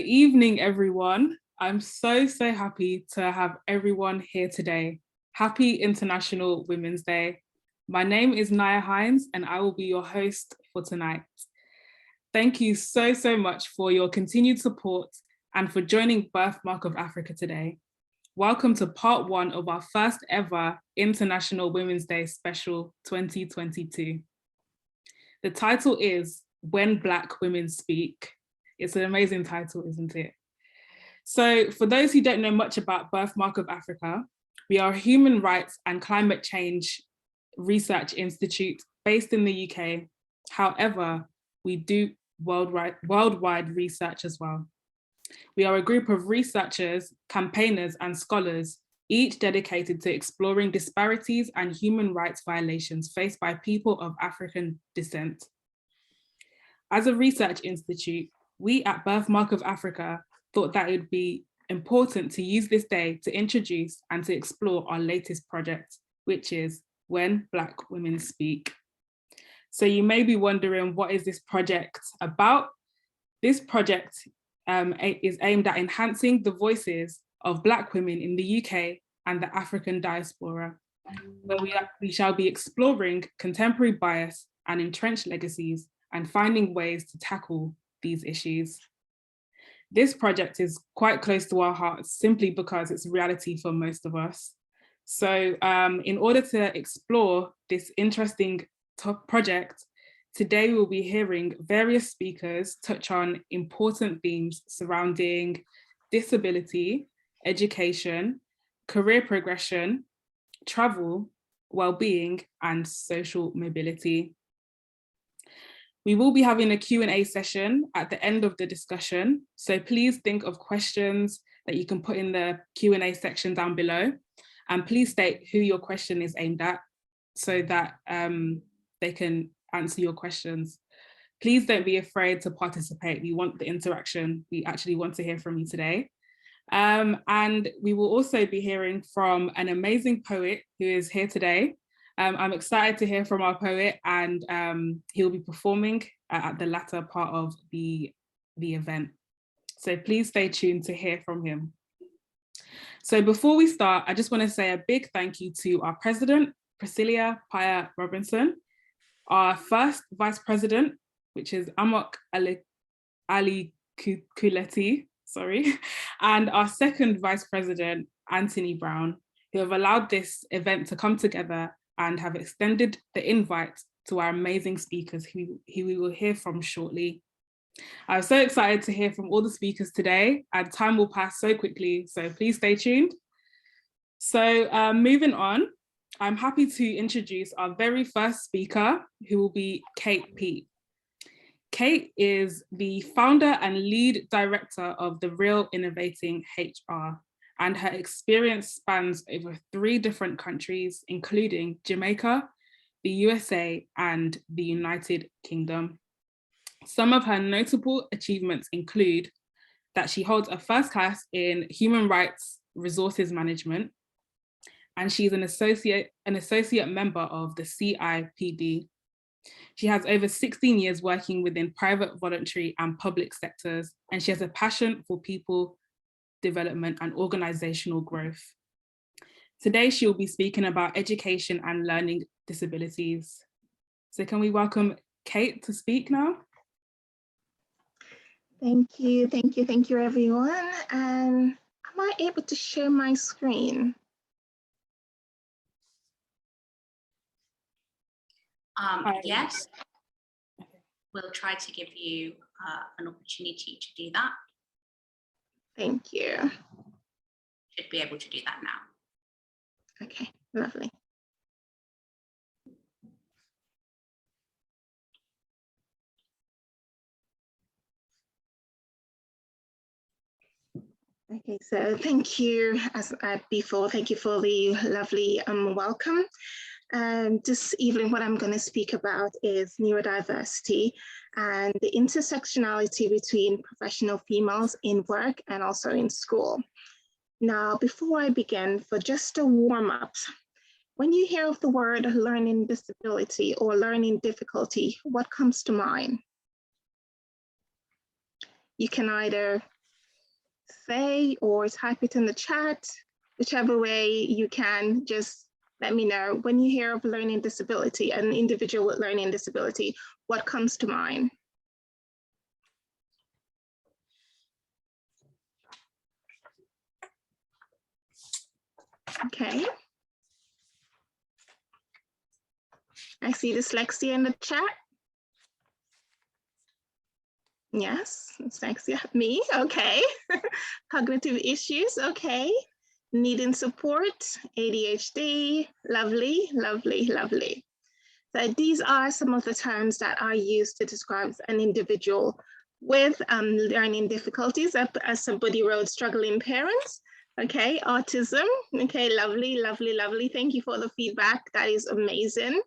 Good evening, everyone. I'm so happy to have everyone here today. Happy International Women's Day. My name is Naya Hines and I will be your host for tonight. Thank you so much for your continued support and for joining Birthmark of Africa today. Welcome to part one of our first ever International Women's Day special 2022. The title is When Black Women Speak. It's an amazing title, isn't it? So for those who don't know much about Birthmark of Africa, we are a human rights and climate change research institute based in the UK. However, we do worldwide research as well. We are a group of researchers, campaigners, and scholars, each dedicated to exploring disparities and human rights violations faced by people of African descent. As a research institute, we at Birthmark of Africa thought that it would be important to use this day to introduce and to explore our latest project, which is When Black Women Speak. So you may be wondering, what is this project about? This project is aimed at enhancing the voices of Black women in the UK and the African diaspora, where we shall be exploring contemporary bias and entrenched legacies and finding ways to tackle these issues. This project is quite close to our hearts simply because it's a reality for most of us. So in order to explore this interesting project, today we'll be hearing various speakers touch on important themes surrounding disability, education, career progression, travel, well-being, and social mobility. We will be having a Q&A session at the end of the discussion, so please think of questions that you can put in the Q&A section down below, and please state who your question is aimed at so that they can answer your questions. Please don't be afraid to participate. We want the interaction. We actually want to hear from you today. And we will also be hearing from an amazing poet who is here today. I'm excited to hear from our poet, and he'll be performing at the latter part of the event. So please stay tuned to hear from him. So before we start, I just want to say a big thank you to our president, PRISCELLIA Robinson, our first vice president, which is Amok Ali Kuleti, and our second vice president, Anthony Brown, who have allowed this event to come together and have extended the invite to our amazing speakers who we will hear from shortly. I'm so excited to hear from all the speakers today, and time will pass so quickly, so please stay tuned. So moving on, I'm happy to introduce our very first speaker, who will be Kate PEAT. Kate is the founder and lead director of The Real Innovating HR, and her experience spans over 3 different countries, including Jamaica, the USA, and the United Kingdom. Some of her notable achievements include that she holds a first class in human rights resources management, and she's an associate member of the CIPD. She has over 16 years working within private, voluntary, and public sectors, and she has a passion for people development and organizational growth. Today, she will be speaking about education and learning disabilities. So can we welcome Kate to speak now? Thank you, everyone. Am I able to share my screen? Yes, we'll try to give you an opportunity to do that. Thank you. Should be able to do that now. Okay, lovely. Okay, so thank you, as before, thank you for the lovely welcome. This evening, what I'm going to speak about is neurodiversity and the intersectionality between professional females in work and also in school. Now, before I begin, for just a warm-up, when you hear of the word learning disability or learning difficulty, what comes to mind? You can either say or type it in the chat, whichever way you can. Just let me know when you hear of learning disability, an individual with learning disability, what comes to mind? Okay. I see dyslexia in the chat. Yes, dyslexia, me, okay. Cognitive issues, okay. Needing support, ADHD, lovely, lovely, lovely. So these are some of the terms that are used to describe an individual with learning difficulties. As somebody wrote, struggling parents, okay, autism, okay, lovely, lovely, lovely. Thank you for the feedback, that is amazing.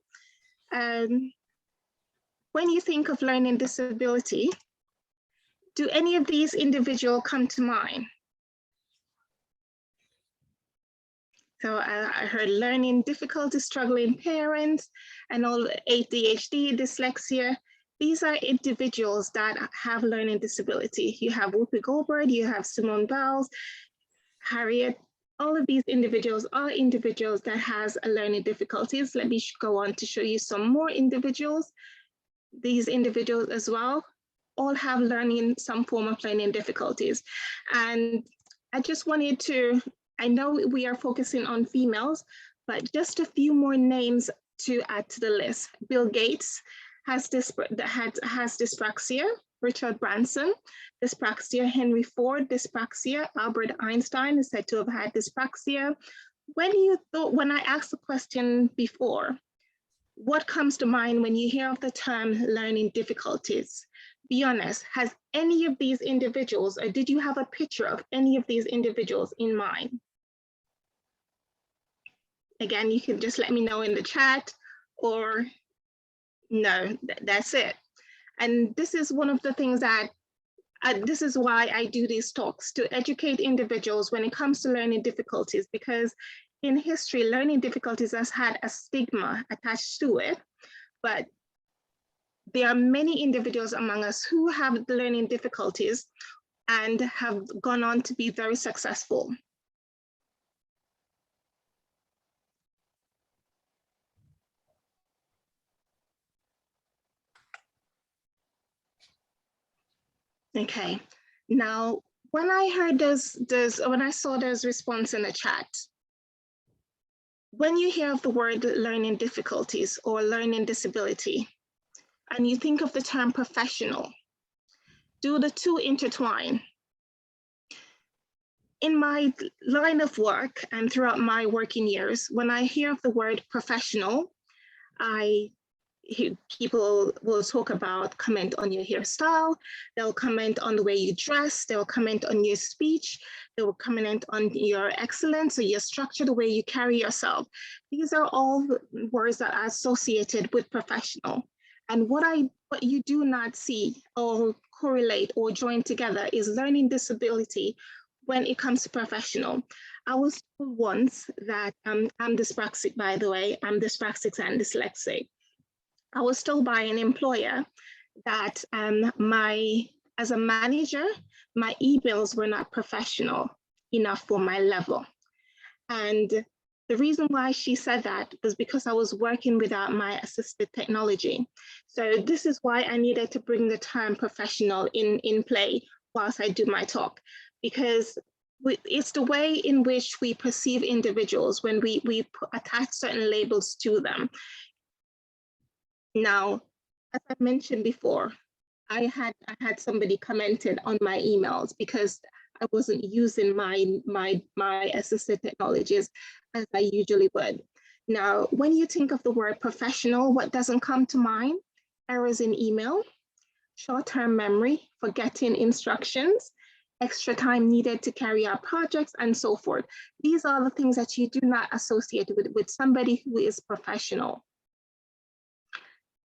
When you think of learning disability, do any of these individuals come to mind? So I heard learning difficulties, struggling parents, and all ADHD, dyslexia. These are individuals that have learning disability. You have Whoopi Goldberg, you have Simone Biles, Harriet. All of these individuals are individuals that has a learning difficulties. Let me go on to show you some more individuals. These individuals as well all have some form of learning difficulties. And I just wanted to, I know we are focusing on females, but just a few more names to add to the list. Bill Gates has dyspraxia, Richard Branson, dyspraxia, Henry Ford, dyspraxia, Albert Einstein is said to have had dyspraxia. When I asked the question before, what comes to mind when you hear of the term learning difficulties? Be honest, has any of these individuals, or did you have a picture of any of these individuals in mind? Again, you can just let me know in the chat, or no, that's it. And this is one of the things that, this is why I do these talks, to educate individuals when it comes to learning difficulties, because in history, learning difficulties has had a stigma attached to it, but there are many individuals among us who have learning difficulties and have gone on to be very successful. Okay, now when I heard when I saw those response in the chat, when you hear of the word learning difficulties or learning disability, and you think of the term professional, do the two intertwine? In my line of work and throughout my working years, when I hear of the word professional, people will talk about, comment on your hairstyle, they'll comment on the way you dress, they'll comment on your speech, they will comment on your excellence or your structure, the way you carry yourself. These are all words that are associated with professional. And what you do not see or correlate or join together is learning disability when it comes to professional. I was told once that I'm dyspraxic, by the way, I'm dyspraxic and dyslexic. I was told by an employer that as a manager, my emails were not professional enough for my level. And the reason why she said that was because I was working without my assistive technology. So this is why I needed to bring the term professional in play whilst I do my talk, because it's the way in which we perceive individuals when we attach certain labels to them. Now, as I mentioned before, I had somebody commented on my emails because I wasn't using my assistive technologies as I usually would. Now, when you think of the word professional, what doesn't come to mind? Errors in email, short-term memory, forgetting instructions, extra time needed to carry out projects, and so forth. These are the things that you do not associate with somebody who is professional.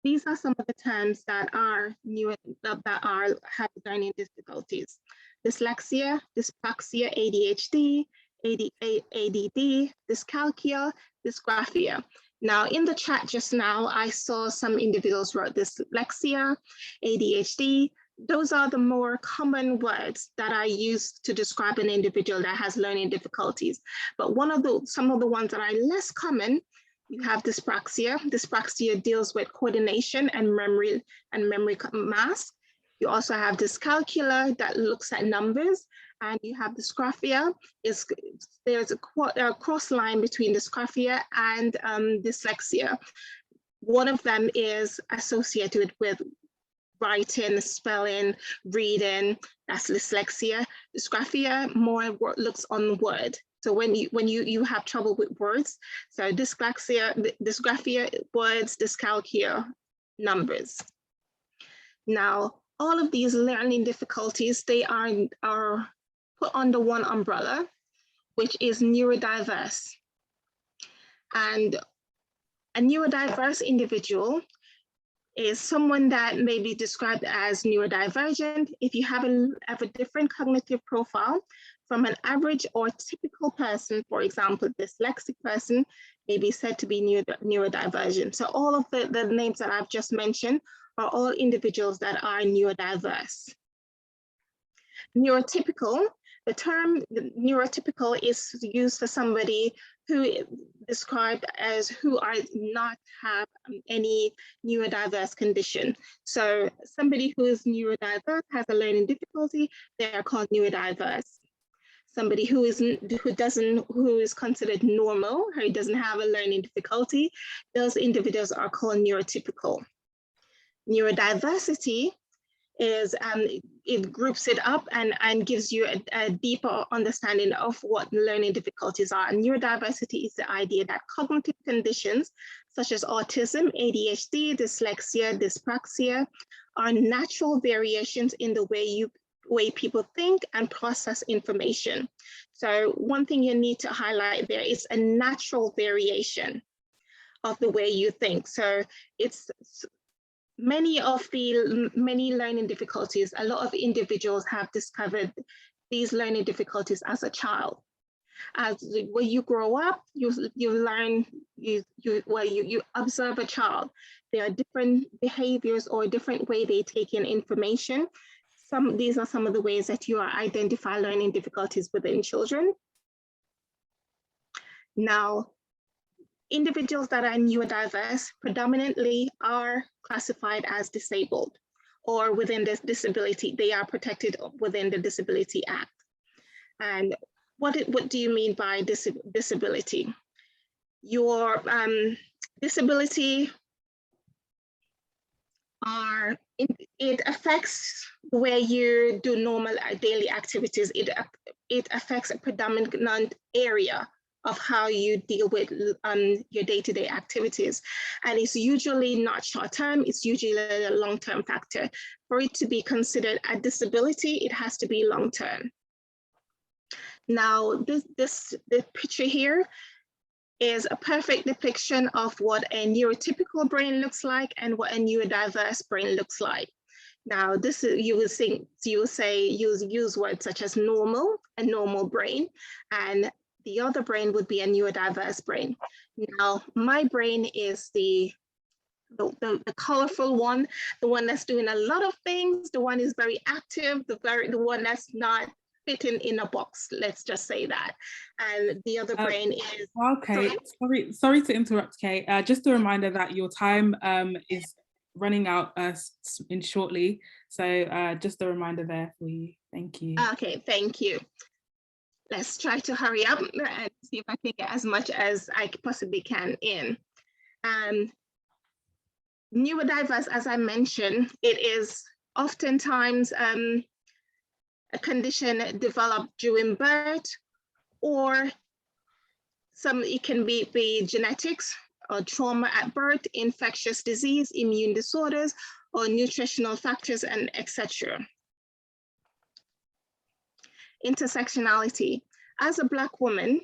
These are some of the terms that are new, have learning difficulties: dyslexia, dyspraxia, ADHD, ADD, dyscalculia, dysgraphia. Now, in the chat just now, I saw some individuals wrote dyslexia, ADHD, those are the more common words that are used to describe an individual that has learning difficulties. But some of the ones that are less common, you have dyspraxia. Dyspraxia deals with coordination and memory mass. You also have dyscalculia that looks at numbers, and you have dysgraphia. There's a cross line between dysgraphia and dyslexia. One of them is associated with writing, spelling, reading. That's dyslexia. Dysgraphia more looks on word. So when you have trouble with words, so dysgraphia, words, dyscalculia, numbers. Now, all of these learning difficulties, they are put under one umbrella, which is neurodiverse. And a neurodiverse individual is someone that may be described as neurodivergent if you have a different cognitive profile from an average or typical person. For example, dyslexic person may be said to be neurodivergent. So all of the names that I've just mentioned are all individuals that are neurodiverse. Neurotypical, the term neurotypical is used for somebody who is described as who are not have any neurodiverse condition. So somebody who is neurodiverse has a learning difficulty, they are called neurodiverse. Somebody who is considered normal, who doesn't have a learning difficulty, those individuals are called neurotypical. Neurodiversity is it groups it up and gives you a deeper understanding of what learning difficulties are. And neurodiversity is the idea that cognitive conditions such as autism, ADHD, dyslexia, dyspraxia are natural variations in the way people think and process information. So one thing you need to highlight there is a natural variation of the way you think. So it's many learning difficulties, a lot of individuals have discovered these learning difficulties as a child. When you grow up, you learn, you observe a child. There are different behaviors or different way they take in information. These are some of the ways that you identify learning difficulties within children. Now, individuals that are neurodiverse predominantly are classified as disabled, or within this disability, they are protected within the Disability Act. And what do you mean by disability? Your disability it affects the way you do normal daily activities. It affects a predominant area of how you deal with your day-to-day activities. And it's usually not short-term, it's usually a long-term factor. For it to be considered a disability, it has to be long-term. Now, the picture here is a perfect depiction of what a neurotypical brain looks like and what a neurodiverse brain looks like. Now, this is, you will use words such as normal, a normal brain, and the other brain would be a neurodiverse brain. Now, my brain is the colorful one, the one that's doing a lot of things, the one is very active, the one that's not fitting in a box, let's just say that. And the other brain is... Okay, sorry to interrupt, Kay. Just a reminder that your time is running out shortly. So just a reminder there for you. Thank you. Okay, thank you. Let's try to hurry up and see if I can get as much as I possibly can in. Neurodiverse, as I mentioned, it is oftentimes a condition developed during birth, or it can be genetics or trauma at birth, infectious disease, immune disorders, or nutritional factors, and etc. Intersectionality. As a Black woman,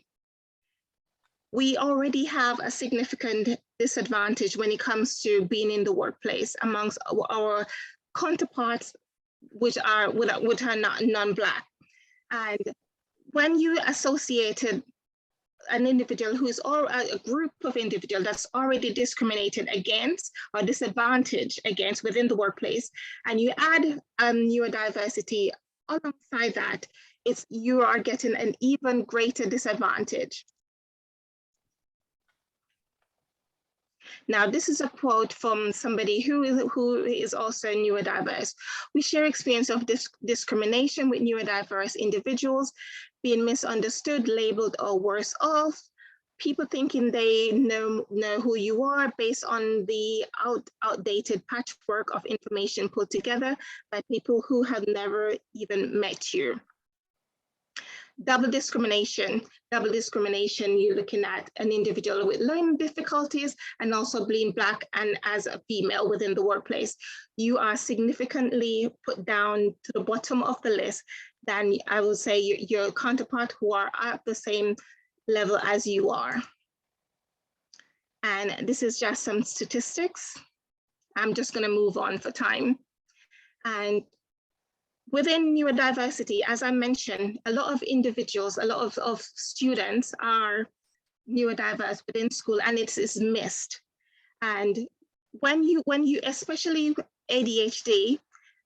we already have a significant disadvantage when it comes to being in the workplace amongst our counterparts which are not non-Black. And when you associated an individual who is or a group of individuals that's already discriminated against or disadvantaged against within the workplace, and you add neurodiversity alongside that, you are getting an even greater disadvantage. Now, this is a quote from somebody who is also neurodiverse. We share experience of discrimination with neurodiverse individuals, being misunderstood, labeled, or worse off, people thinking they know who you are based on the outdated patchwork of information put together by people who have never even met you. Double discrimination, you're looking at an individual with learning difficulties and also being Black and as a female within the workplace. You are significantly put down to the bottom of the list than I will say your counterpart who are at the same level as you are. And this is just some statistics. I'm just going to move on for time. And within neurodiversity, as I mentioned, a lot of individuals, a lot of students are neurodiverse within school, and it is missed. And when you especially ADHD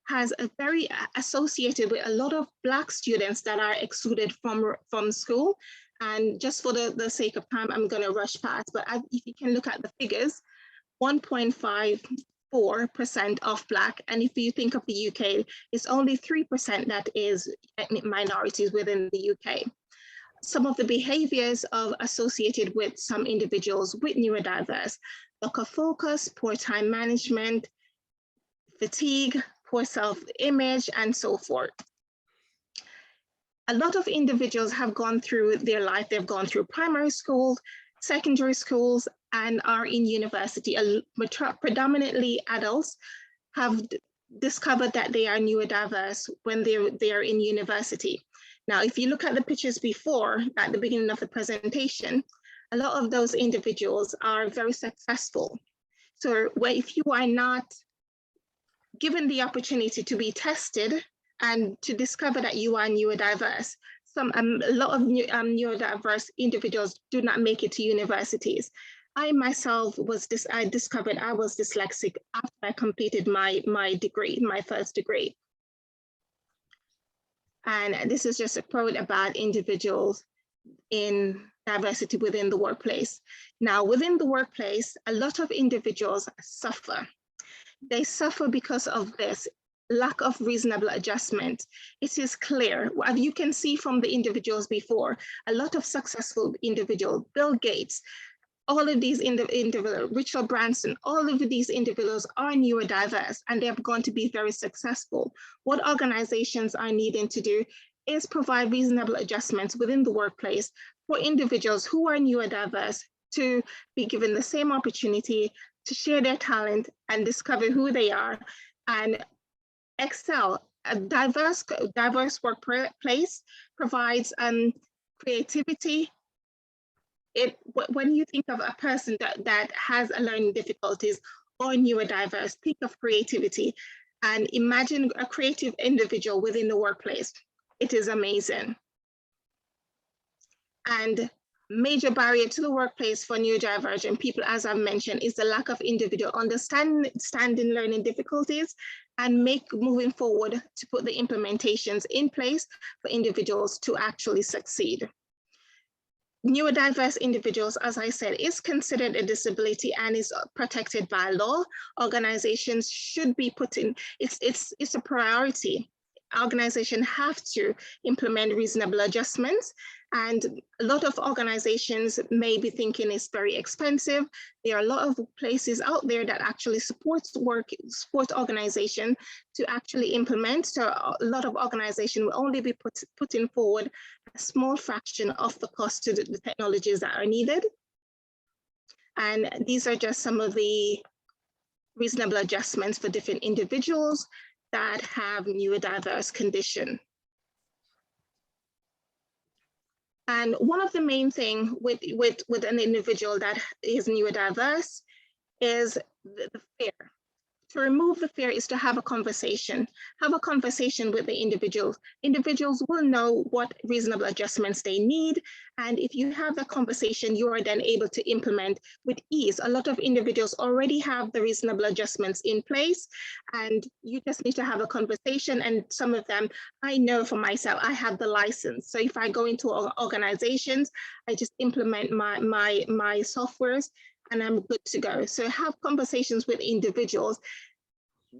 has a very associated with a lot of Black students that are excluded from school. And just for the sake of time, I'm going to rush past, but if you can look at the figures, 1.54% of Black, and if you think of the UK, it's only 3% that is ethnic minorities within the UK. Some of the behaviors associated with some individuals with neurodiverse, lack of focus, poor time management, fatigue, poor self-image, and so forth. A lot of individuals have gone through their life, they've gone through primary schools, secondary schools, and are in university. Predominantly adults have discovered that they are neurodiverse when they're in university. Now, if you look at the pictures before, at the beginning of the presentation, a lot of those individuals are very successful. So if you are not given the opportunity to be tested and to discover that you are neurodiverse, a lot of neurodiverse individuals do not make it to universities. I myself I discovered I was dyslexic after I completed my degree, my first degree. And this is just a quote about individuals in diversity within the workplace. Now, within the workplace, a lot of individuals suffer. They suffer because of this lack of reasonable adjustment. It is clear, as you can see from the individuals before, a lot of successful individuals, Bill Gates, all of these individuals, Richard Branson, all of these individuals are neurodiverse and they're going to be very successful. What organizations are needing to do is provide reasonable adjustments within the workplace for individuals who are neurodiverse to be given the same opportunity to share their talent and discover who they are and excel. A diverse workplace provides creativity. When you think of a person that has a learning difficulties or neurodiverse, think of creativity and imagine a creative individual within the workplace. It is amazing. And major barrier to the workplace for neurodivergent people, as I've mentioned, is the lack of individual understanding learning difficulties and moving forward to put the implementations in place for individuals to actually succeed. Neurodiverse individuals, as I said, is considered a disability and is protected by law. Organizations should be put in, it's a priority. Organizations have to implement reasonable adjustments, and a lot of organizations may be thinking it's very expensive. There are a lot of places out there that actually support organizations to actually implement. So a lot of organizations will only be putting forward a small fraction of the cost to the technologies that are needed. And these are just some of the reasonable adjustments for different individuals that have neurodiverse condition. And one of the main things with an individual that is neurodiverse is the fear. to remove the fear is to have a conversation. Have a conversation with the individuals. Individuals will know what reasonable adjustments they need. And if you have that conversation, you are then able to implement with ease. A lot of individuals already have the reasonable adjustments in place, and you just need to have a conversation. And some of them, I know for myself, I have the license. So if I go into organizations, I just implement my softwares, and I'm good to go. So have conversations with individuals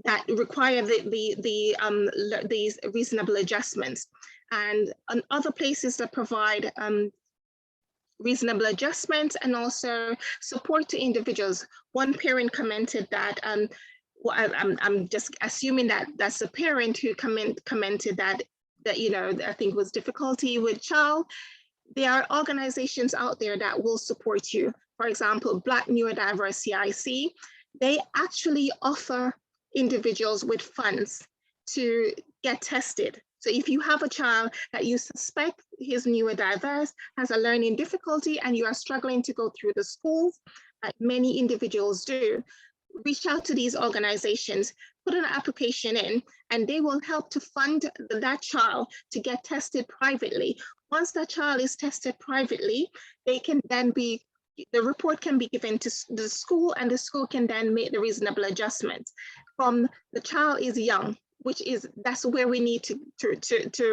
that require these reasonable adjustments. And on other places that provide reasonable adjustments and also support to individuals. One parent commented that, well, I'm just assuming that that's a parent who commented that you know, I think was difficulty with child. There are organizations out there that will support you. For example, Black Neurodiverse CIC, they actually offer individuals with funds to get tested. So if you have a child that you suspect is neurodiverse, has a learning difficulty, and you are struggling to go through the schools, like many individuals do, reach out to these organizations, put an application in, and they will help to fund that child to get tested privately. Once that child is tested privately, they can then be, the report can be given to the school, and the school can then make the reasonable adjustments. From the child is young, which is, that's where we need to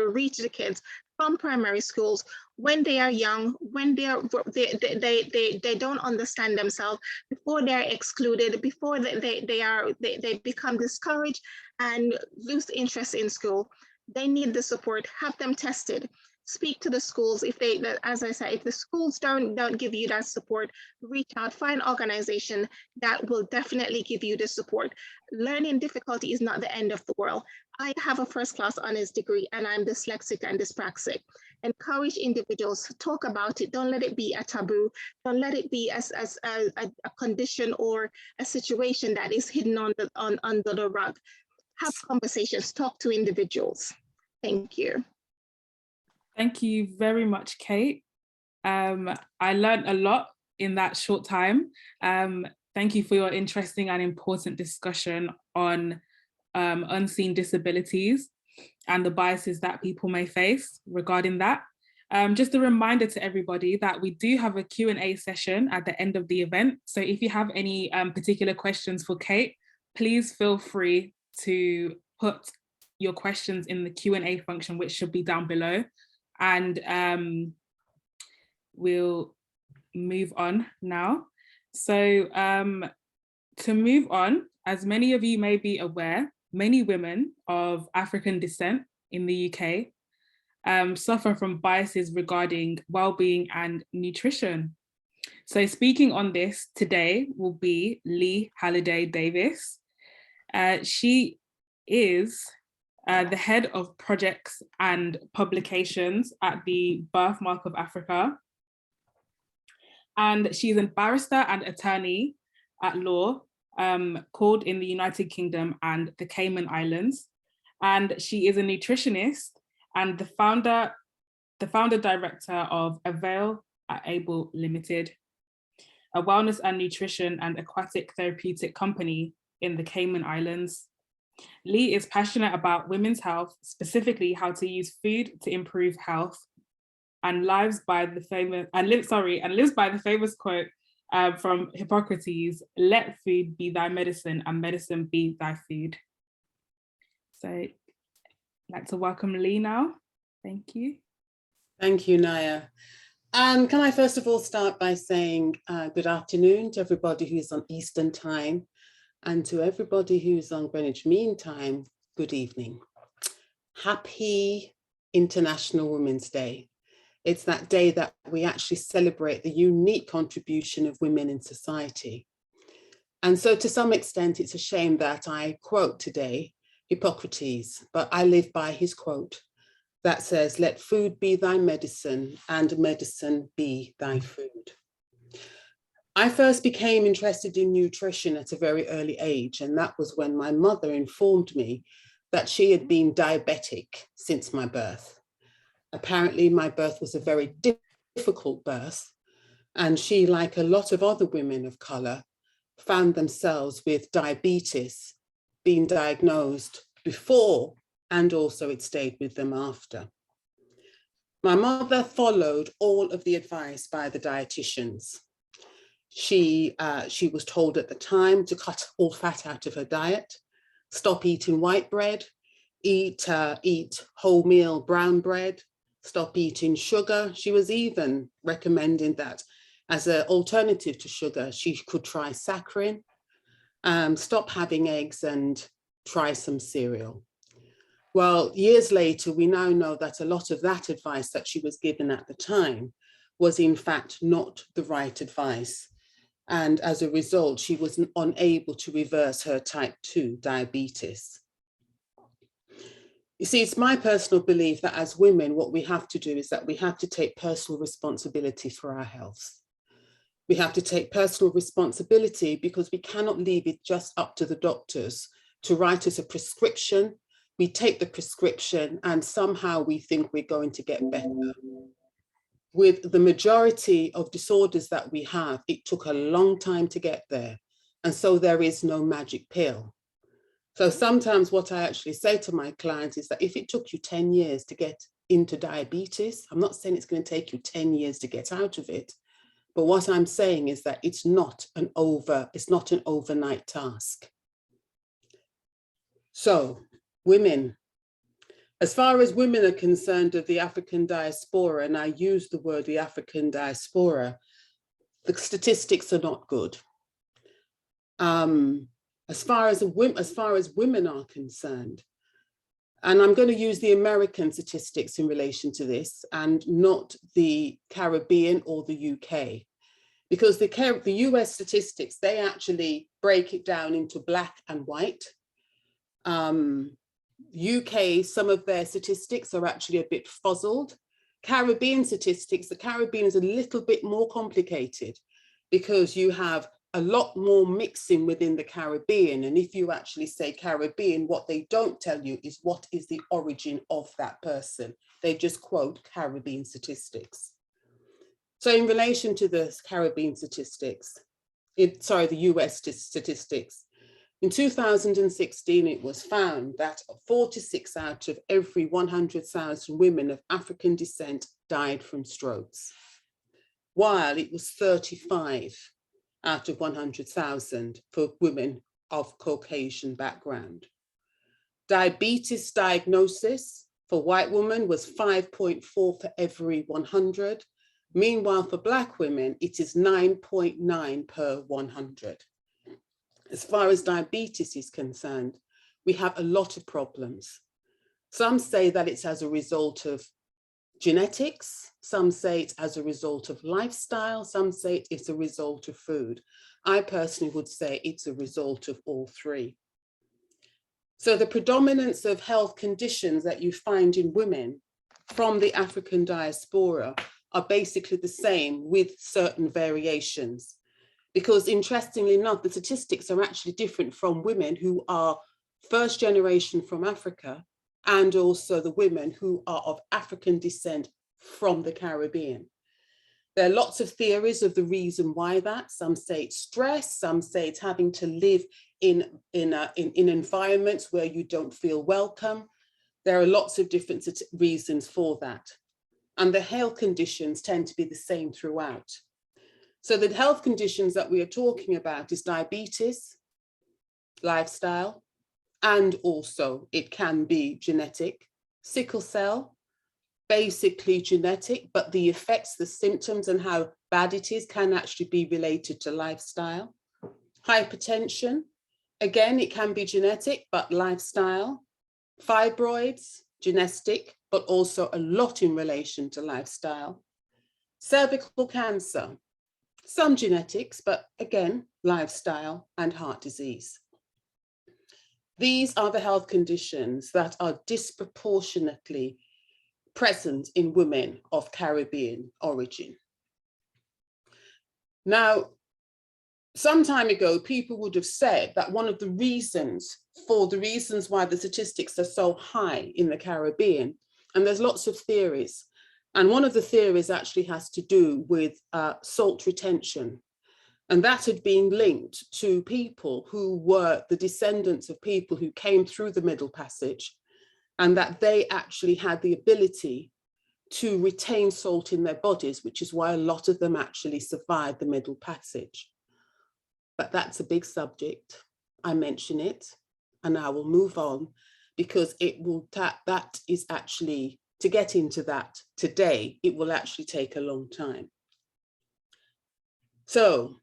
reach the kids from primary schools when they are young, when they don't understand themselves, before they're excluded, before they become discouraged and lose interest in school. They need the support. Have them tested. Speak to the schools. If they, as I said, if the schools don't give you that support, reach out, find an organization that will definitely give you the support. Learning difficulty is not the end of the world. I have a first-class honors degree and I'm dyslexic and dyspraxic. Encourage individuals to talk about it. Don't let it be a taboo. Don't let it be as a condition or a situation that is hidden under the rug. Have conversations, talk to individuals. Thank you. Thank you very much, Kate. I learned a lot in that short time. Thank you for your interesting and important discussion on unseen disabilities and the biases that people may face regarding that. Just a reminder to everybody that we do have a Q&A session at the end of the event. So if you have any particular questions for Kate, please feel free to put your questions in the Q&A function, which should be down below. And we'll move on now. So to move on, as many of you may be aware, many women of African descent in the UK suffer from biases regarding well-being and nutrition. So speaking on this today will be Lee Halliday-Davis. She is the head of projects and publications at the Birthmark of Africa. And she's a barrister and attorney at law, called in the United Kingdom and the Cayman Islands. And she is a nutritionist and the founder director of Avail at Able Limited, a wellness and nutrition and aquatic therapeutic company in the Cayman Islands. Lee is passionate about women's health, specifically how to use food to improve health, and lives by the famous quote from Hippocrates: "Let food be thy medicine, and medicine be thy food." So I'd like to welcome Lee now. Thank you. Thank you, Naya. Can I first of all start by saying good afternoon to everybody who's on Eastern time, and to everybody who's on Greenwich Mean Time, good evening. Happy International Women's Day. It's that day that we actually celebrate the unique contribution of women in society. And so to some extent, it's a shame that I quote today Hippocrates, but I live by his quote that says, "Let food be thy medicine, and medicine be thy food." I first became interested in nutrition at a very early age, and that was when my mother informed me that she had been diabetic since my birth. Apparently, my birth was a very difficult birth, and she, like a lot of other women of color, found themselves with diabetes been diagnosed before, and also it stayed with them after. My mother followed all of the advice by the dietitians. She was told at the time to cut all fat out of her diet, stop eating white bread, eat wholemeal brown bread, stop eating sugar. She was even recommending that as an alternative to sugar, she could try saccharin, stop having eggs and try some cereal. Well, years later, we now know that a lot of that advice that she was given at the time was in fact not the right advice. And as a result, she was unable to reverse her type 2 diabetes. You see, it's my personal belief that as women, what we have to do is that we have to take personal responsibility for our health. We have to take personal responsibility because we cannot leave it just up to the doctors to write us a prescription. We take the prescription and somehow we think we're going to get better. With the majority of disorders that we have, it took a long time to get there. And so there is no magic pill. So sometimes what I actually say to my clients is that if it took you 10 years to get into diabetes, I'm not saying it's going to take you 10 years to get out of it. But what I'm saying is that it's not an overnight task. So women, as far as women are concerned of the African diaspora, and I use the word the African diaspora, the statistics are not good. As far as women are concerned, and I'm going to use the American statistics in relation to this and not the Caribbean or the UK, because the US statistics, they actually break it down into black and white. UK, some of their statistics are actually a bit fuzzled. Caribbean statistics, the Caribbean is a little bit more complicated because you have a lot more mixing within the Caribbean. And if you actually say Caribbean, what they don't tell you is what is the origin of that person. They just quote Caribbean statistics. So in relation to the Caribbean statistics, the US statistics, in 2016, it was found that 46 out of every 100,000 women of African descent died from strokes, while it was 35 out of 100,000 for women of Caucasian background. Diabetes diagnosis for white women was 5.4 for every 100. Meanwhile, for Black women, it is 9.9 per 100. As far as diabetes is concerned, we have a lot of problems. Some say that it's as a result of genetics, some say it's as a result of lifestyle, some say it's a result of food. I personally would say it's a result of all three. So the predominance of health conditions that you find in women from the African diaspora are basically the same with certain variations. Because interestingly enough, the statistics are actually different from women who are first generation from Africa and also the women who are of African descent from the Caribbean. There are lots of theories of the reason why that. Some say it's stress, some say it's having to live in environments where you don't feel welcome. There are lots of different reasons for that. And the health conditions tend to be the same throughout. So the health conditions that we are talking about is diabetes, lifestyle, and also it can be genetic. Sickle cell, basically genetic, but the effects, the symptoms and how bad it is can actually be related to lifestyle. Hypertension, again, it can be genetic, but lifestyle. Fibroids, genetic, but also a lot in relation to lifestyle. Cervical cancer, some genetics, but again, lifestyle and heart disease. These are the health conditions that are disproportionately present in women of Caribbean origin. Now, some time ago, people would have said that one of the reasons why the statistics are so high in the Caribbean, and there's lots of theories, and one of the theories actually has to do with salt retention. And that had been linked to people who were the descendants of people who came through the Middle Passage, and that they actually had the ability to retain salt in their bodies, which is why a lot of them actually survived the Middle Passage. But that's a big subject. I mention it, and I will move on, because it will, that is actually, to get into that today, it will actually take a long time. So,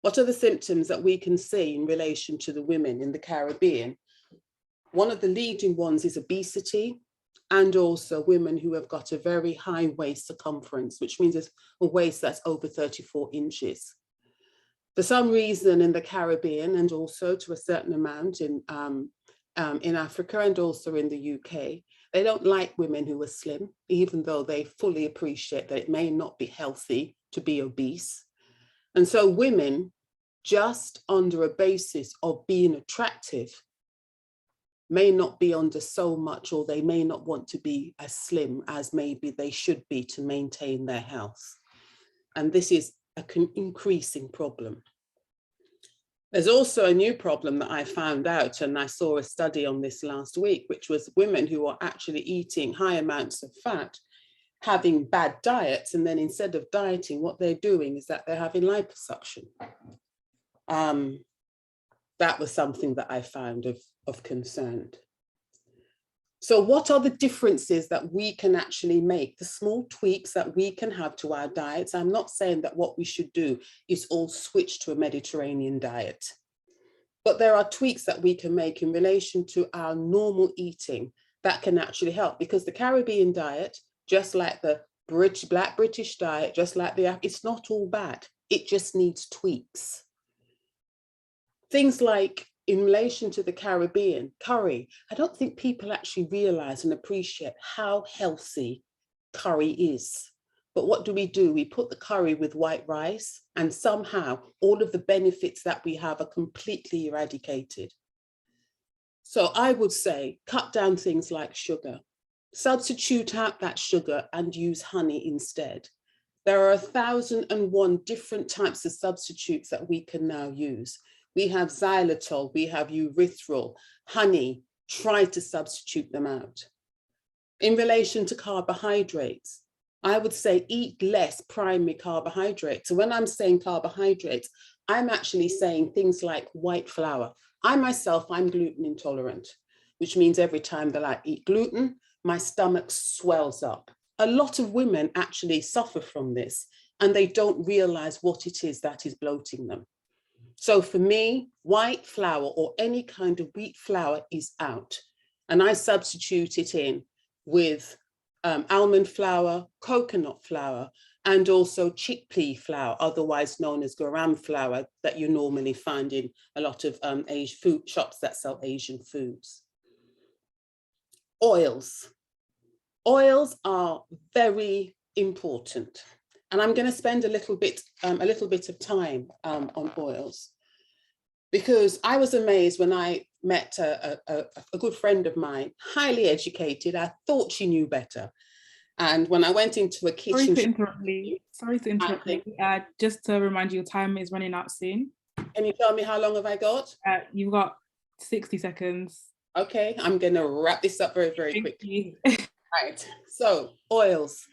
what are the symptoms that we can see in relation to the women in the Caribbean? One of the leading ones is obesity, and also women who have got a very high waist circumference, which means it's a waist that's over 34 inches. For some reason in the Caribbean, and also to a certain amount in Africa and also in the UK, they don't like women who are slim, even though they fully appreciate that it may not be healthy to be obese. And so women, just under a basis of being attractive, may not be under so much, or they may not want to be as slim as maybe they should be to maintain their health. And this is an increasing problem. There's also a new problem that I found out, and I saw a study on this last week, which was women who are actually eating high amounts of fat, having bad diets, and then instead of dieting, what they're doing is that they're having liposuction. That was something that I found of concern. So what are the differences that we can actually make, the small tweaks that we can have to our diets? I'm not saying that what we should do is all switch to a Mediterranean diet, but there are tweaks that we can make in relation to our normal eating that can actually help, because the Caribbean diet, just like the Black British diet, just like it's not all bad. It just needs tweaks. Things like, in relation to the Caribbean, curry, I don't think people actually realize and appreciate how healthy curry is. But what do? We put the curry with white rice, and somehow all of the benefits that we have are completely eradicated. So I would say, cut down things like sugar. Substitute out that sugar and use honey instead. There are 1,001 different types of substitutes that we can now use. We have xylitol, we have erythritol, honey. Try to substitute them out. In relation to carbohydrates, I would say eat less primary carbohydrates. So when I'm saying carbohydrates, I'm actually saying things like white flour. I myself, I'm gluten intolerant, which means every time that I eat gluten, my stomach swells up. A lot of women actually suffer from this, and they don't realize what it is that is bloating them. So for me, white flour or any kind of wheat flour is out, and I substitute it in with almond flour, coconut flour, and also chickpea flour, otherwise known as garam flour, that you normally find in a lot of Asian food shops that sell Asian foods. Oils. Oils are very important, and I'm going to spend a little bit of time on oils, because I was amazed when I met a good friend of mine, highly educated. I thought she knew better, and when I went into a kitchen. Sorry to interrupt you. Just to remind you, your time is running out soon. Can you tell me how long have I got? You've got 60 seconds. Okay, I'm going to wrap this up very, very quickly. Right, so oils.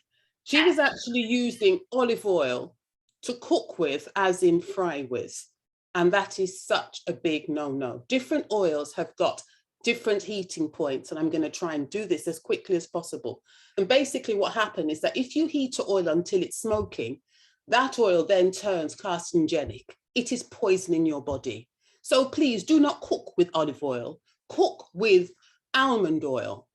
She was actually using olive oil to cook with, as in fry with. And that is such a big no-no. Different oils have got different heating points, and I'm going to try and do this as quickly as possible. And basically what happened is that if you heat oil until it's smoking, that oil then turns carcinogenic. It is poisoning your body. So please do not cook with olive oil. Cook with almond oil.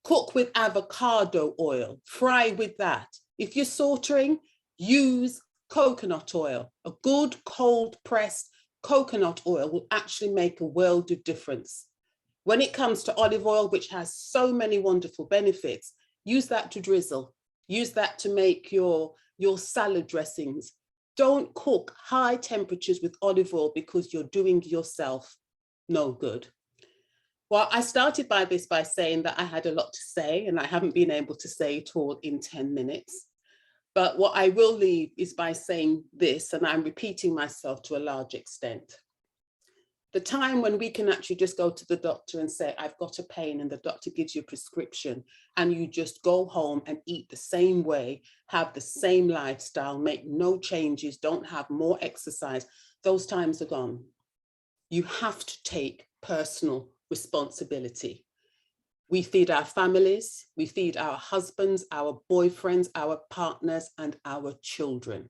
Cook with avocado oil, fry with that. If you're slaughtering, use coconut oil. A good cold pressed coconut oil will actually make a world of difference. When it comes to olive oil, which has so many wonderful benefits, use that to drizzle. Use that to make your salad dressings. Don't cook high temperatures with olive oil, because you're doing yourself no good. Well, I started by saying that I had a lot to say, and I haven't been able to say it all in 10 minutes. But what I will leave is by saying this, and I'm repeating myself to a large extent. The time when we can actually just go to the doctor and say, I've got a pain, and the doctor gives you a prescription, and you just go home and eat the same way, have the same lifestyle, make no changes, don't have more exercise, those times are gone. You have to take personal responsibility. We feed our families, we feed our husbands, our boyfriends, our partners, and our children.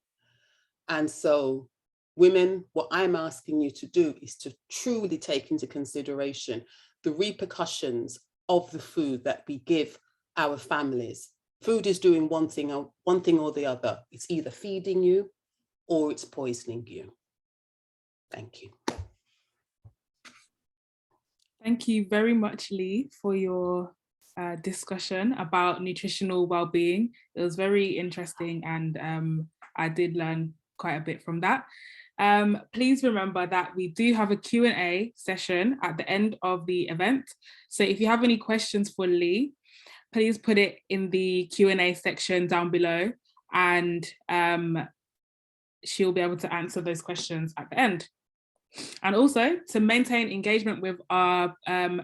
And so, women, what I'm asking you to do is to truly take into consideration the repercussions of the food that we give our families. Food is doing one thing or the other. It's either feeding you or it's poisoning you. Thank you. Thank you very much, Lee, for your discussion about nutritional well-being. It was very interesting, and I did learn quite a bit from that. Please remember that we do have a Q&A session at the end of the event. So if you have any questions for Lee, please put it in the Q&A section down below, and she'll be able to answer those questions at the end. And also, to maintain engagement with our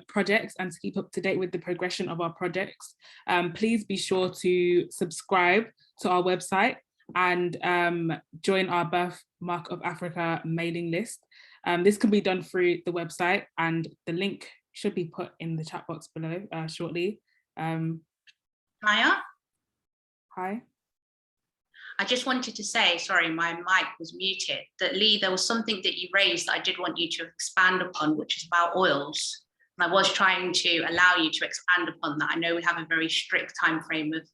projects and to keep up to date with the progression of our projects, please be sure to subscribe to our website and join our Birthmark of Africa mailing list. This can be done through the website, and the link should be put in the chat box below shortly. Maya? Hi. I just wanted to say, sorry, my mic was muted, that Lee, there was something that you raised that I did want you to expand upon, which is about oils. And I was trying to allow you to expand upon that. I know we have a very strict time frame of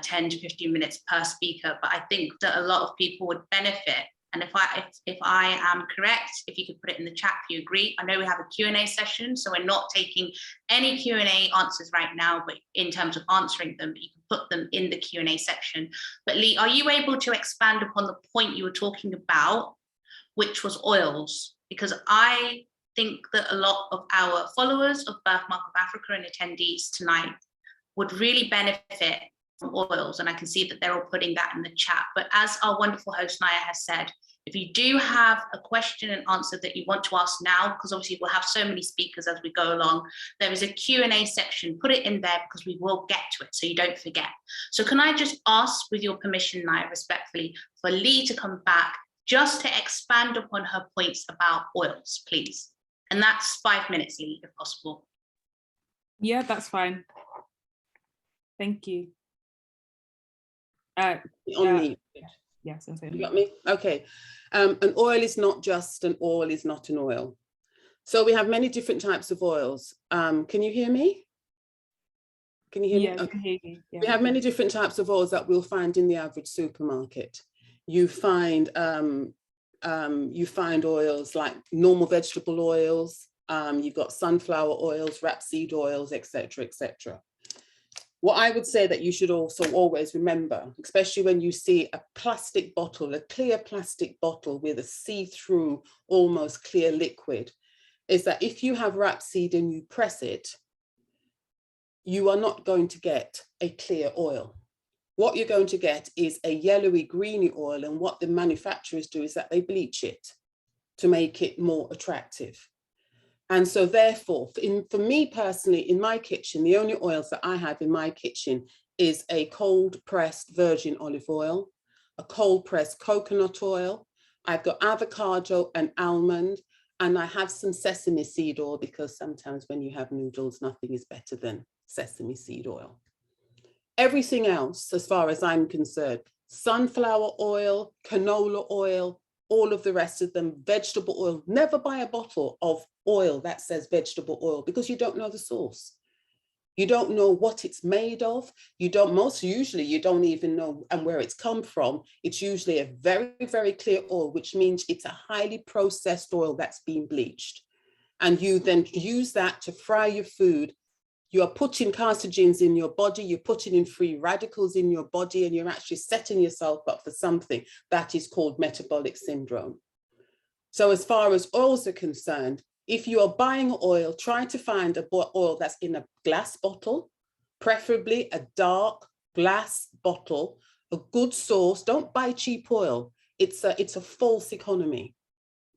10 to 15 minutes per speaker, but I think that a lot of people would benefit. And if I am correct, if you could put it in the chat if you agree. I know we have a Q&A session, so we're not taking any Q&A answers right now, but in terms of answering them, you can put them in the Q&A section. But Lee, are you able to expand upon the point you were talking about, which was oils? Because I think that a lot of our followers of Birthmark of Africa and attendees tonight would really benefit from oils, and I can see that they're all putting that in the chat. But as our wonderful host Naya has said, if you do have a question and answer that you want to ask now, because obviously we'll have so many speakers as we go along, there is a Q&A section, put it in there because we will get to it so you don't forget. So can I just ask, with your permission, Naya, respectfully, for Lee to come back just to expand upon her points about oils, please? And that's 5 minutes, Lee, if possible. Yeah, that's fine. Thank you. Yes, you got me? Okay. An oil is not just an oil, is not an oil. So we have many different types of oils. Can you hear me? Can you hear me? Okay. I can hear you. Yeah. We have many different types of oils that we'll find in the average supermarket. You find oils like normal vegetable oils. You've got sunflower oils, rapeseed oils, etc., etc. What I would say that you should also always remember, especially when you see a plastic bottle, a clear plastic bottle with a see-through, almost clear liquid, is that if you have rapeseed and you press it, you are not going to get a clear oil. What you're going to get is a yellowy, greeny oil, and what the manufacturers do is that they bleach it to make it more attractive. And so therefore, for me personally, in my kitchen, the only oils that I have in my kitchen is a cold pressed virgin olive oil, a cold pressed coconut oil. I've got avocado and almond, and I have some sesame seed oil, because sometimes when you have noodles, nothing is better than sesame seed oil. Everything else, as far as I'm concerned, sunflower oil, canola oil, all of the rest of them, vegetable oil. Never buy a bottle of oil that says vegetable oil, because you don't know the source. You don't know what it's made of. You don't even know and where it's come from. It's usually a very, very clear oil, which means it's a highly processed oil that's been bleached. And you then use that to fry your food. You are putting carcinogens in your body, you're putting in free radicals in your body, and you're actually setting yourself up for something that is called metabolic syndrome. So as far as oils are concerned, if you are buying oil, try to find an oil that's in a glass bottle, preferably a dark glass bottle, a good source. Don't buy cheap oil. It's a false economy.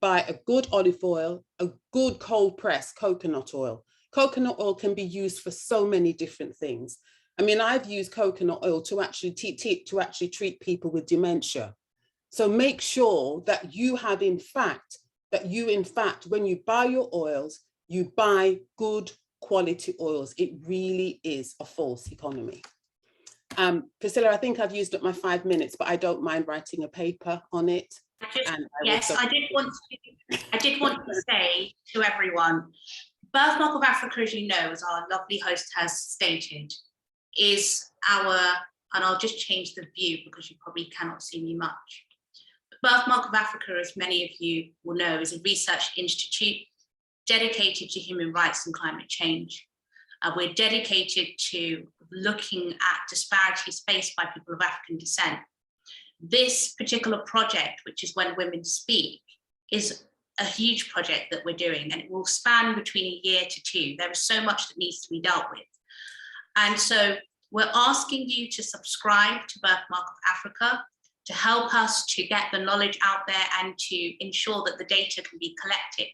Buy a good olive oil, a good cold pressed coconut oil. Coconut oil can be used for so many different things. I mean, I've used coconut oil to actually treat people with dementia. So make sure that you have, in fact, when you buy your oils, you buy good quality oils. It really is a false economy. Priscilla, I think I've used up my 5 minutes, but I don't mind writing a paper on it. I did want to say to everyone, Birthmark of Africa, as you know, as our lovely host has stated, is our, and I'll just change the view because you probably cannot see me much. Birthmark of Africa, as many of you will know, is a research institute dedicated to human rights and climate change. We're dedicated to looking at disparities faced by people of African descent. This particular project, which is When Women Speak, is a huge project that we're doing, and it will span between a year to 2. There is so much that needs to be dealt with. And so we're asking you to subscribe to Birthmark of Africa to help us to get the knowledge out there and to ensure that the data can be collected.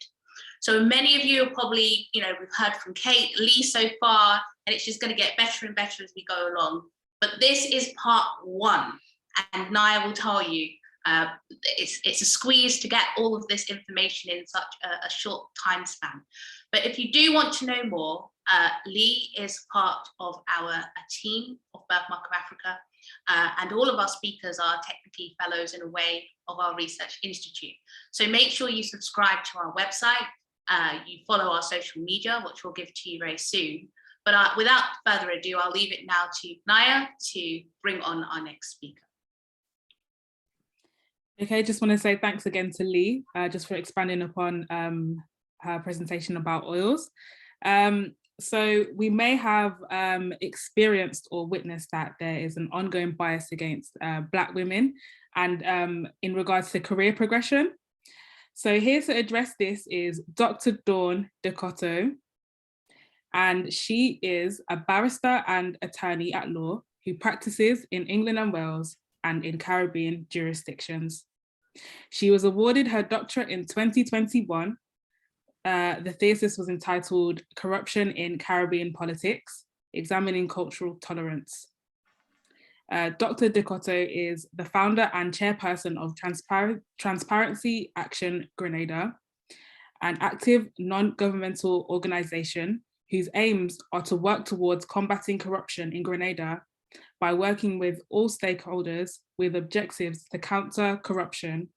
So many of you are probably, we've heard from Kate, Lee so far, and it's just going to get better and better as we go along. But this is part 1, and Naya will tell you, it's a squeeze to get all of this information in such a short time span. But if you do want to know more, Lee is part of a team of Birthmark of Africa, and all of our speakers are technically fellows in a way of our research institute. So make sure you subscribe to our website, you follow our social media, which we'll give to you very soon. But without further ado, I'll leave it now to Naya to bring on our next speaker. Okay, just want to say thanks again to Lee, just for expanding upon her presentation about oils. So we may have experienced or witnessed that there is an ongoing bias against Black women and in regards to career progression. So here to address this is Dr. Dawn de COTEAU, and she is a barrister and attorney at law who practices in England and Wales and in Caribbean jurisdictions. She was awarded her doctorate in 2021. The thesis was entitled Corruption in Caribbean Politics, Examining Cultural Tolerance. Dr. de COTEAU is the founder and chairperson of Transparency Action Grenada, an active non-governmental organization whose aims are to work towards combating corruption in Grenada by working with all stakeholders with objectives to counter corruption.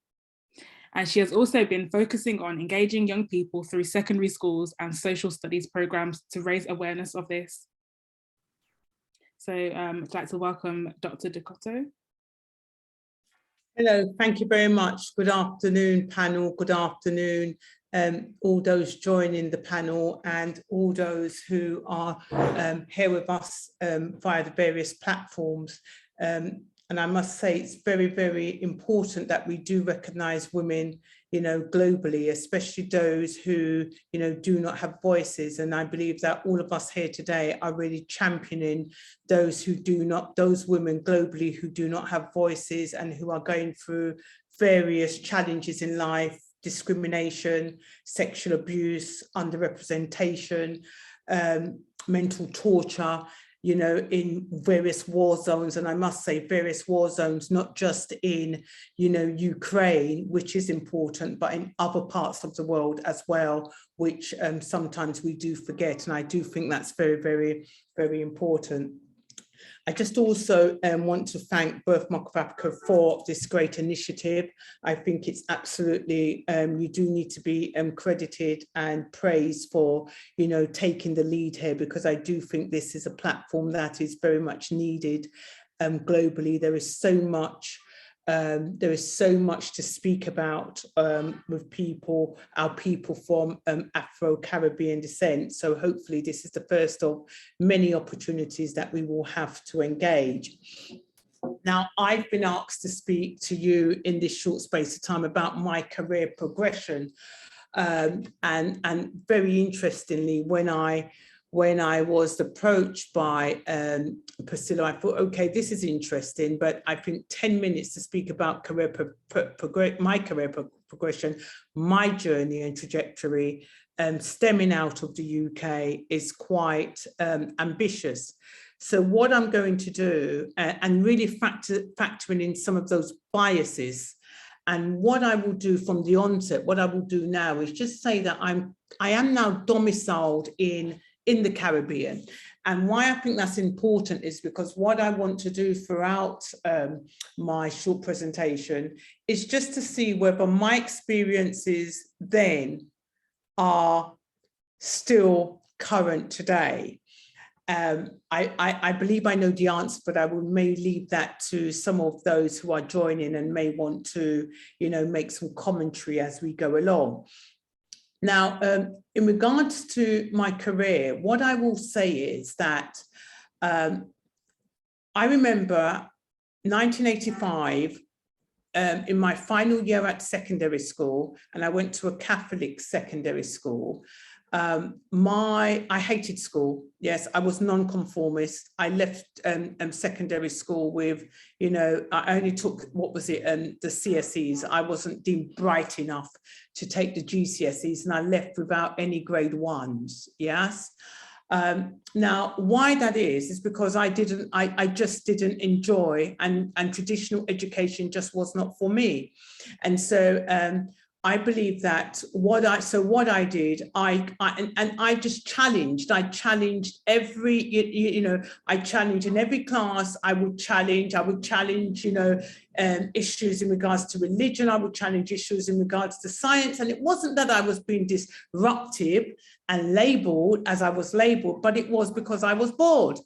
And she has also been focusing on engaging young people through secondary schools and social studies programs to raise awareness of this. So I'd like to welcome Dr. de COTEAU. Hello, thank you very much. Good afternoon, panel. Good afternoon, all those joining the panel and all those who are here with us via the various platforms. And I must say it's very, very important that we do recognise women, globally, especially those who, do not have voices. And I believe that all of us here today are really championing those women globally who do not have voices and who are going through various challenges in life, discrimination, sexual abuse, underrepresentation, mental torture, in various war zones. And I must say various war zones, not just in, Ukraine, which is important, but in other parts of the world as well, which sometimes we do forget. And I do think that's very, very, very important. I just also want to thank Birthmark of Africa for this great initiative. I think it's absolutely, you do need to be credited and praised for, taking the lead here, because I do think this is a platform that is very much needed globally. There is so much to speak about with our people from Afro-Caribbean descent. So hopefully this is the first of many opportunities that we will have to engage. Now, I've been asked to speak to you in this short space of time about my career progression. And very interestingly, when I when I was approached by Priscilla, I thought, okay, this is interesting, but I think 10 minutes to speak about my career progression, my journey and trajectory, stemming out of the UK is quite ambitious. So what I'm going to do, and really factoring in some of those biases, and what I will do from the onset, what I will do now is just say that I am now domiciled in the Caribbean. And why I think that's important is because what I want to do throughout my short presentation is just to see whether my experiences then are still current today. I believe I know the answer, but I may leave that to some of those who are joining and may want to, make some commentary as we go along. Now, in regards to my career, what I will say is that I remember 1985, in my final year at secondary school, and I went to a Catholic secondary school. I hated school. Yes, I was non-conformist. I left secondary school with, I only took, the CSEs. I wasn't deemed bright enough to take the GCSEs, and I left without any grade 1s. Yes. Now, why that is because I just didn't enjoy, and traditional education just was not for me. And so I believe that what I did, I just challenged. I challenged every, I challenged in every class. I would challenge, issues in regards to religion. I would challenge issues in regards to science. And it wasn't that I was being disruptive and labeled as I was labeled, but it was because I was bored.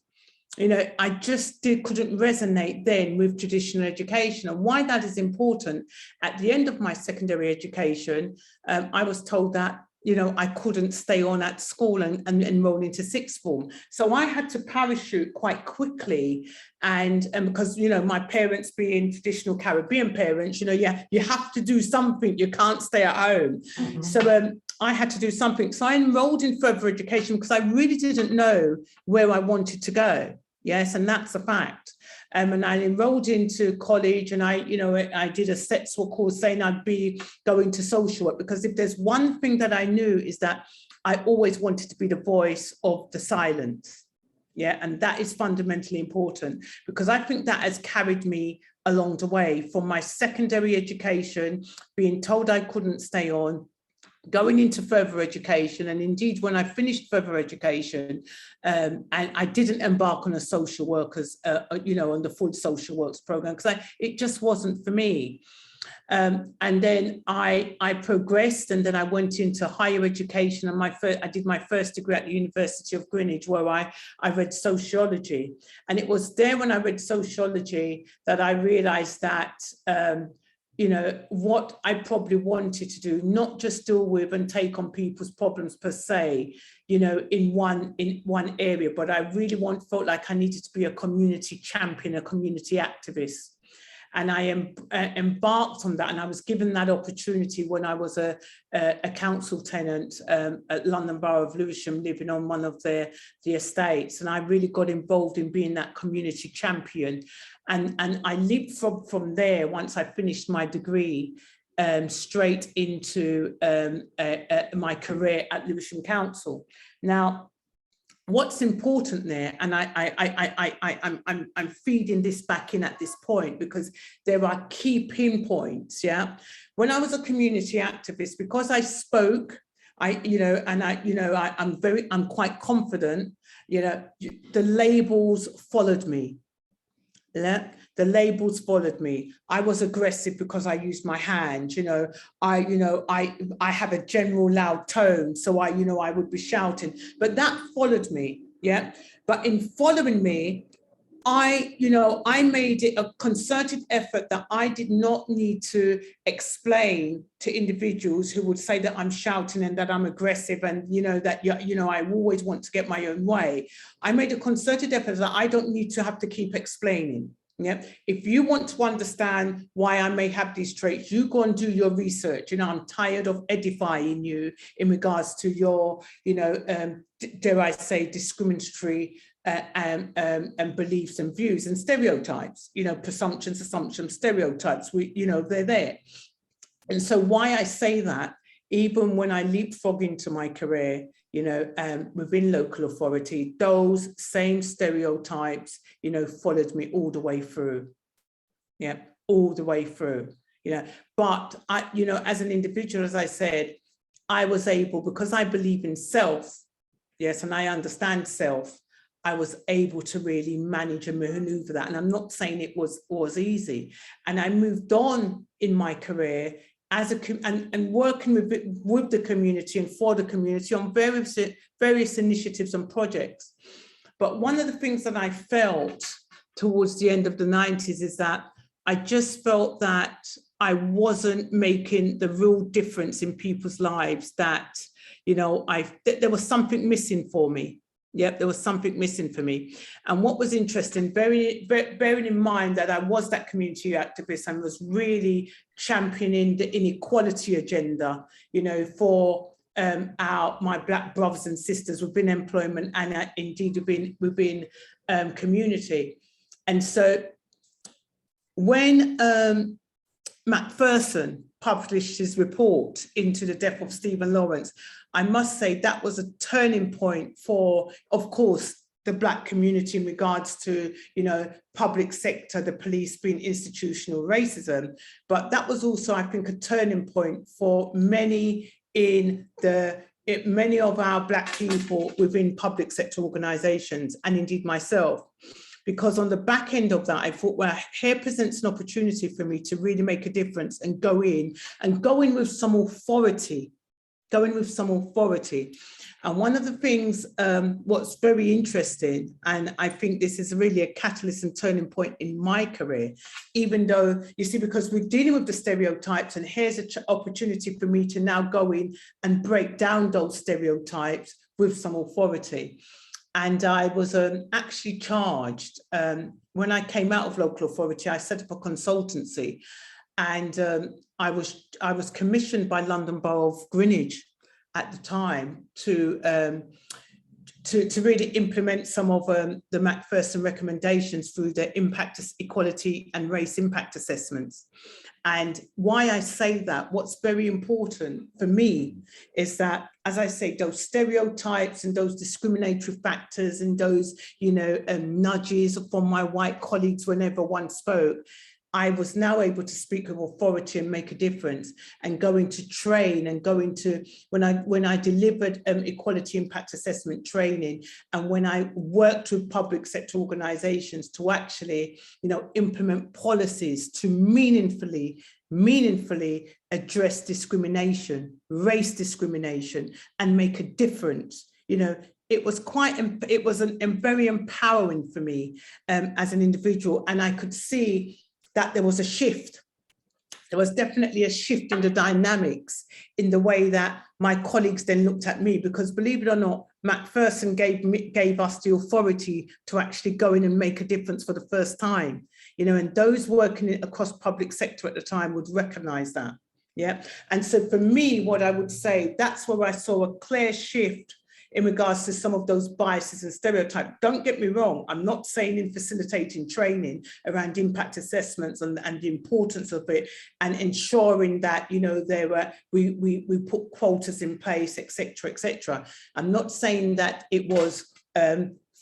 I just couldn't resonate then with traditional education. And why that is important, at the end of my secondary education, I was told that, I couldn't stay on at school and enroll into sixth form. So I had to parachute quite quickly. And because, my parents being traditional Caribbean parents, you have to do something, you can't stay at home. Mm-hmm. So I had to do something. So I enrolled in further education because I really didn't know where I wanted to go. Yes, and that's a fact. And I enrolled into college, and I did a SETSWA course saying I'd be going to social work, because if there's one thing that I knew is that I always wanted to be the voice of the silence. Yeah, and that is fundamentally important, because I think that has carried me along the way from my secondary education, being told I couldn't stay on, going into further education. And indeed, when I finished further education, and I didn't embark on a social workers, on the full social works program, because it just wasn't for me. And then I progressed, and then I went into higher education, and I did my first degree at the University of Greenwich, where I read sociology. And it was there when I read sociology that I realized that what I probably wanted to do, not just deal with and take on people's problems per se, in one area, but I really felt like I needed to be a community champion, a community activist. And I embarked on that, and I was given that opportunity when I was a council tenant at London Borough of Lewisham, living on one of the estates. And I really got involved in being that community champion. And I leaped from there, once I finished my degree, straight into my career at Lewisham Council. Now, what's important there, and I'm feeding this back in at this point, because there are key pinpoints. Yeah, when I was a community activist, because I spoke, I'm quite confident. The labels followed me. Yeah, the labels followed me. I was aggressive because I used my hand. I have a general loud tone, so I would be shouting. But that followed me. Yeah. But in following me, I made it a concerted effort that I did not need to explain to individuals who would say that I'm shouting and that I'm aggressive and, I always want to get my own way. I made a concerted effort that I don't need to have to keep explaining. Yeah. If you want to understand why I may have these traits, you go and do your research. You know, I'm tired of edifying you in regards to your, you know, dare I say, discriminatory and beliefs and views and stereotypes, you know, presumptions, assumptions, stereotypes, you know, they're there. And so why I say that, even when I leapfrog into my career, you know, within local authority, those same stereotypes, you know, followed me all the way through. Yeah, all the way through, you know. But I, you know, as an individual, as I said, I was able, because I believe in self, yes, and I understand self, I was able to really manage and maneuver that. And I'm not saying it was easy. And I moved on in my career as and working with the community and for the community on various initiatives and projects. But one of the things that I felt towards the end of the 90s is that I just felt that I wasn't making the real difference in people's lives, that, you know, there was something missing for me. Yep, there was something missing for me. And what was interesting, bearing in mind that I was that community activist and was really championing the inequality agenda, you know, for my Black brothers and sisters within employment and indeed within community. And so when Macpherson published his report into the death of Stephen Lawrence, I must say that was a turning point for, of course, the Black community in regards to, you know, public sector, the police being institutional racism. But that was also, I think, a turning point for many of our Black people within public sector organisations, and indeed myself. Because on the back end of that, I thought, well, here presents an opportunity for me to really make a difference and go in with some authority, And one of the things, what's very interesting, and I think this is really a catalyst and turning point in my career, even though, you see, because we're dealing with the stereotypes, and here's an opportunity for me to now go in and break down those stereotypes with some authority. And I was actually charged, when I came out of local authority, I set up a consultancy, and I was commissioned by London Borough of Greenwich at the time to really implement some of the Macpherson recommendations through the impact, equality and race impact assessments. And why I say that, what's very important for me is that, as I say, those stereotypes and those discriminatory factors and those, you know, nudges from my white colleagues whenever one spoke, I was now able to speak with authority and make a difference, and going to train and going to, when I delivered equality impact assessment training, and when I worked with public sector organisations to actually, you know, implement policies to meaningfully address discrimination, race discrimination, and make a difference, you know, it was very empowering for me as an individual, and I could see that there was a shift. There was definitely a shift in the dynamics in the way that my colleagues then looked at me, because believe it or not, Macpherson gave us the authority to actually go in and make a difference for the first time, you know, and those working across public sector at the time would recognize that. Yeah. And so for me, what I would say, that's where I saw a clear shift in regards to some of those biases and stereotypes. Don't get me wrong, I'm not saying in facilitating training around impact assessments and the importance of it, and ensuring that, you know, we put quotas in place, etc. I'm not saying that it was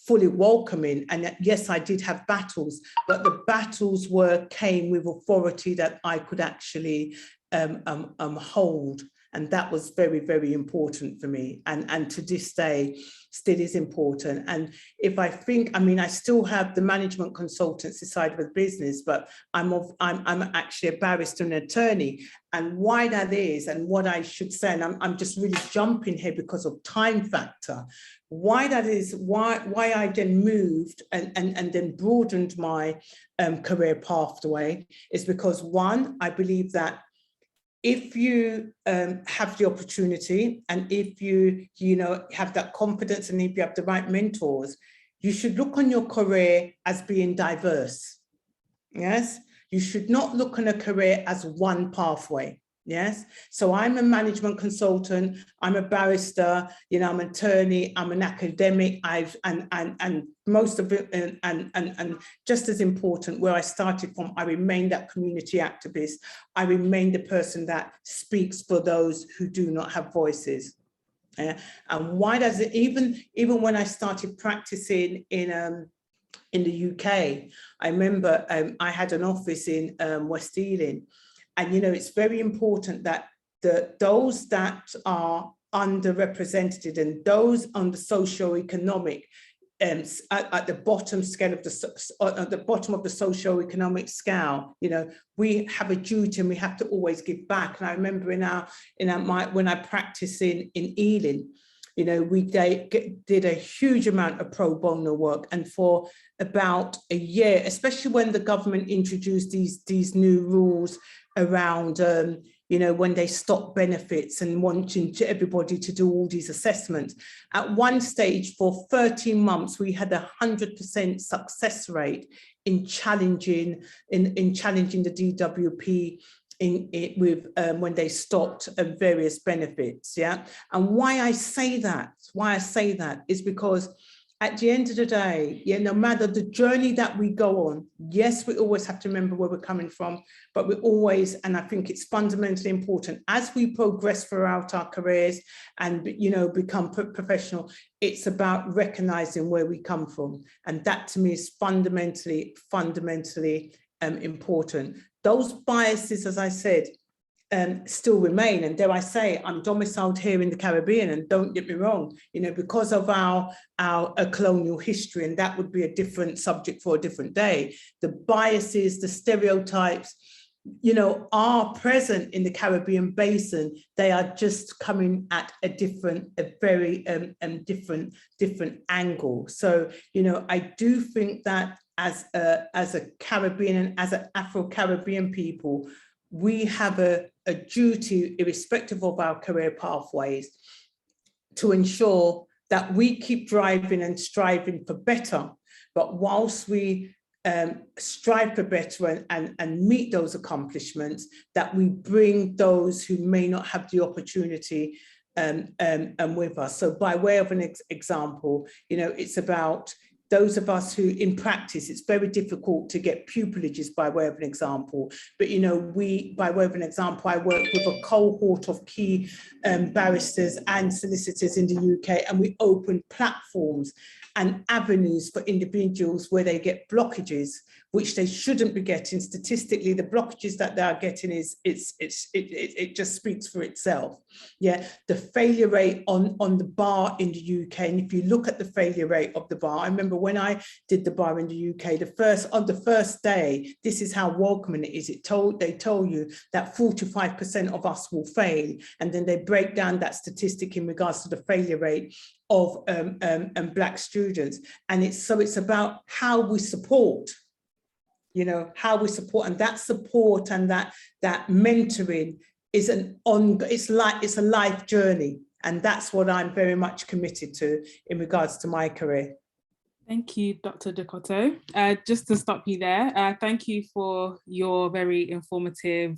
fully welcoming, and yes, I did have battles, but the battles came with authority that I could actually hold. And that was very, very important for me. And to this day, still is important. And if I think, I mean, I still have the management consultancy side of the business, but I'm actually a barrister and attorney. And why that is, and what I should say, and I'm just really jumping here because of time factor, why that is, why I then moved and then broadened my career pathway is because, one, I believe that if you have the opportunity, and if you know, have that confidence, and if you have the right mentors, you should look on your career as being diverse. Yes, you should not look on a career as one pathway. Yes, so I'm a management consultant, I'm a barrister, you know, I'm an attorney, I'm an academic, and most of it, and just as important, where I started from, I remain that community activist. I remain the person that speaks for those who do not have voices. And why does it, even when I started practicing in the UK, I remember I had an office in West Ealing. And, you know, it's very important that those that are underrepresented and those on the socio-economic at the bottom scale of at the bottom of the socio-economic scale, you know, we have a duty and we have to always give back. And I remember when I practiced in Ealing, you know, we did a huge amount of pro bono work, and for about a year, especially when the government introduced these new rules around, you know, when they stopped benefits and wanting everybody to do all these assessments. At one stage, for 13 months, we had 100% success rate in challenging the DWP when they stopped various benefits. Yeah, and why I say that is because at the end of the day, yeah, no matter the journey that we go on, yes, we always have to remember where we're coming from, but we always, and I think it's fundamentally important as we progress throughout our careers and, you know, become professional, it's about recognizing where we come from. And that to me is fundamentally important. Those biases, as I said, still remain. And dare I say, I'm domiciled here in the Caribbean, and don't get me wrong, you know, because of our colonial history, and that would be a different subject for a different day. The biases, the stereotypes, you know, are present in the Caribbean basin. They are just coming at a very different angle. So, you know, I do think that as a Caribbean and as an Afro-Caribbean people, we have a duty, irrespective of our career pathways, to ensure that we keep driving and striving for better. But whilst we strive for better and meet those accomplishments, that we bring those who may not have the opportunity with us. So by way of an example, you know, it's about those of us who, in practice, it's very difficult to get pupilages, by way of an example. But, you know, by way of an example, I work with a cohort of key barristers and solicitors in the UK, and we open platforms and avenues for individuals where they get blockages, which they shouldn't be getting. Statistically, the blockages that they are getting it just speaks for itself. Yeah, the failure rate on the bar in the UK, and if you look at the failure rate of the bar, I remember when I did the bar in the UK, on the first day, this is how welcoming it is. They told you that 45% of us will fail, and then they break down that statistic in regards to the failure rate of Black students. And it's about how we support, you know, and that support and that mentoring is it's a life journey. And that's what I'm very much committed to in regards to my career. Thank you, Dr. De COTEAU. Just to stop you there, thank you for your very informative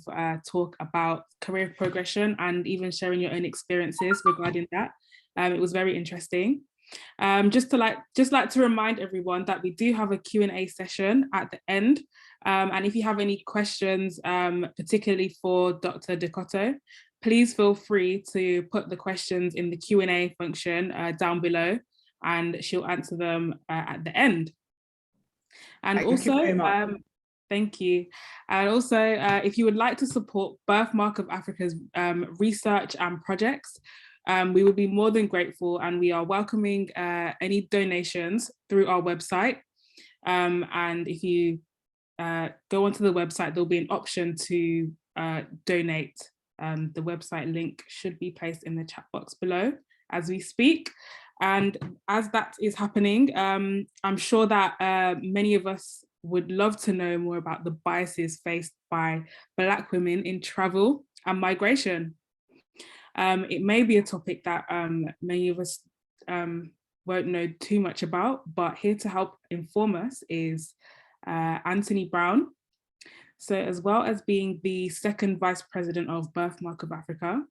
talk about career progression and even sharing your own experiences regarding that. It was very interesting. Just like to remind everyone that we do have a Q&A session at the end. And if you have any questions, particularly for Dr. De COTEAU, please feel free to put the questions in the Q&A function down below, and she'll answer them at the end. And thank you. And also, if you would like to support Birthmark of Africa's research and projects, we would be more than grateful, and we are welcoming any donations through our website. And if you go onto the website, there'll be an option to donate. The website link should be placed in the chat box below as we speak. And as that is happening, I'm sure that many of us would love to know more about the biases faced by Black women in travel and migration. It may be a topic that many of us won't know too much about, but here to help inform us is Anthony Brown, So as well as being the second Vice President of Birthmark of Africa,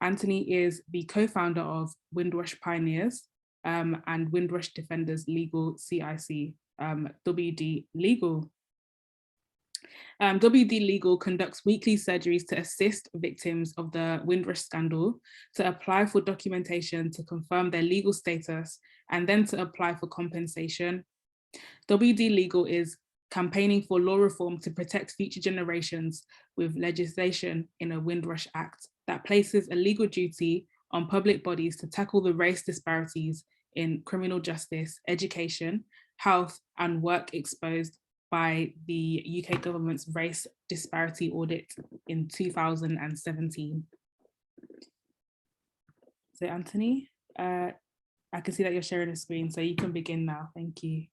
Anthony is the co-founder of Windrush Pioneers and Windrush Defenders Legal CIC, WD Legal. WD Legal conducts weekly surgeries to assist victims of the Windrush scandal to apply for documentation to confirm their legal status and then to apply for compensation. WD Legal is campaigning for law reform to protect future generations with legislation in a Windrush Act that places a legal duty on public bodies to tackle the race disparities in criminal justice, education, health, and work exposed by the UK government's race disparity audit in 2017. So Anthony, I can see that you're sharing the screen, so you can begin now. Thank you.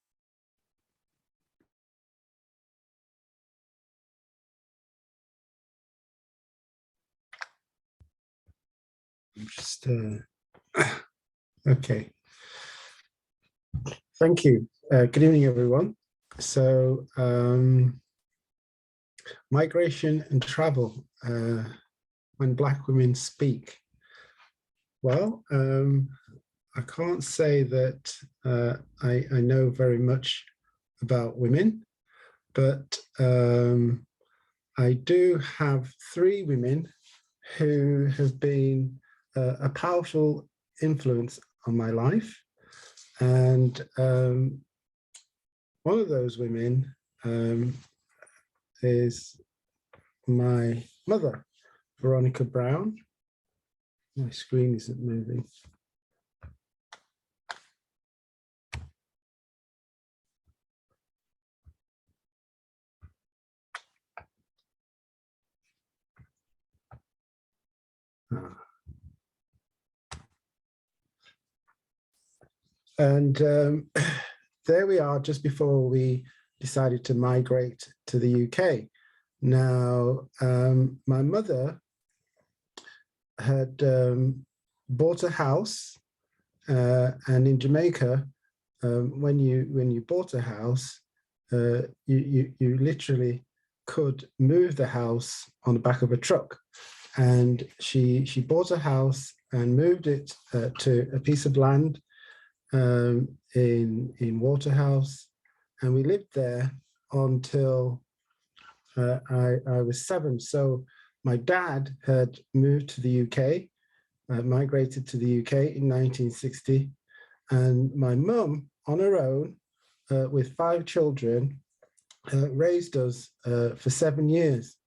Just okay. Thank you. Good evening, everyone. So, migration and travel when Black women speak. Well, I can't say that I know very much about women, but I do have 3 women who have been a powerful influence on my life. And one of those women is my mother, Veronica Brown. My screen isn't moving. And there we are, just before we decided to migrate to the UK. Now, my mother had bought a house, and in Jamaica, when you bought a house, you literally could move the house on the back of a truck. And she bought a house and moved it to a piece of land in Waterhouse, and we lived there until I was 7. So my dad had moved to the UK, migrated to the UK in 1960, and my mum, on her own, with 5 children, raised us for 7 years.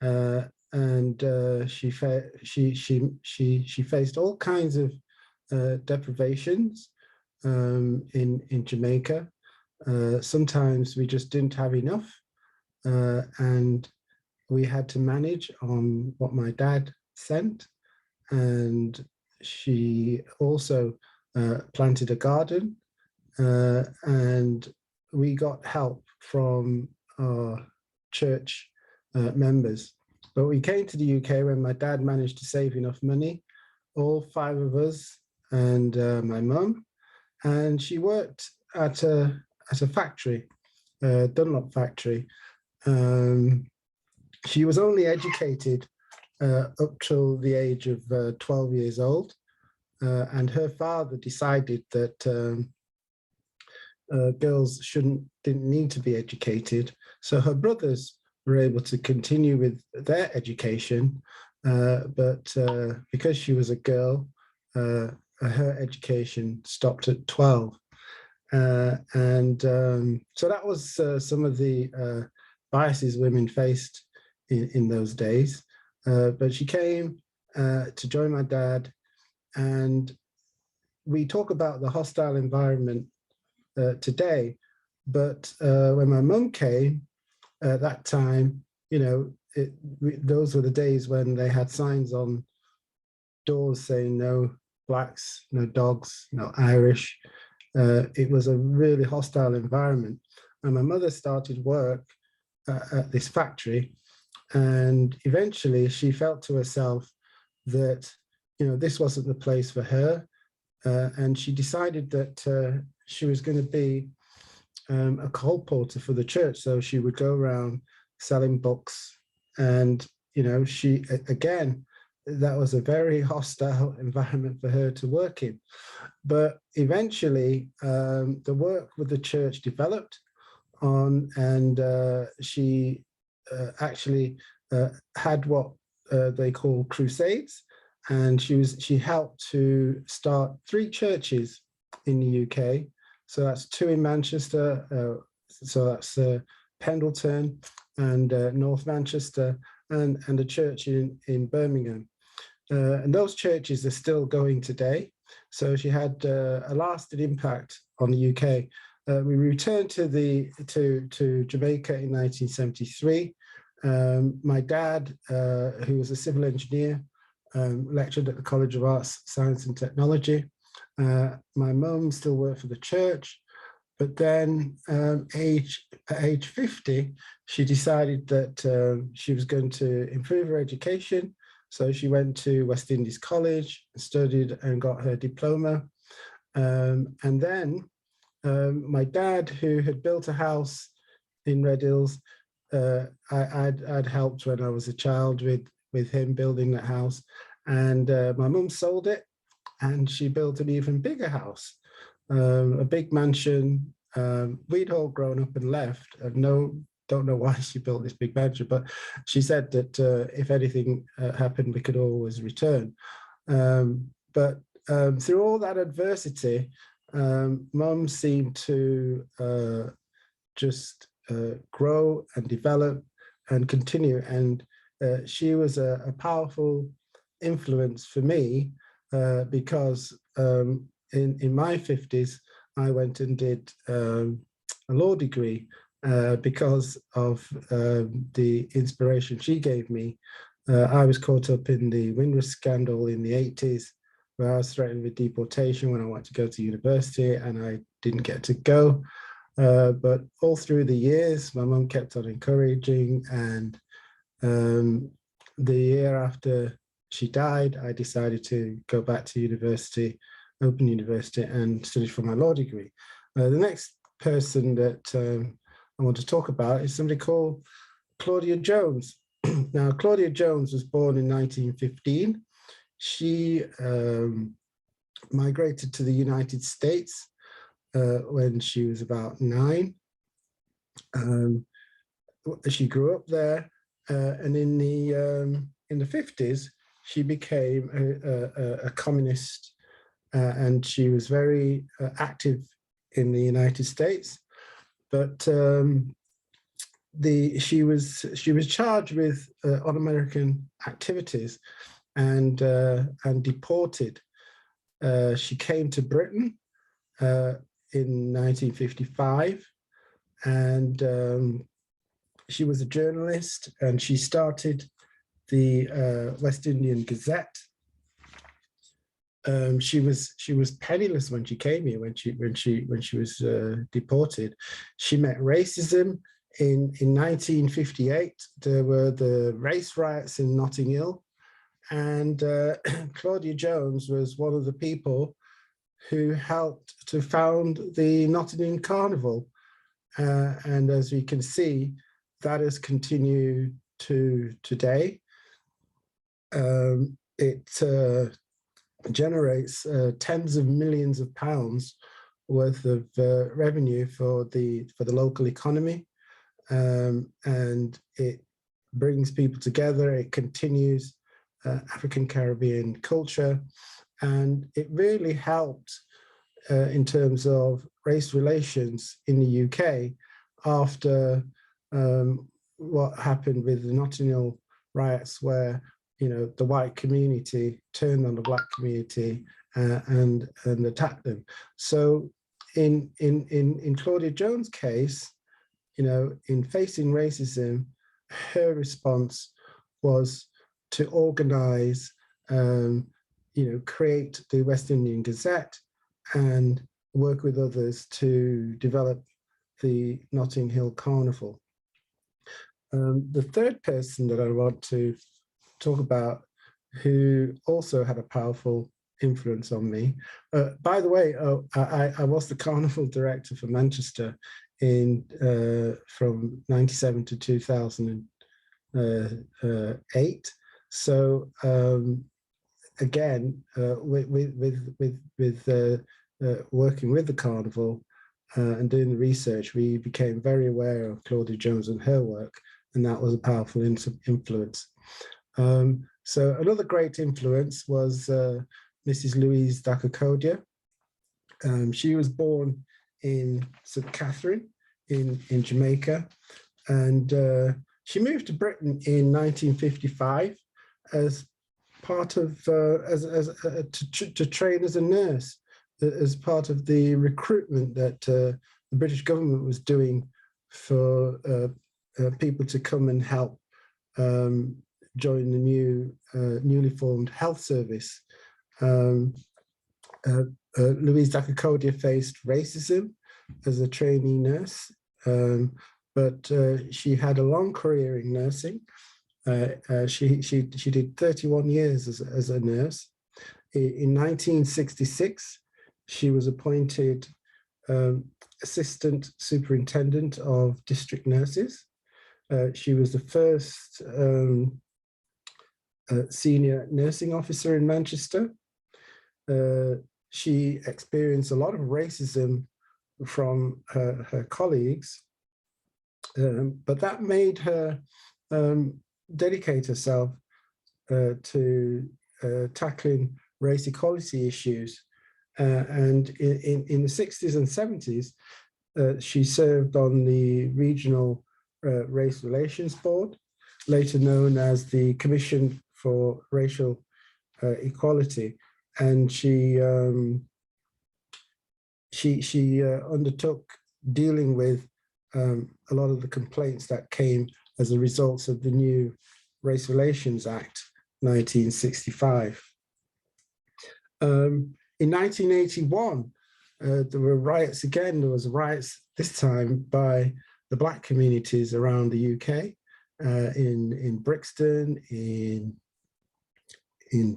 And she faced all kinds of deprivations in Jamaica. Sometimes we just didn't have enough, and we had to manage on what my dad sent. And she also planted a garden, and we got help from our church members. But we came to the UK when my dad managed to save enough money, all 5 of us and my mum, and she worked at a factory, Dunlop factory. She was only educated up till the age of 12 years old, and her father decided that girls didn't need to be educated, so her brothers were able to continue with their education, but because she was a girl, her education stopped at 12. And so that was some of the biases women faced in those days. But she came to join my dad, and we talk about the hostile environment today, but when my mum came at that time, you know, those were the days when they had signs on doors saying no blacks, no dogs, no Irish. It was a really hostile environment. And my mother started work at this factory, and eventually she felt to herself that, you know, this wasn't the place for her, and she decided that she was going to be a colporteur for the church. So she would go around selling books. And, you know, she, again, that was a very hostile environment for her to work in. But eventually, the work with the church developed on, and she actually had what they call crusades, and she helped to start 3 churches in the UK. So that's 2 in Manchester, so that's Pendleton and North Manchester, and a church in Birmingham. And those churches are still going today. So she had a lasting impact on the UK. We returned to Jamaica in 1973. My dad, who was a civil engineer, lectured at the College of Arts, Science and Technology. My mum still worked for the church, but then at age 50, she decided that she was going to improve her education. So she went to West Indies College, studied and got her diploma. And then my dad, who had built a house in Red Hills, I'd helped when I was a child with him building that house. And my mum sold it, and she built an even bigger house, a big mansion. We'd all grown up and left. Don't know why she built this big mansion, but she said that if anything happened, we could always return. But through all that adversity, Mum seemed to just grow and develop and continue. And she was a powerful influence for me because in my 50s, I went and did a law degree because of the inspiration she gave me. I was caught up in the Windrush scandal in the 80s, where I was threatened with deportation when I wanted to go to university, and I didn't get to go. But all through the years, my mum kept on encouraging, and the year after she died, I decided to go back to university, Open University, and study for my law degree. The next person that I want to talk about is somebody called Claudia Jones. Now, Claudia Jones was born in 1915. She migrated to the United States when she was about 9. She grew up there, and in the 50s, she became a communist, and she was very active in the United States. But she was charged with un-American activities and deported. She came to Britain in 1955, and she was a journalist, and she started the West Indian Gazette. She was penniless when she came here. When she was deported, she met racism. In 1958, there were the race riots in Notting Hill, and Claudia Jones was one of the people who helped to found the Notting Hill Carnival. And as we can see, that has continued to today. It generates tens of millions of pounds worth of revenue for the local economy, and it brings people together. It continues African Caribbean culture, and it really helped in terms of race relations in the UK after what happened with the Notting Hill riots, where the white community turned on the black community and attacked them. So in Claudia Jones' case, in facing racism, her response was to organize, create the West Indian Gazette and work with others to develop the Notting Hill Carnival. The third person that I want to talk about, who also had a powerful influence on me. By the way, I was the carnival director for Manchester from 97 to 2008. So again, with working with the carnival and doing the research, we became very aware of Claudia Jones and her work, and that was a powerful influence. So another great influence was Mrs. Louise Daka-Kodia. She was born in St. Catherine in Jamaica, and she moved to Britain in 1955 as part of to train as a nurse, as part of the recruitment that the British government was doing for people to come and help join the newly formed health service. Louise Daka-Kodia faced racism as a trainee nurse, but she had a long career in nursing. She did 31 years as a nurse. In 1966, she was appointed Assistant Superintendent of District Nurses. She was the first senior nursing officer in Manchester. She experienced a lot of racism from her colleagues, but that made her dedicate herself to tackling race equality issues. And in the 60s and 70s, she served on the Regional Race Relations Board, later known as the Commission for Racial Equality. And she undertook dealing with a lot of the complaints that came as a result of the new Race Relations Act 1965. In 1981, there were riots again. There was riots this time by the Black communities around the UK, in Brixton, in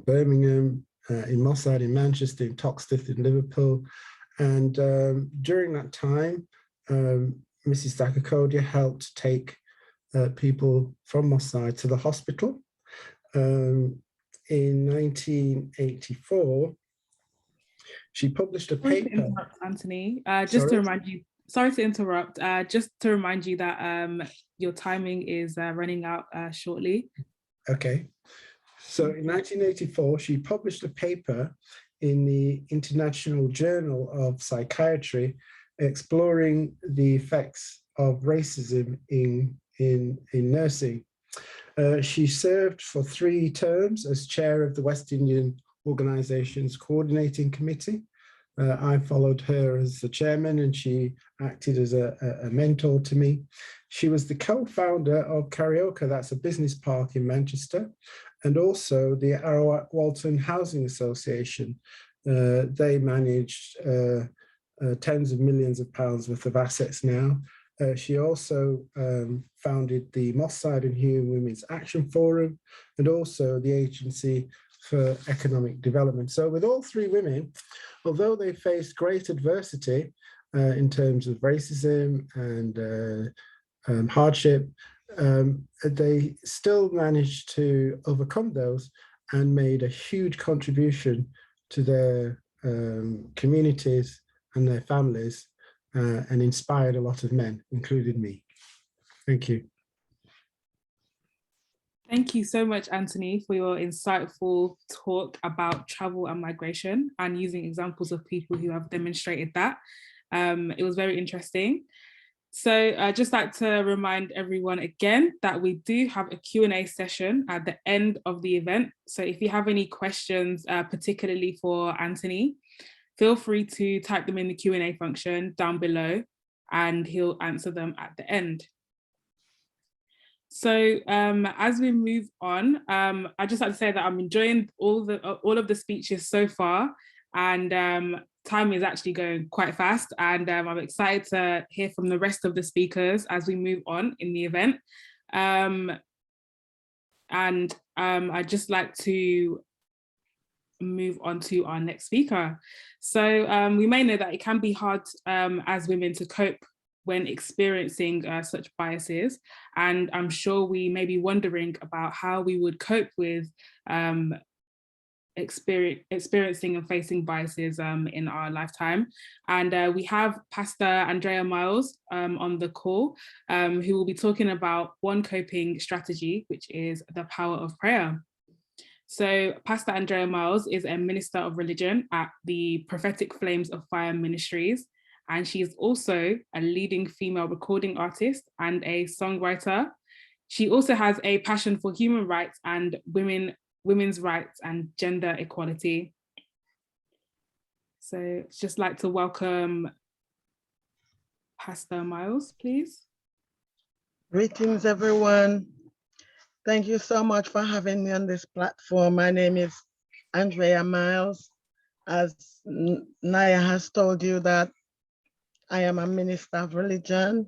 Birmingham, in Moss Side, in Manchester, in Toxteth, in Liverpool. And during that time, Mrs. Daka-Kodia helped take people from Moss Side to the hospital. In 1984, she published a paper. Sorry to interrupt, Anthony. Just to remind you, sorry to interrupt, just to remind you that your timing is running out shortly. Okay. So in 1984, she published a paper in the International Journal of Psychiatry exploring the effects of racism in nursing. She served for 3 terms as chair of the West Indian Organization's Coordinating Committee. I followed her as the chairman, and she acted as a mentor to me. She was the co-founder of Karaoke, that's a business park in Manchester, and also the Arrow Walton Housing Association. They managed tens of millions of pounds worth of assets now. She also founded the Moss Side and Hume Women's Action Forum, and also the Agency for Economic Development. So with all 3 women, although they faced great adversity in terms of racism and hardship, they still managed to overcome those and made a huge contribution to their communities and their families, and inspired a lot of men, including me. Thank you. Thank you so much, Anthony, for your insightful talk about travel and migration and using examples of people who have demonstrated that. It was very interesting. So I'd just like to remind everyone again that we do have a Q&A session at the end of the event. So if you have any questions, particularly for Anthony, feel free to type them in the Q&A function down below and he'll answer them at the end. So as we move on, I'd just like to say that I'm enjoying all of the speeches so far, and time is actually going quite fast, and I'm excited to hear from the rest of the speakers as we move on in the event. I'd just like to move on to our next speaker. So we may know that it can be hard as women to cope when experiencing such biases. And I'm sure we may be wondering about how we would cope with experiencing and facing biases in our lifetime. And we have Pastor ANDREA MYLES on the call, who will be talking about one coping strategy, which is the power of prayer. So Pastor ANDREA MYLES is a minister of religion at the Prophetic Flames of Fire Ministries, and she is also a leading female recording artist and a songwriter. She also has a passion for human rights and women's rights and gender equality. So just like to welcome Pastor MYLES, please. Greetings, everyone. Thank you so much for having me on this platform. My name is ANDREA MYLES. As Naya has told you, that I am a minister of religion,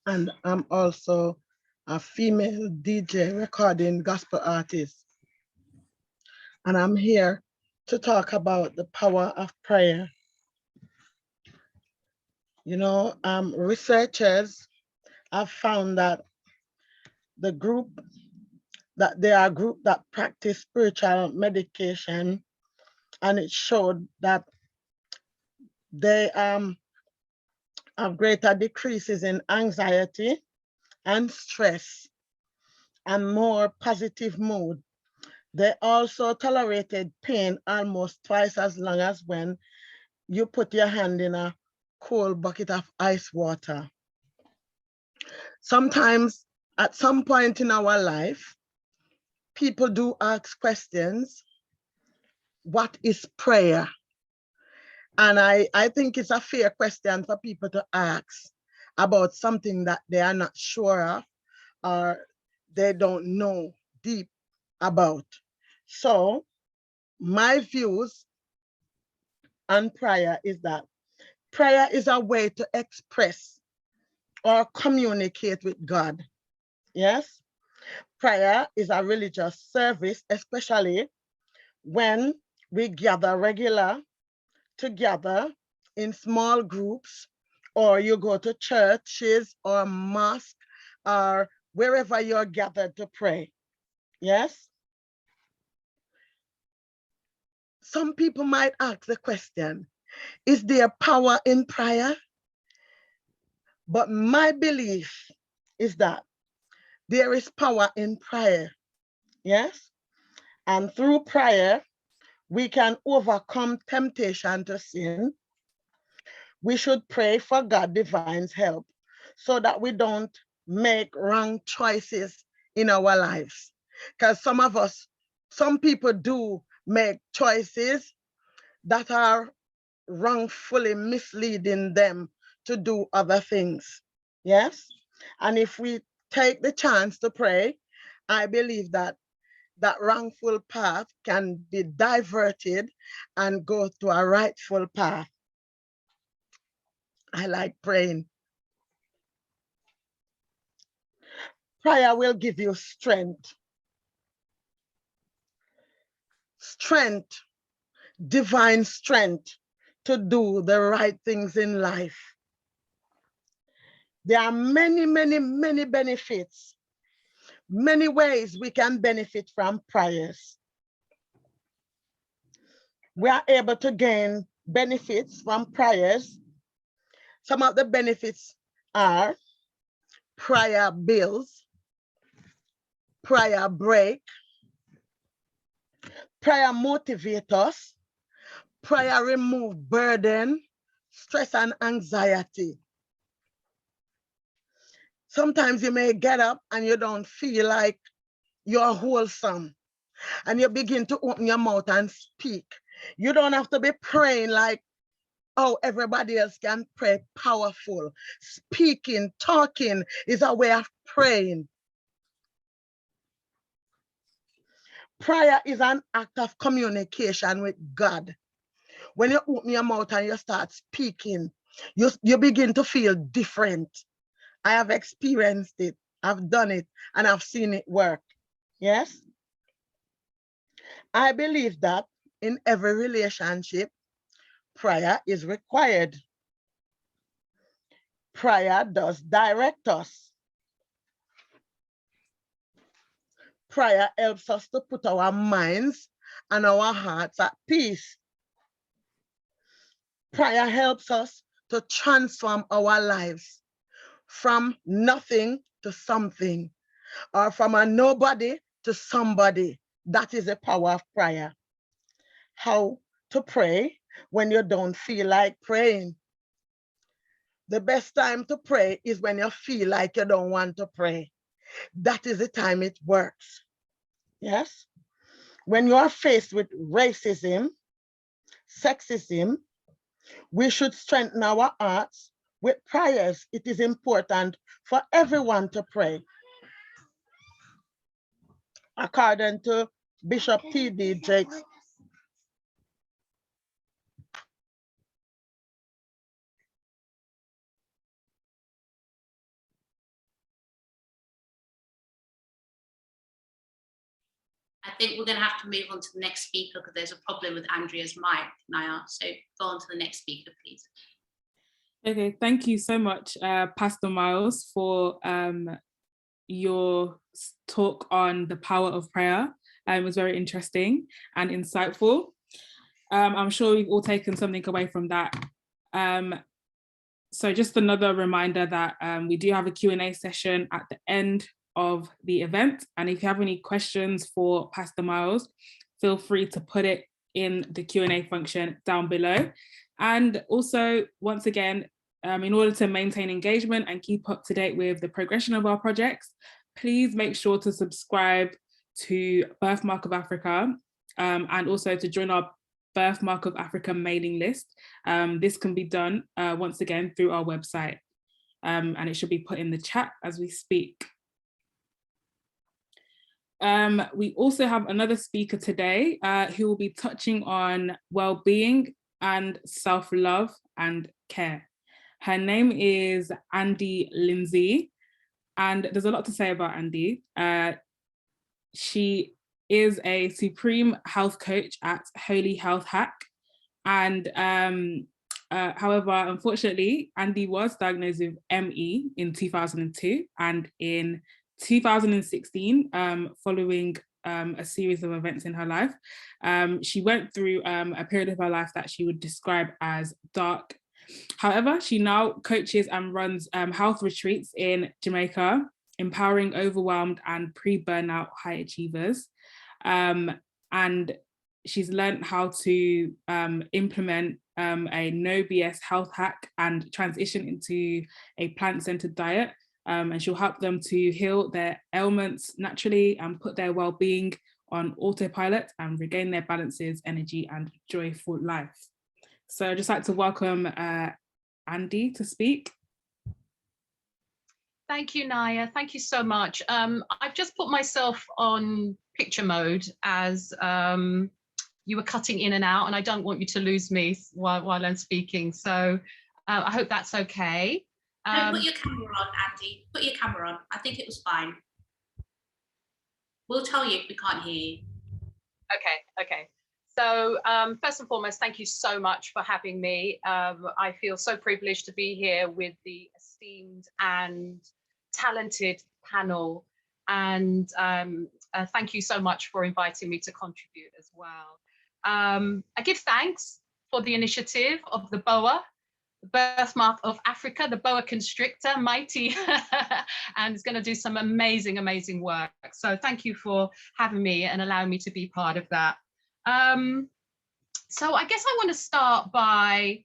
and I'm also a female DJ recording gospel artist. And I'm here to talk about the power of prayer. You know, researchers have found that there are groups that practice spiritual medication, and it showed that they have greater decreases in anxiety and stress and more positive mood. They also tolerated pain almost twice as long as when you put your hand in a cold bucket of ice water. Sometimes, at some point in our life, people do ask questions, what is prayer? And I think it's a fair question for people to ask about something that they are not sure of or they don't know deep about. So my views on prayer is that prayer is a way to express or communicate with God. Yes, prayer is a religious service, especially when we gather together in small groups, or you go to churches or mosque or wherever you're gathered to pray. Yes. Some people might ask the question, is there power in prayer? But my belief is that there is power in prayer. Yes. And through prayer, we can overcome temptation to sin. We should pray for God's divine help so that we don't make wrong choices in our lives. Because some people do make choices that are wrongfully misleading them to do other things. Yes. And if we take the chance to pray, I believe that that wrongful path can be diverted and go to a rightful path. I like praying. Prayer will give you strength. Strength, divine strength to do the right things in life. There are many, many, many benefits, many ways we can benefit from prayers. We are able to gain benefits from prayers. Some of the benefits are prayer bills, prayer break, prayer motivate us, prayer remove burden, stress and anxiety. Sometimes you may get up and you don't feel like you're wholesome, and you begin to open your mouth and speak. You don't have to be praying like, oh, everybody else can pray powerful. Speaking, talking is a way of praying. Prayer is an act of communication with God. When you open your mouth and you start speaking, you begin to feel different. I have experienced it, I've done it, and I've seen it work. Yes? I believe that in every relationship, prayer is required. prayer does direct us. Prayer helps us to put our minds and our hearts at peace. Prayer helps us to transform our lives from nothing to something, or from a nobody to somebody. That is the power of prayer. How to pray when you don't feel like praying. The best time to pray is when you feel like you don't want to pray. That is the time it works. Yes? When you are faced with racism, sexism, we should strengthen our hearts with prayers. It is important for everyone to pray. According to Bishop T.D. Jakes, I think we're going to have to move on to the next speaker because there's a problem with Andrea's mic, Naya. So go on to the next speaker, please. Okay, thank you so much, Pastor Miles, for your talk on the power of prayer. It was very interesting and insightful. I'm sure we've all taken something away from that. So just another reminder that we do have a Q&A session at the end of the event. And if you have any questions for Pastor Miles, feel free to put it in the Q&A function down below. And also, once again, in order to maintain engagement and keep up to date with the progression of our projects, please make sure to subscribe to Birthmark of Africa and also to join our Birthmark of Africa mailing list. This can be done once again through our website, and it should be put in the chat as we speak. We also have another speaker today who will be touching on well-being and self-love and care. Her name is Andy Lindsay, and there's a lot to say about Andy. She is a supreme health coach at Holy Health Hack. And however, unfortunately, Andy was diagnosed with ME in 2002, and in 2016, following a series of events in her life, she went through a period of her life that she would describe as dark. However, she now coaches and runs health retreats in Jamaica, empowering overwhelmed and pre-burnout high achievers. And she's learned how to implement a no BS health hack and transition into a plant-centered diet. And she'll help them to heal their ailments naturally and put their well-being on autopilot and regain their balances, energy, and joyful life. So I'd just like to welcome Andy to speak. Thank you, Naya. Thank you so much. I've just put myself on picture mode as you were cutting in and out, and I don't want you to lose me while I'm speaking. So I hope that's okay. No, put your camera on, Andy. Put your camera on. I think it was fine. We'll tell you if we can't hear you. Okay. So first and foremost, thank you so much for having me. I feel so privileged to be here with the esteemed and talented panel. And thank you so much for inviting me to contribute as well. I give thanks for the initiative of the BOA, the Birthmark of Africa, the boa constrictor, mighty, and it's going to do some amazing, amazing work. So thank you for having me and allowing me to be part of that. So I guess I want to start by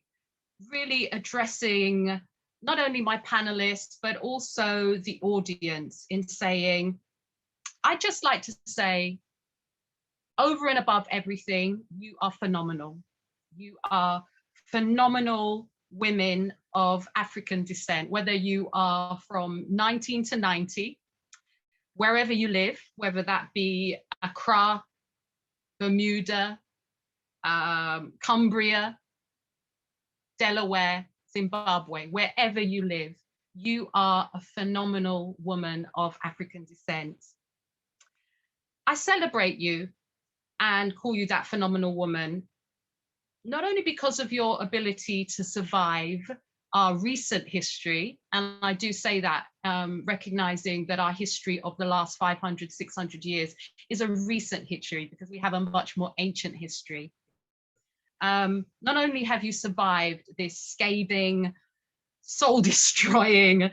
really addressing not only my panelists, but also the audience in saying, I'd just like to say, over and above everything, you are phenomenal. You are phenomenal women of African descent, whether you are from 19 to 90, wherever you live, whether that be Accra, Bermuda, Cumbria, Delaware, Zimbabwe, wherever you live, you are a phenomenal woman of African descent. I celebrate you and call you that phenomenal woman, not only because of your ability to survive our recent history, and I do say that recognizing that our history of the last 500, 600 years is a recent history, because we have a much more ancient history. Not only have you survived this scathing, soul-destroying,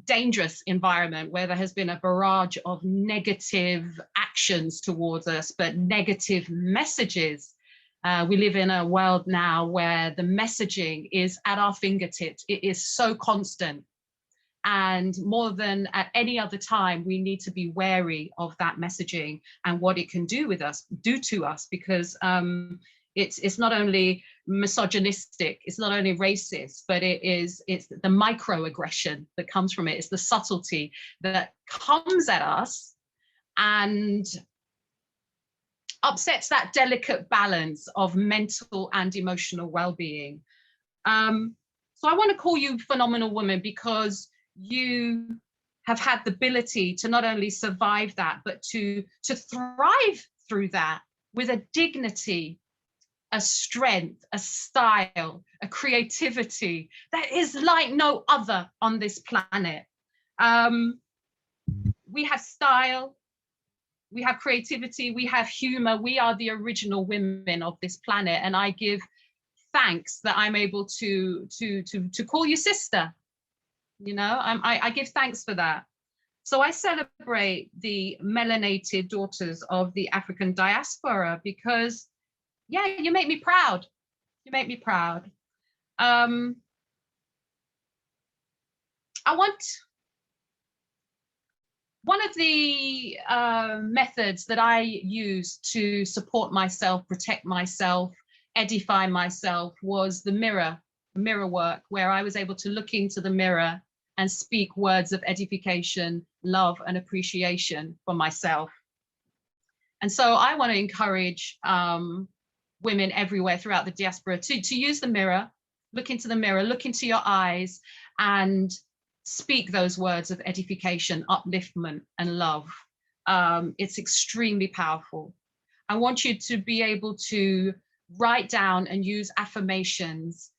dangerous environment where there has been a barrage of negative actions towards us, but negative messages. We live in a world now where the messaging is at our fingertips. It is so constant. And more than at any other time, we need to be wary of that messaging and what it can do to us, because it's not only misogynistic, it's not only racist, but it's the microaggression that comes from it. It's the subtlety that comes at us and upsets that delicate balance of mental and emotional well-being. So I want to call you Phenomenal Woman, because you have had the ability to not only survive that, but to thrive through that with a dignity, a strength, a style, a creativity that is like no other on this planet. We have style, we have creativity, we have humor. We are the original women of this planet, and I give thanks that I'm able to call you sister. You know, I give thanks for that. So I celebrate the melanated daughters of the African diaspora, because yeah, you make me proud. You make me proud. I want, one of the methods that I use to support myself, protect myself, edify myself was the mirror work, where I was able to look into the mirror and speak words of edification, love, and appreciation for myself. And so I want to encourage women everywhere throughout the diaspora to use the mirror, look into the mirror, look into your eyes, and speak those words of edification, upliftment, and love. It's extremely powerful. I want you to be able to write down and use affirmations,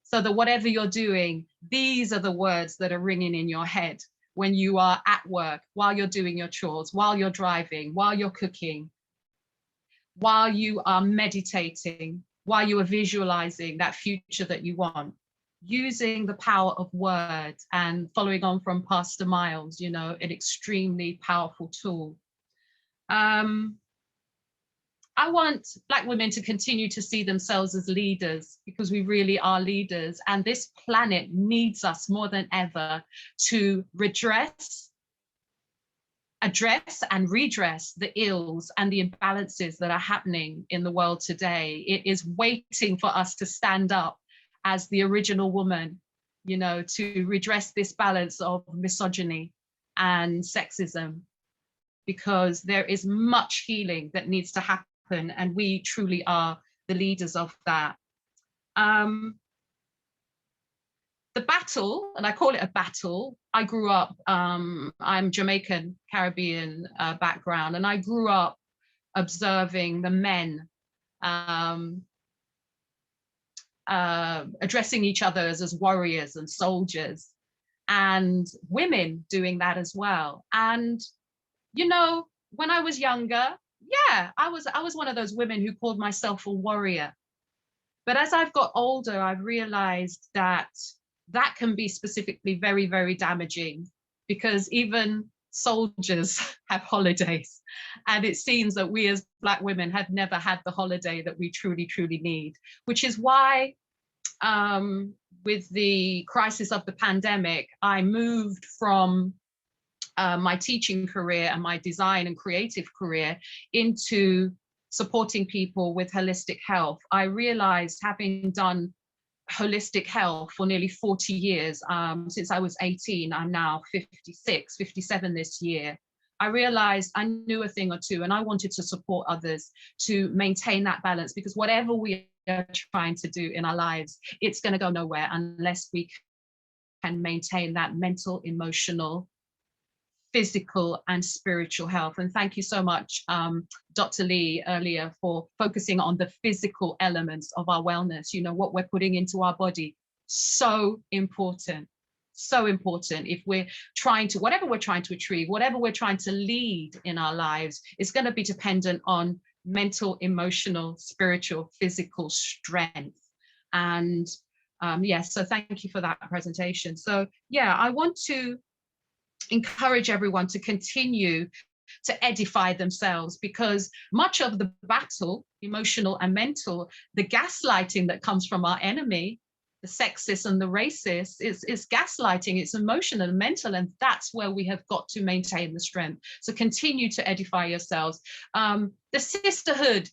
so that whatever you're doing, these are the words that are ringing in your head when you are at work, while you're doing your chores, while you're driving, while you're cooking, while you are meditating, while you are visualizing that future that you want, using the power of words. And following on from Pastor Miles, you know, an extremely powerful tool. I want Black women to continue to see themselves as leaders, because we really are leaders, and this planet needs us more than ever to address and redress the ills and the imbalances that are happening in the world today. It is waiting for us to stand up as the original woman, you know, to redress this balance of misogyny and sexism, because there is much healing that needs to happen, and we truly are the leaders of that. The battle, and I call it a battle, I grew up, I'm Jamaican, Caribbean background, and I grew up observing the men addressing each other as warriors and soldiers, and women doing that as well. And, you know, when I was younger, yeah, I was one of those women who called myself a warrior. But as I've got older, I've realized that that can be specifically very, very damaging, because even soldiers have holidays. And it seems that we as Black women have never had the holiday that we truly, truly need, which is why with the crisis of the pandemic, I moved from my teaching career and my design and creative career into supporting people with holistic health. I realized, having done holistic health for nearly 40 years, since I was 18, I'm now 56, 57 this year. I realized I knew a thing or two, and I wanted to support others to maintain that balance, because whatever we are trying to do in our lives, it's going to go nowhere unless we can maintain that mental, emotional, physical and spiritual health. And thank you so much, Dr. Lee, earlier, for focusing on the physical elements of our wellness, you know, what we're putting into our body, so important. So important. If we're trying to, whatever we're trying to achieve, whatever we're trying to lead in our lives, it's going to be dependent on mental, emotional, spiritual, physical strength. And yes, so thank you for that presentation. So yeah, I want to encourage everyone to continue to edify themselves, because much of the battle, emotional and mental, the gaslighting that comes from our enemy, the sexist and the racist, is gaslighting. It's emotional and mental, and that's where we have got to maintain the strength. So continue to edify yourselves. The sisterhood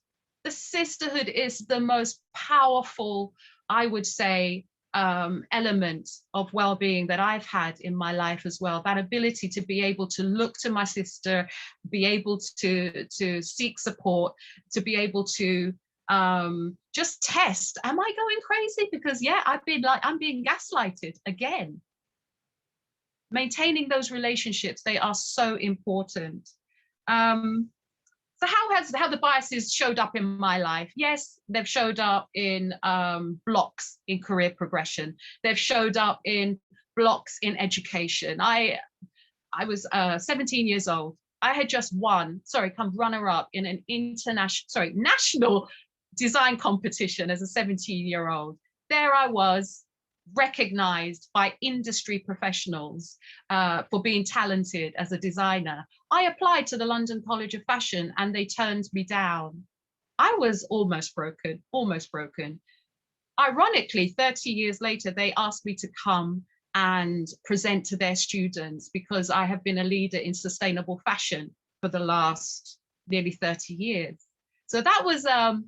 is the most powerful, I would say, element of well-being that I've had in my life as well. That ability to be able to look to my sister, be able to seek support, to be able to just test, am I going crazy? Because yeah, I'm being gaslighted again. Maintaining those relationships, they are so important. So how the biases showed up in my life? Yes, they've showed up in blocks in career progression. They've showed up in blocks in education. I was 17 years old. I had just come runner-up in an national design competition as a 17-year-old. There I was, recognized by industry professionals for being talented as a designer. I applied to the London College of Fashion and they turned me down. I was almost broken. Ironically, 30 years later, they asked me to come and present to their students, because I have been a leader in sustainable fashion for the last nearly 30 years. So that was a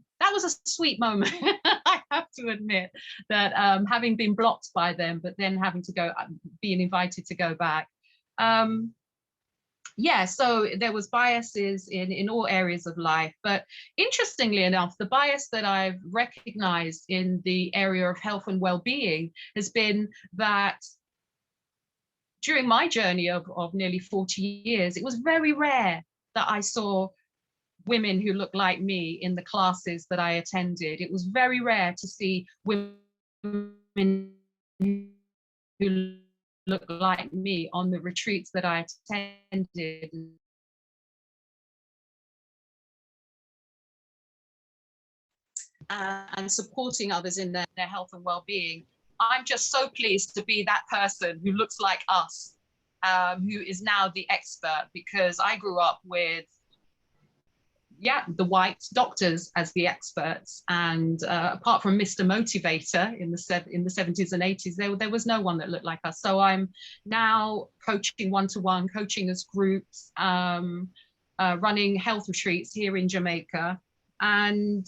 sweet moment. I have to admit that, having been blocked by them, but then having to go, being invited to go back. Yeah, so there was biases in all areas of life. But interestingly enough, the bias that I've recognized in the area of health and well-being has been that during my journey of nearly 40 years, it was very rare that I saw women who looked like me in the classes that I attended. It was very rare to see women who looked like me on the retreats that I attended. And supporting others in their health and well-being. I'm just so pleased to be that person who looks like us, who is now the expert, because I grew up with the white doctors as the experts, and apart from Mr. Motivator in the 70s and 80s, there was no one that looked like us. So I'm now coaching one-to-one, coaching as groups, running health retreats here in Jamaica. And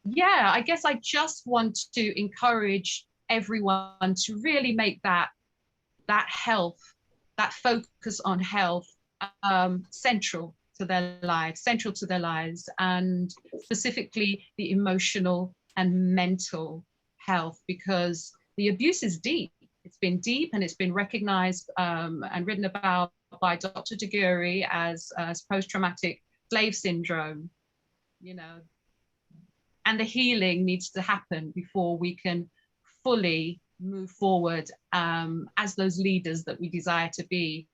yeah, I guess I just want to encourage everyone to really make that health, that focus on health, central to their lives, and specifically the emotional and mental health, because the abuse is deep. It's been deep, and it's been recognized and written about by Dr. Deguri as post-traumatic slave syndrome, and the healing needs to happen before we can fully move forward as those leaders that we desire to be,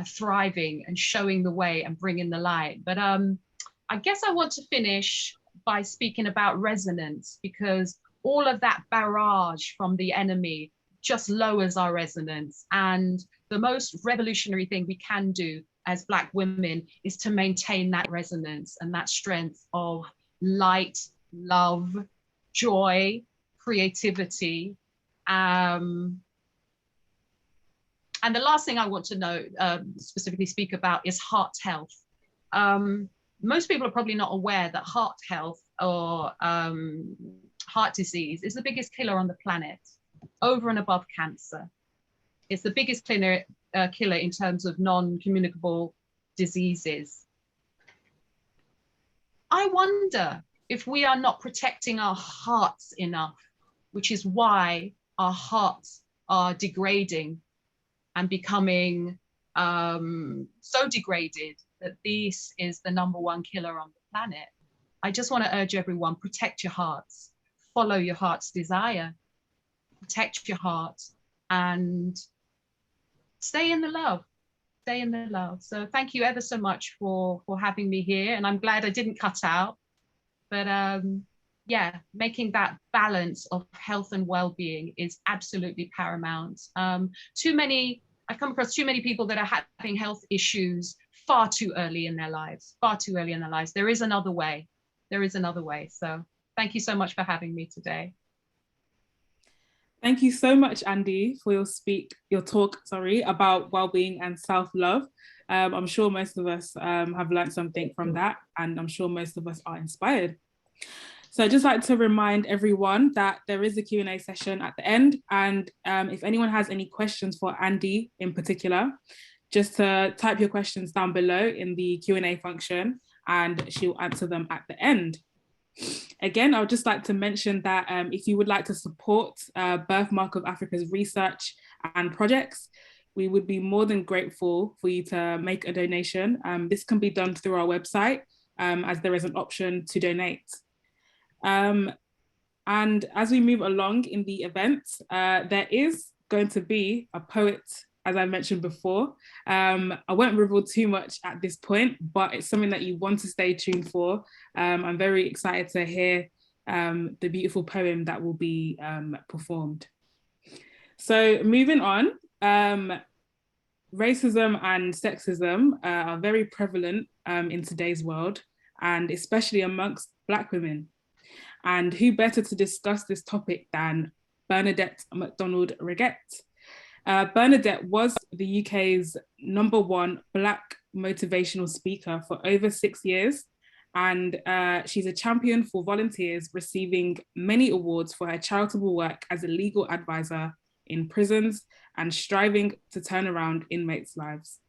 thriving and showing the way and bringing the light. But I guess I want to finish by speaking about resonance, because all of that barrage from the enemy just lowers our resonance. And the most revolutionary thing we can do as Black women is to maintain that resonance and that strength of light, love, joy, creativity. And the last thing I want to know, specifically speak about, is heart health. Most people are probably not aware that heart health or heart disease is the biggest killer on the planet, over and above cancer. It's the biggest killer in terms of non-communicable diseases. I wonder if we are not protecting our hearts enough, which is why our hearts are degrading and becoming so degraded that this is the #1 killer on the planet. I just want to urge everyone, protect your hearts, follow your heart's desire, protect your heart, and stay in the love. Stay in the love. So thank you ever so much for having me here, and I'm glad I didn't cut out. But yeah, making that balance of health and well-being is absolutely paramount. I come across too many people that are having health issues far too early in their lives, far too early in their lives. There is another way. There is another way. So thank you so much for having me today. Thank you so much, Andy, for your talk about well-being and self-love. I'm sure most of us have learned something from that, and I'm sure most of us are inspired. So I'd just like to remind everyone that there is a Q&A session at the end, and if anyone has any questions for Andy in particular, just to type your questions down below in the Q&A function, and she'll answer them at the end. Again, I would just like to mention that if you would like to support Birthmark of Africa's research and projects, we would be more than grateful for you to make a donation. This can be done through our website, as there is an option to donate. And as we move along in the event, there is going to be a poet, as I mentioned before. I won't reveal too much at this point, but it's something that you want to stay tuned for. I'm very excited to hear the beautiful poem that will be performed. So moving on, racism and sexism are very prevalent in today's world, and especially amongst Black women. And who better to discuss this topic than Bernadette McDonald-Reguette. Bernadette was the UK's #1 Black motivational speaker for over 6 years, and she's a champion for volunteers, receiving many awards for her charitable work as a legal advisor in prisons and striving to turn around inmates' lives.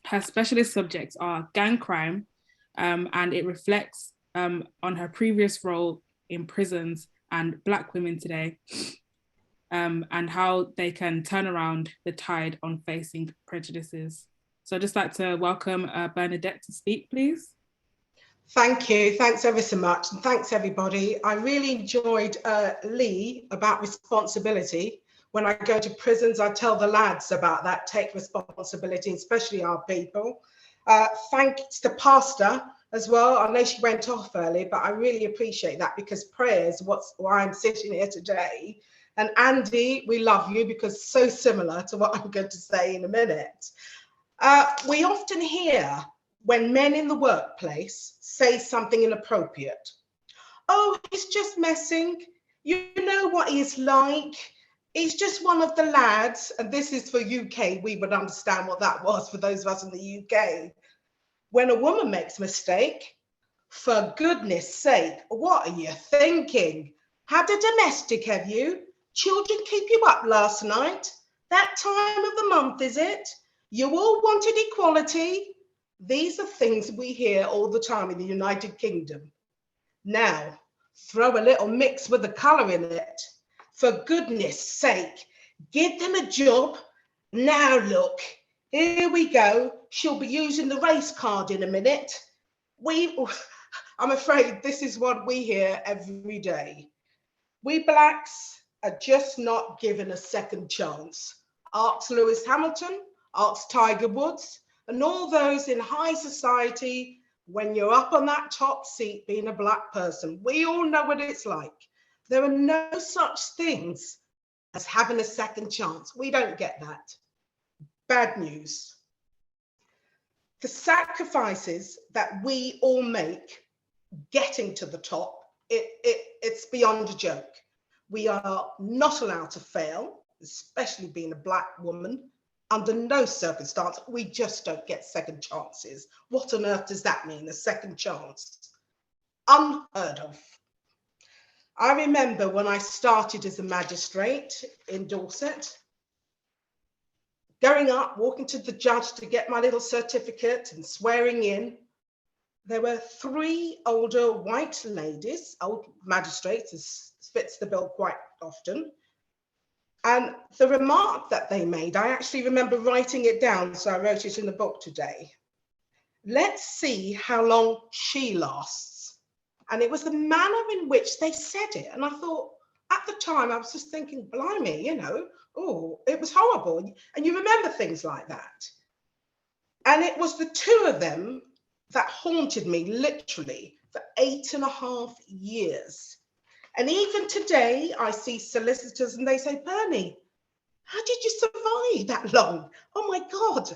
Her specialist subjects are gang crime, and it reflects on her previous role in prisons and Black women today, and how they can turn around the tide on facing prejudices. So I'd just like to welcome Bernadette to speak, please. Thank you. Thanks ever so much. And thanks, everybody. I really enjoyed Lee about responsibility. When I go to prisons, I tell the lads about that, take responsibility, especially our people. Thanks to Pastor as well. I know she went off early, but I really appreciate that, because prayer is why I'm sitting here today. And Andy, we love you, because so similar to what I'm going to say in a minute. We often hear when men in the workplace say something inappropriate. Oh, he's just messing. You know what he's like. He's just one of the lads. And this is for UK. We would understand what that was for those of us in the UK. When a woman makes a mistake, for goodness sake, what are you thinking? Had a domestic, have you? Children keep you up last night? That time of the month, is it? You all wanted equality. These are things we hear all the time in the United Kingdom. Now, throw a little mix with the colour in it. For goodness sake, give them a job. Now look, here we go. She'll be using the race card in a minute. I'm afraid this is what we hear every day. We Blacks are just not given a second chance. Ask Lewis Hamilton, ask Tiger Woods, and all those in high society. When you're up on that top seat being a Black person, we all know what it's like. There are no such things as having a second chance. We don't get that. Bad news. The sacrifices that we all make getting to the top, it's beyond a joke. We are not allowed to fail, especially being a Black woman. Under no circumstance, we just don't get second chances. What on earth does that mean, a second chance? Unheard of. I remember when I started as a magistrate in Dorset, going up, walking to the judge to get my little certificate and swearing in. There were 3 older white ladies, old magistrates, as fits the bill quite often. And the remark that they made, I actually remember writing it down, so I wrote it in the book today. Let's see how long she lasts. And it was the manner in which they said it. And I thought, at the time, I was just thinking, blimey, you know, oh, it was horrible. And you remember things like that. And it was the two of them that haunted me literally for 8.5 years. And even today, I see solicitors and they say, Bernie, how did you survive that long? Oh my God.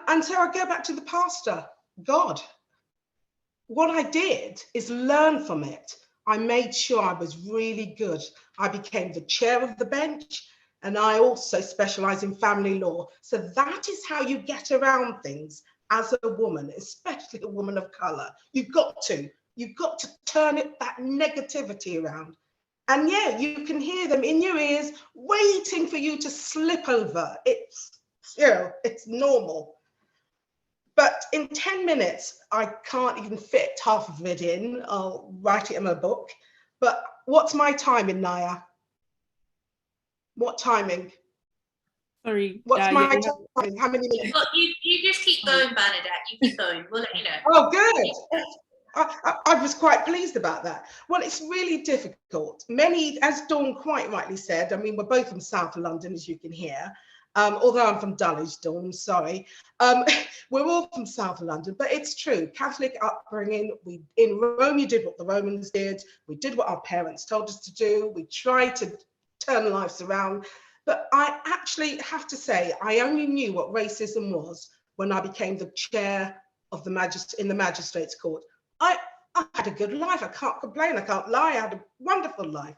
And so I go back to the pastor, God. What I did is learn from it. I made sure I was really good. I became the chair of the bench, and I also specialize in family law. So that is how you get around things as a woman, especially a woman of color. You've got to turn that negativity around. And yeah, you can hear them in your ears waiting for you to slip over. It's, you know, it's normal. But in 10 minutes, I can't even fit half of it in. I'll write it in my book. But what's my timing, Naya? What timing? Sorry. What's my timing? How many minutes? Well, you just keep going, Bernadette. You keep going. We'll let you know. Oh, good. I was quite pleased about that. Well, it's really difficult. Many, as Dawn quite rightly said, I mean, we're both from South London, as you can hear. Although I'm from Dulwich, Dawn, sorry. We're all from South London, but it's true. Catholic upbringing, in Rome, you did what the Romans did. We did what our parents told us to do. We tried to turn lives around. But I actually have to say, I only knew what racism was when I became the chair of the magistrates court. I had a good life. I can't complain. I can't lie. I had a wonderful life.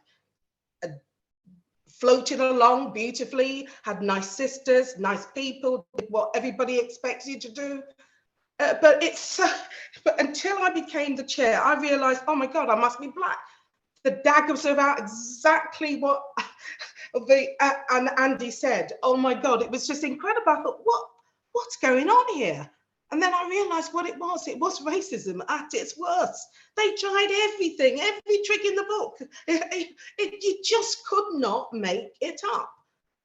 Floated along beautifully, had nice sisters, nice people, did what everybody expects you to do. But until I became the chair, I realized, oh my God, I must be black. The daggers are about exactly what and Andy said. Oh my God, it was just incredible. I thought, what's going on here? And then I realized what it was. It was racism at its worst. They tried everything, every trick in the book. You just could not make it up.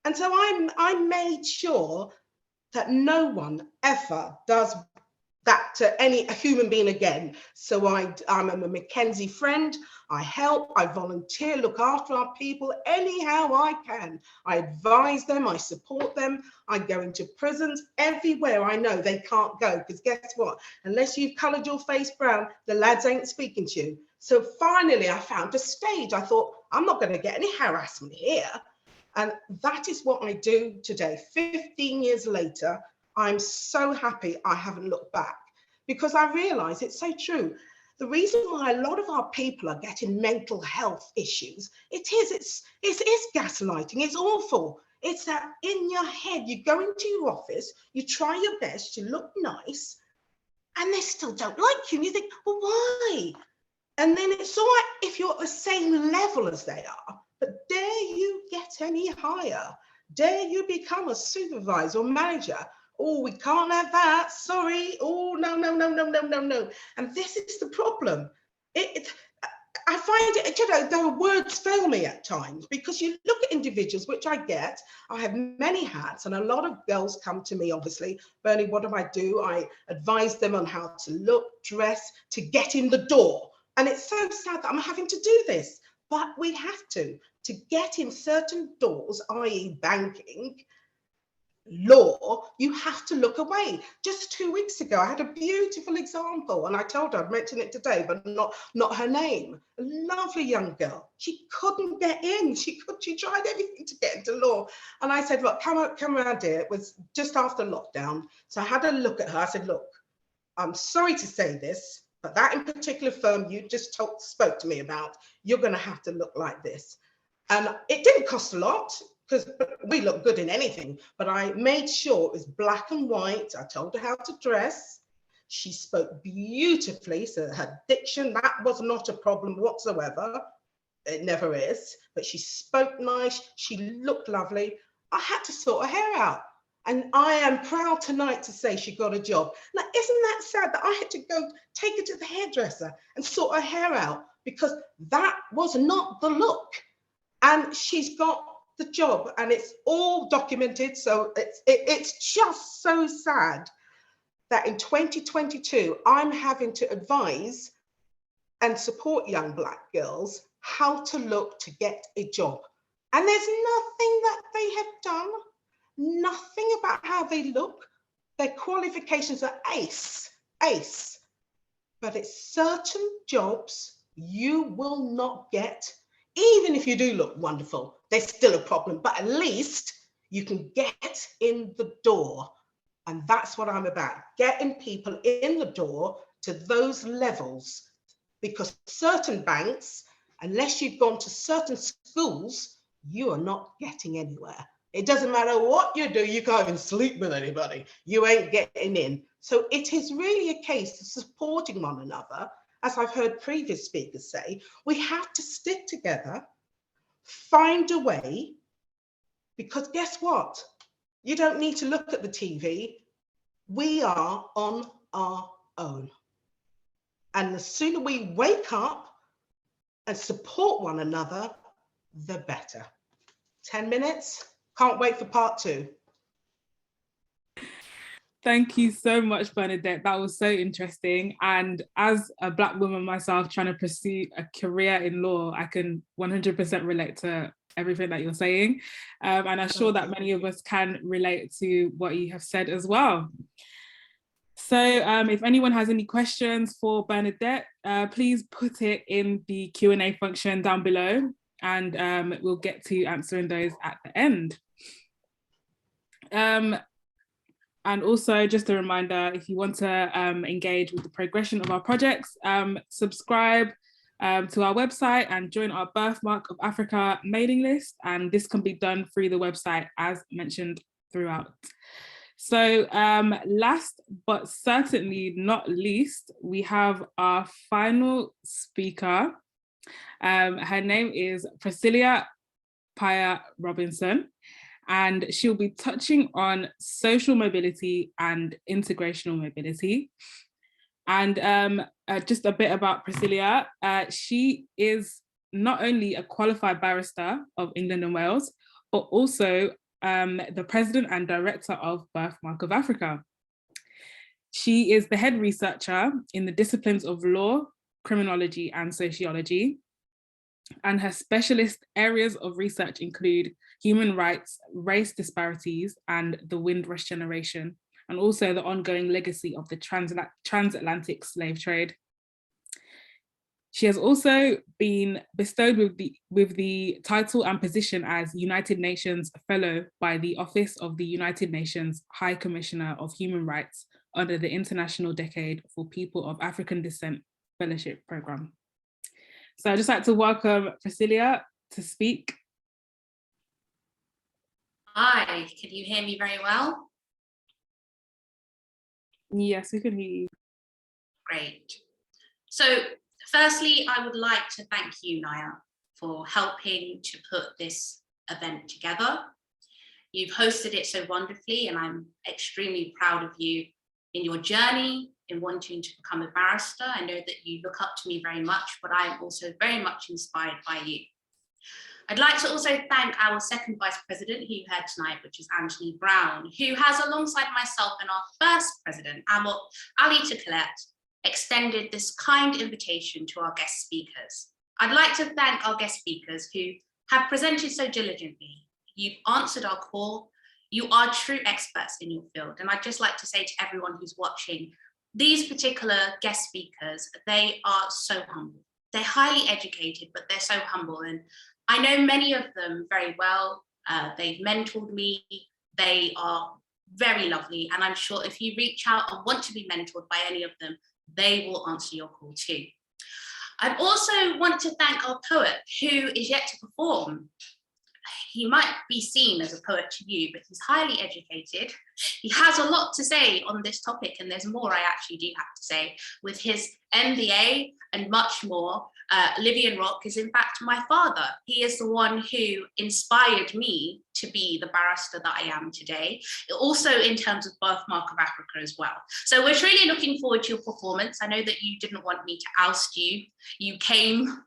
And so I made sure that no one ever does that to a human being again. So I'm a Mackenzie friend. I help, I volunteer, look after our people anyhow I can. I advise them, I support them. I go into prisons everywhere I know they can't go, because guess what? Unless you've coloured your face brown, the lads ain't speaking to you. So finally I found a stage. I thought, I'm not going to get any harassment here. And that is what I do today. 15 years later, I'm so happy I haven't looked back, because I realise it's so true. The reason why a lot of our people are getting mental health issues, it is gaslighting. It's awful. It's that in your head, you go into your office, you try your best, you look nice, and they still don't like you. And you think, well, why? And then it's all right if you're at the same level as they are, but dare you get any higher? Dare you become a supervisor or manager? Oh, we can't have that, sorry. Oh, no. And this is the problem. I find it, you know, the words fail me at times, because you look at individuals, which I get, I have many hats, and a lot of girls come to me, obviously, Bernie, what do? I advise them on how to look, dress, to get in the door. And it's so sad that I'm having to do this, but we have to get in certain doors, i.e. banking, law, you have to look away. Just 2 weeks ago, I had a beautiful example, and I told her I'd mention it today, but not her name. A lovely young girl. She couldn't get in. She tried everything to get into law. And I said, look, come around here. It was just after lockdown. So I had a look at her. I said, look, I'm sorry to say this, but that in particular firm you just spoke to me about, you're going to have to look like this. And it didn't cost a lot, because we look good in anything, but I made sure it was black and white. I told her how to dress. She spoke beautifully, so her diction, that was not a problem whatsoever. It never is, but she spoke nice. She looked lovely. I had to sort her hair out. And I am proud tonight to say she got a job. Now, isn't that sad that I had to go take her to the hairdresser and sort her hair out, because that was not the look. And she's got the job, and it's all documented. So it's just so sad that in 2022 I'm having to advise and support young Black girls how to look to get a job. And there's nothing that they have done, nothing about how they look. Their qualifications are ace. But it's certain jobs you will not get, even if you do look wonderful. There's still a problem, but at least you can get in the door. And that's what I'm about, getting people in the door to those levels. Because certain banks, unless you've gone to certain schools, you are not getting anywhere. It doesn't matter what you do, you can't even sleep with anybody. You ain't getting in. So it is really a case of supporting one another. As I've heard previous speakers say, we have to stick together, find a way, because guess what? You don't need to look at the TV. We are on our own. And the sooner we wake up and support one another, the better. 10 minutes. Can't wait for part 2. Thank you so much, Bernadette. That was so interesting. And as a Black woman myself trying to pursue a career in law, I can 100% relate to everything that you're saying. And I'm sure that many of us can relate to what you have said as well. So if anyone has any questions for Bernadette, please put it in the Q&A function down below, and we'll get to answering those at the end. And also just a reminder, if you want to engage with the progression of our projects, subscribe to our website and join our Birthmark of Africa mailing list. And this can be done through the website as mentioned throughout. So last but certainly not least, we have our final speaker. Her name is PRISCELLIA Robinson, and she'll be touching on social mobility and integrational mobility. And just a bit about PRISCELLIA, she is not only a qualified barrister of England and Wales, but also the president and director of Birthmark of Africa. She is the head researcher in the disciplines of law, criminology, and sociology. And her specialist areas of research include human rights, race disparities, and the Windrush generation, and also the ongoing legacy of the transatlantic slave trade. She has also been bestowed with the title and position as United Nations Fellow by the Office of the United Nations High Commissioner of Human Rights under the International Decade for People of African Descent Fellowship Programme. So I'd just like to welcome PRISCELLIA to speak. Hi, can you hear me very well? Yes, we can hear you. Great. So firstly, I would like to thank you, Naya, for helping to put this event together. You've hosted it so wonderfully, and I'm extremely proud of you in your journey in wanting to become a barrister. I know that you look up to me very much, but I am also very much inspired by you. I'd like to also thank our second vice president who you heard tonight, which is Anthony Brown, who has, alongside myself and our first president, Ali Tukalet, extended this kind invitation to our guest speakers. I'd like to thank our guest speakers who have presented so diligently. You've answered our call. You are true experts in your field. And I'd just like to say to everyone who's watching, these particular guest speakers, they are so humble. They're highly educated, but they're so humble. And I know many of them very well. They've mentored me. They are very lovely. And I'm sure if you reach out and want to be mentored by any of them, they will answer your call too. I also want to thank our poet who is yet to perform. He might be seen as a poet to you, but he's highly educated. He has a lot to say on this topic, and there's more I actually do have to say. With his MBA and much more, Livian Rock is in fact my father. He is the one who inspired me to be the barrister that I am today, also in terms of Birthmark of Africa as well. So we're really looking forward to your performance. I know that you didn't want me to oust you. You came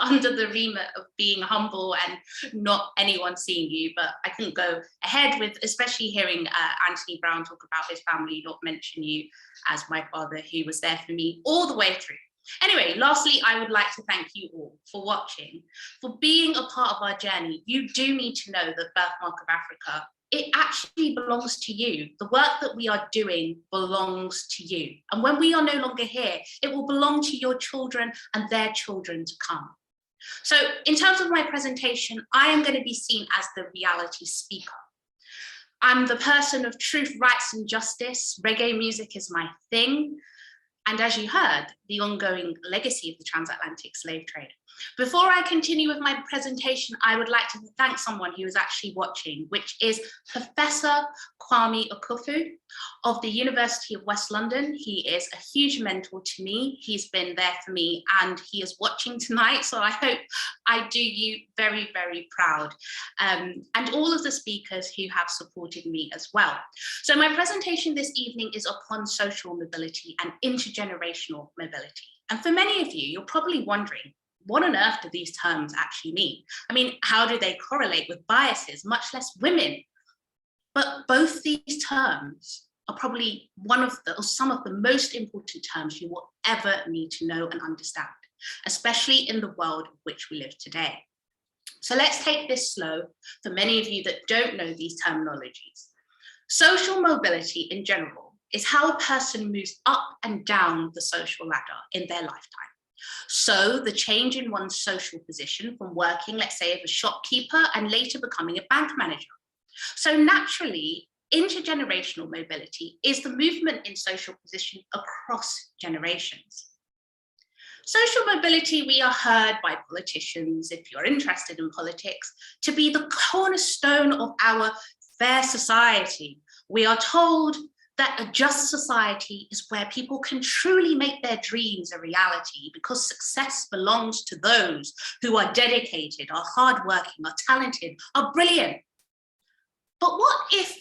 under the remit of being humble and not anyone seeing you, but I couldn't go ahead with, especially hearing Anthony Brown talk about his family, not mention you as my father, who was there for me all the way through. Anyway, lastly, I would like to thank you all for watching, for being a part of our journey. You do need to know that Birthmark of Africa, it actually belongs to you. The work that we are doing belongs to you. And when we are no longer here, it will belong to your children and their children to come. So in terms of my presentation, I am going to be seen as the reality speaker. I'm the person of truth, rights, and justice. Reggae music is my thing. And as you heard, the ongoing legacy of the transatlantic slave trade. Before I continue with my presentation, I would like to thank someone who is actually watching, which is Professor Kwame Okufu of the University of West London. He is a huge mentor to me. He's been there for me and he is watching tonight. So I hope I do you very, very proud. And all of the speakers who have supported me as well. So my presentation this evening is upon social mobility and intergenerational mobility. And for many of you, you're probably wondering, what on earth do these terms actually mean? I mean, how do they correlate with biases, much less women? But both these terms are probably some of the most important terms you will ever need to know and understand, especially in the world in which we live today. So let's take this slow for many of you that don't know these terminologies. Social mobility in general is how a person moves up and down the social ladder in their lifetime. So the change in one's social position from working, let's say, as a shopkeeper and later becoming a bank manager. So naturally, intergenerational mobility is the movement in social position across generations. Social mobility, we are heard by politicians, if you're interested in politics, to be the cornerstone of our fair society. We are told that a just society is where people can truly make their dreams a reality because success belongs to those who are dedicated, are hardworking, are talented, are brilliant. But what if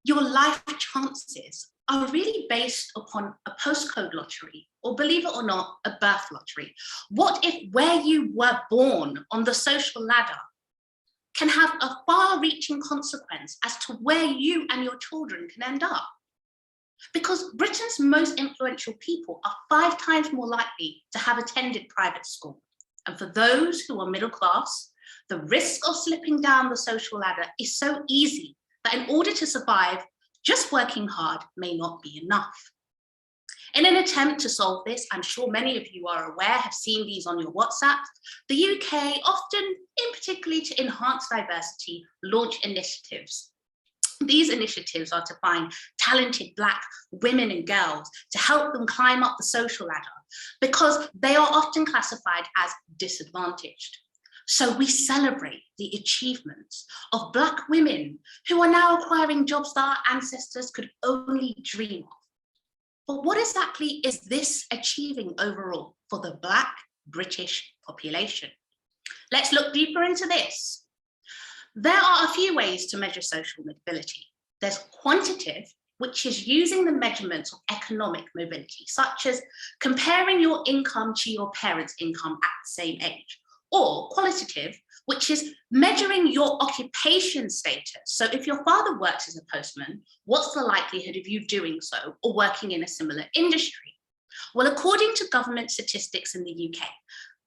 your life chances are really based upon a postcode lottery, or believe it or not, a birth lottery? What if where you were born on the social ladder can have a far-reaching consequence as to where you and your children can end up? Because Britain's most influential people are 5 times more likely to have attended private school. And for those who are middle class, the risk of slipping down the social ladder is so easy that in order to survive, just working hard may not be enough. In an attempt to solve this, I'm sure many of you are aware, have seen these on your WhatsApp, the UK often, in particularly to enhance diversity, launch initiatives. These initiatives are to find talented Black women and girls to help them climb up the social ladder because they are often classified as disadvantaged. So we celebrate the achievements of Black women who are now acquiring jobs that our ancestors could only dream of. But what exactly is this achieving overall for the Black British population? Let's look deeper into this. There are a few ways to measure social mobility. There's quantitative, which is using the measurements of economic mobility, such as comparing your income to your parents' income at the same age, or qualitative, which is measuring your occupation status. So if your father works as a postman, what's the likelihood of you doing so or working in a similar industry? Well, according to government statistics in the UK,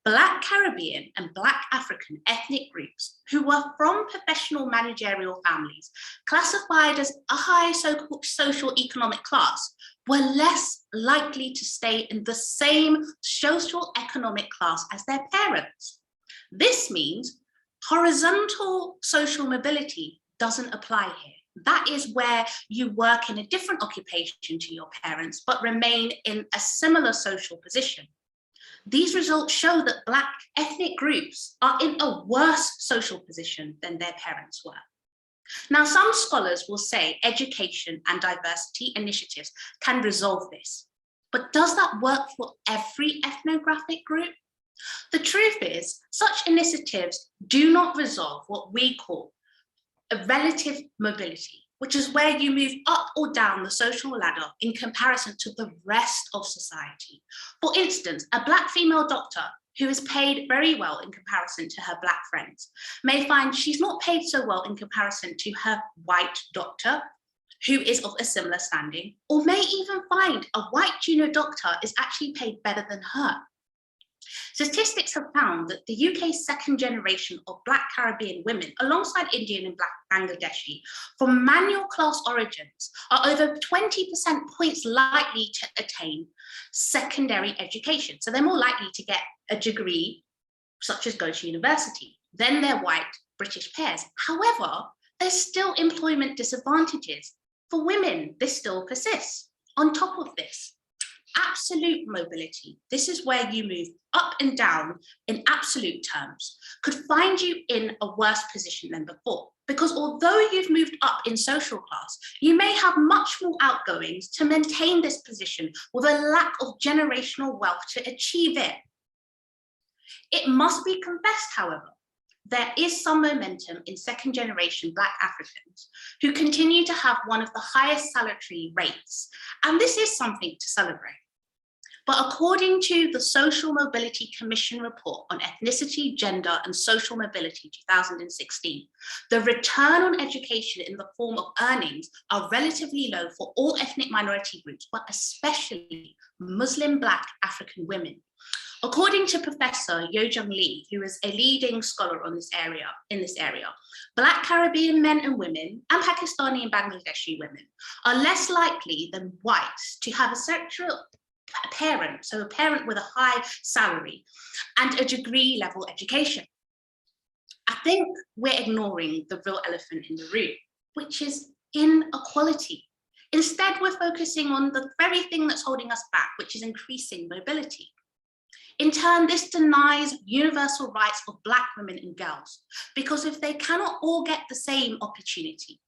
Black Caribbean and Black African ethnic groups who were from professional managerial families classified as a high social economic class were less likely to stay in the same social economic class as their parents. This means horizontal social mobility doesn't apply here. That is where you work in a different occupation to your parents, but remain in a similar social position. These results show that Black ethnic groups are in a worse social position than their parents were. Now, some scholars will say education and diversity initiatives can resolve this, but does that work for every ethnographic group? The truth is, such initiatives do not resolve what we call a relative mobility, which is where you move up or down the social ladder in comparison to the rest of society. For instance, a Black female doctor who is paid very well in comparison to her Black friends may find she's not paid so well in comparison to her white doctor who is of a similar standing, or may even find a white junior doctor is actually paid better than her. Statistics have found that the UK's second generation of Black Caribbean women, alongside Indian and Black Bangladeshi, from manual class origins, are over 20% points likely to attain secondary education. So they're more likely to get a degree, such as go to university, than their white British peers. However, there's still employment disadvantages. For women, this still persists. On top of this, absolute mobility, this is where you move up and down in absolute terms, could find you in a worse position than before. Because although you've moved up in social class, you may have much more outgoings to maintain this position with a lack of generational wealth to achieve it. It must be confessed, however, there is some momentum in second generation Black Africans who continue to have one of the highest salary rates, and this is something to celebrate. But according to the Social Mobility Commission report on Ethnicity, Gender and Social Mobility 2016, the return on education in the form of earnings are relatively low for all ethnic minority groups, but especially Muslim Black African women. According to Professor Yojung Lee, who is a leading scholar on this area, Black Caribbean men and women and Pakistani and Bangladeshi women are less likely than whites to have a sexual parent, so a parent with a high salary and a degree level education. I think we're ignoring the real elephant in the room, which is inequality. Instead, we're focusing on the very thing that's holding us back, which is increasing mobility. In turn, this denies universal rights of Black women and girls, because if they cannot all get the same opportunity,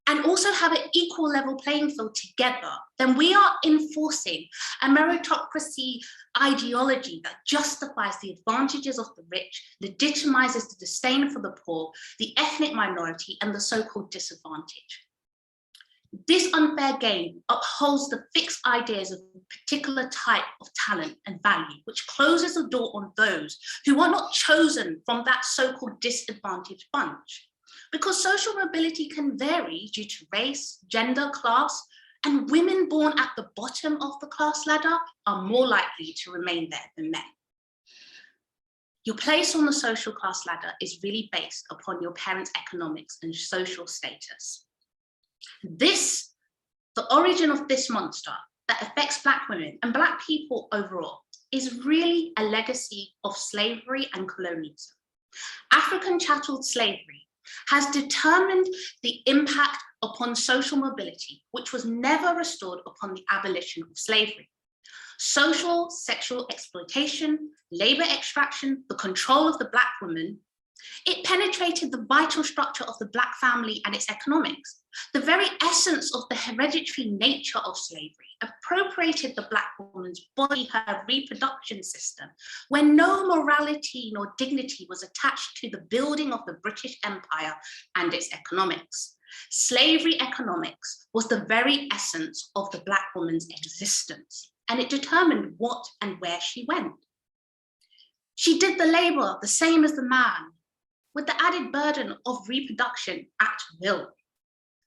and also have an equal level playing field together, then we are enforcing a meritocracy ideology that justifies the advantages of the rich, legitimizes the disdain for the poor, the ethnic minority, and the so-called disadvantaged. This unfair game upholds the fixed ideas of a particular type of talent and value, which closes the door on those who are not chosen from that so-called disadvantaged bunch. Because social mobility can vary due to race, gender, class, and women born at the bottom of the class ladder are more likely to remain there than men. Your place on the social class ladder is really based upon your parents' economics and social status. The origin of this monster that affects Black women and Black people overall is really a legacy of slavery and colonialism. African chattel slavery has determined the impact upon social mobility, which was never restored upon the abolition of slavery. Social, sexual exploitation, labor extraction, the control of the Black woman, it penetrated the vital structure of the Black family and its economics. The very essence of the hereditary nature of slavery appropriated the Black woman's body, her reproduction system, where no morality nor dignity was attached to the building of the British Empire and its economics. Slavery economics was the very essence of the Black woman's existence, and it determined what and where she went. She did the labor the same as the man, with the added burden of reproduction at will.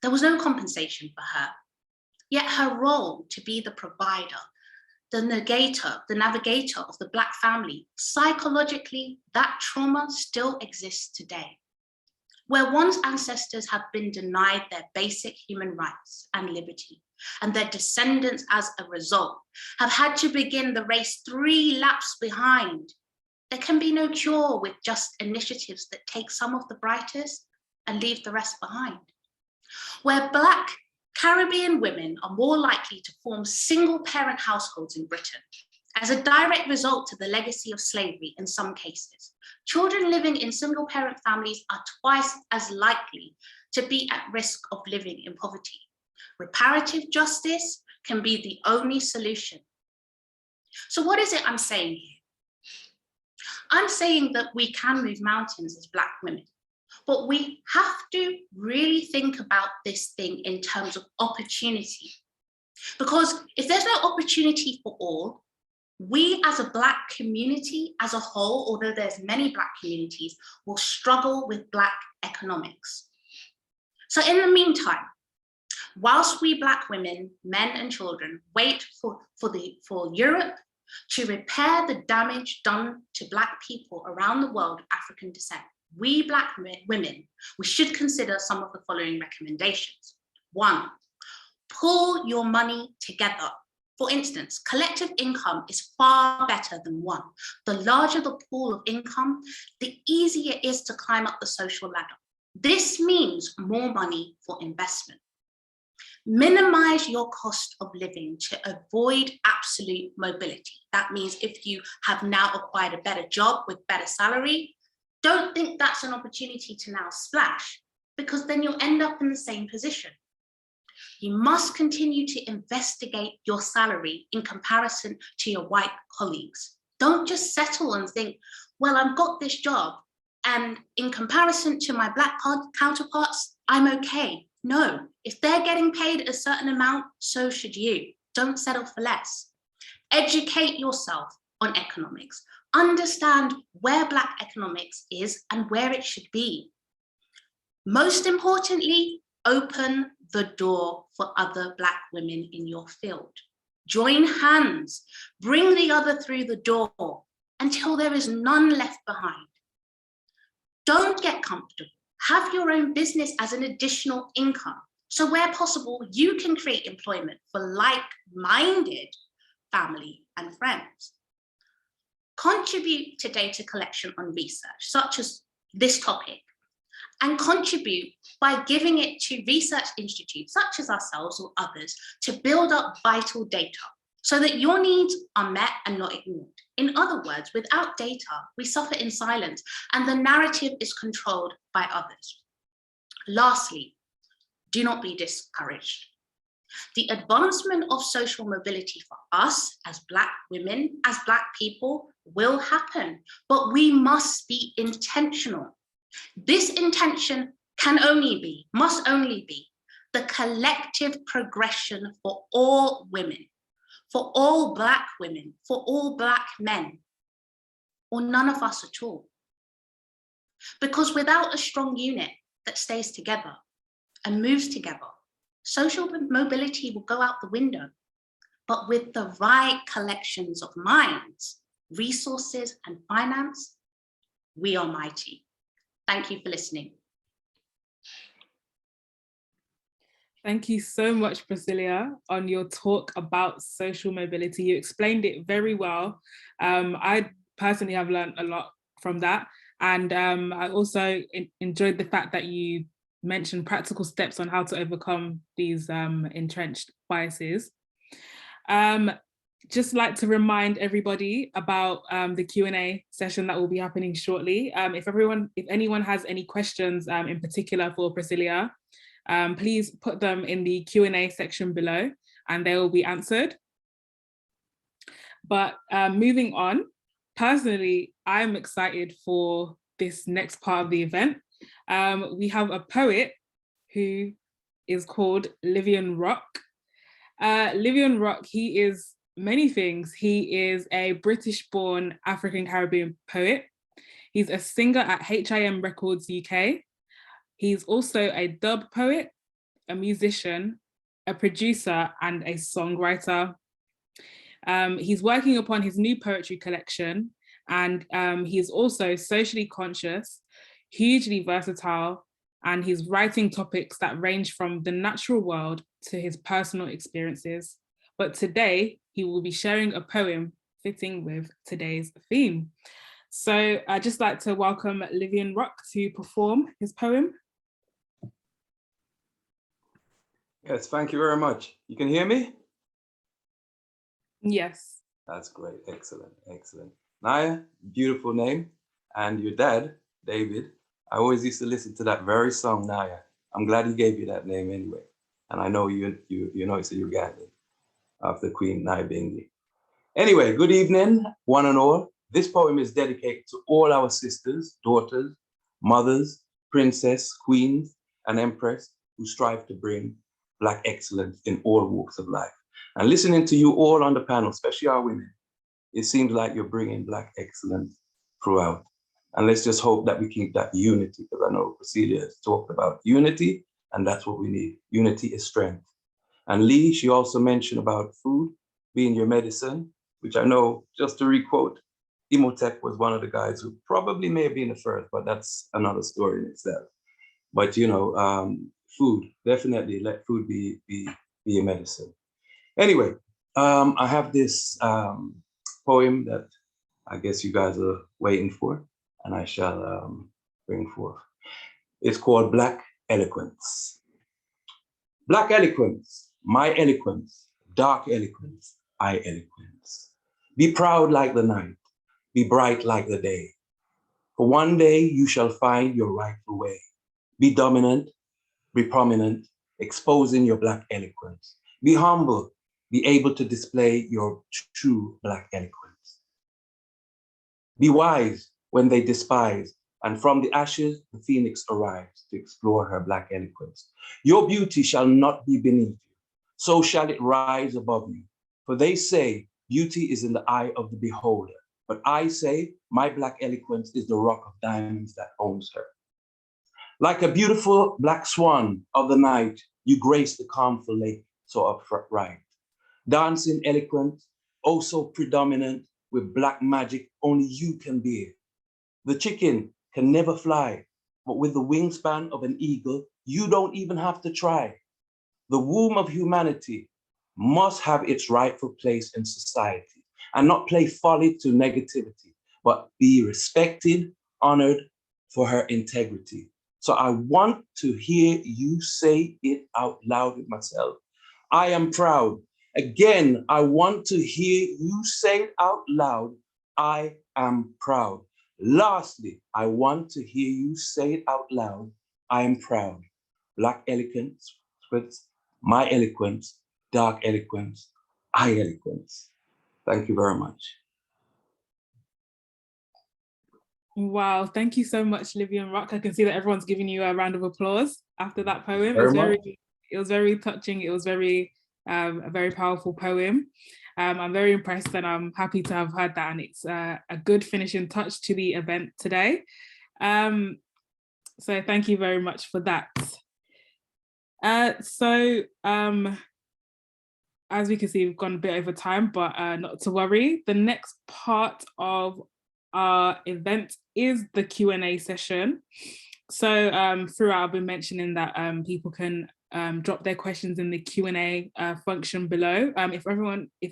There was no compensation for her, yet her role to be the provider, the navigator of the Black family, psychologically, that trauma still exists today, where one's ancestors have been denied their basic human rights and liberty, and their descendants as a result have had to begin the race 3 laps behind. There can be no cure with just initiatives that take some of the brightest and leave the rest behind. Where Black Caribbean women are more likely to form single-parent households in Britain, as a direct result to the legacy of slavery in some cases, children living in single-parent families are twice as likely to be at risk of living in poverty. Reparative justice can be the only solution. So what is it I'm saying here? I'm saying that we can move mountains as Black women, but we have to really think about this thing in terms of opportunity. Because if there's no opportunity for all, we as a Black community as a whole, although there's many Black communities, will struggle with Black economics. So in the meantime, Whilst we Black women, men and children wait for Europe to repair the damage done to Black people around the world of African descent, we Black women, we should consider some of the following recommendations. 1, pool your money together. For instance, collective income is far better than one. The larger the pool of income, the easier it is to climb up the social ladder. This means more money for investment. Minimize your cost of living to avoid absolute mobility. That means if you have now acquired a better job with better salary, don't think that's an opportunity to now splash, because then you'll end up in the same position. You must continue to investigate your salary in comparison to your white colleagues. Don't just settle and think, well, I've got this job, and in comparison to my Black counterparts, I'm okay. No, if they're getting paid a certain amount, so should you. Don't settle for less. Educate yourself on economics. Understand where Black economics is and where it should be. Most importantly, open the door for other Black women in your field. Join hands, bring the other through the door until there is none left behind. Don't get comfortable. Have your own business as an additional income. So where possible, you can create employment for like-minded family and friends. Contribute to data collection on research, such as this topic, and contribute by giving it to research institutes, such as ourselves or others, to build up vital data so that your needs are met and not ignored. In other words, without data, we suffer in silence and the narrative is controlled by others. Lastly, do not be discouraged. The advancement of social mobility for us as Black women, as Black people, will happen, but we must be intentional. This intention must only be the collective progression for all women, for all Black women, for all Black men, or none of us at all. Because without a strong unit that stays together and moves together, social mobility will go out the window. But with the right collections of minds, resources, and finance, we are mighty. Thank you for listening. Thank you so much, PRISCELLIA, on your talk about social mobility. You explained it very well. I personally have learned a lot from that. And I also enjoyed the fact that you mentioned practical steps on how to overcome these entrenched biases. Just like to remind everybody about the Q&A session that will be happening shortly. If anyone has any questions in particular for PRISCELLIA, please put them in the Q&A section below and they will be answered. But moving on, personally, I'm excited for this next part of the event. We have a poet who is called Livian Rock. Livian Rock, he is many things. He is a British-born African-Caribbean poet. He's a singer at HIM Records UK. He's also a dub poet, a musician, a producer, and a songwriter. He's working upon his new poetry collection, and he's also socially conscious, hugely versatile, and he's writing topics that range from the natural world to his personal experiences. But today, he will be sharing a poem fitting with today's theme. So I'd just like to welcome Livian Rock to perform his poem. Yes, thank you very much. You can hear me? Yes. That's great, excellent, excellent. Naya, beautiful name. And your dad, David, I always used to listen to that very song, Naya. I'm glad he gave you that name anyway. And I know you know it's a Ugandan after Queen Naya Bingi. Anyway, good evening, one and all. This poem is dedicated to all our sisters, daughters, mothers, princess, queens, and empress who strive to bring Black excellence in all walks of life. And listening to you all on the panel, especially our women, it seems like you're bringing Black excellence throughout. And let's just hope that we keep that unity, because I know PRISCELLIA has talked about unity And that's what we need. Unity is strength. And Lee, she also mentioned about food being your medicine, which I know, just to requote, Imhotep was one of the guys who probably may have been the first, but that's another story in itself. But, you know, food, definitely let food be your medicine. Anyway, I have this poem that I guess you guys are waiting for, and I shall bring forth. It's called Black Eloquence. Black eloquence, my eloquence, dark eloquence, I eloquence. Be proud like the night, be bright like the day. For one day you shall find your rightful way. Be dominant, be prominent, exposing your Black eloquence. Be humble, be able to display your true Black eloquence. Be wise when they despise, and from the ashes the phoenix arrives to explore her Black eloquence. Your beauty shall not be beneath you, so shall it rise above you. For they say beauty is in the eye of the beholder, but I say my Black eloquence is the rock of diamonds that owns her. Like a beautiful black swan of the night, you grace the calmful lake so upright. Dancing eloquent, oh so predominant, with Black magic only you can bear. The chicken can never fly, but with the wingspan of an eagle, you don't even have to try. The womb of humanity must have its rightful place in society and not play folly to negativity, but be respected, honored for her integrity. So I want to hear you say it out loud with myself. I am proud. Again, I want to hear you say it out loud. I am proud. Lastly, I want to hear you say it out loud. I am proud. Black eloquence, my eloquence, dark eloquence, I eloquence. Thank you very much. Wow, thank you so much, Livy and Rock. I can see that everyone's giving you a round of applause after that poem. It was very touching. It was very a very powerful poem. I'm very impressed and I'm happy to have heard that, and it's a good finishing touch to the event today. So thank you very much for that. As we can see, we've gone a bit over time, but not to worry. The next part of our event is the Q&A session. So throughout, I've been mentioning that people can drop their questions in the Q&A function below. If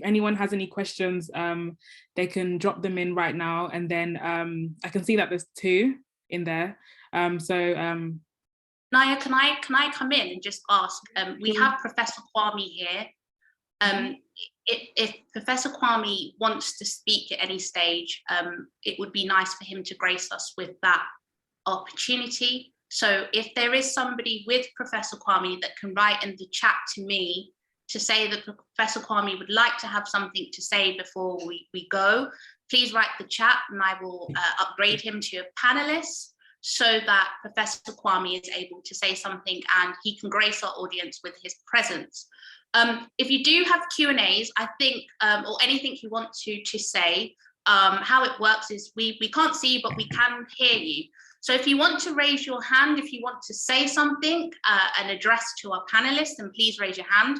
anyone has any questions, they can drop them in right now, and then I can see that there's 2 in there. Naya, can I come in and just ask? We have Professor Kwame here. If Professor Kwame wants to speak at any stage, it would be nice for him to grace us with that opportunity. So if there is somebody with Professor Kwame that can write in the chat to me to say that Professor Kwame would like to have something to say before we go, please write the chat and I will upgrade him to a panelist so that Professor Kwame is able to say something and he can grace our audience with his presence. If you do have Q&As, I think, or anything you want to say, how it works is we can't see you, but we can hear you. So if you want to raise your hand, if you want to say something, an address to our panelists, then please raise your hand.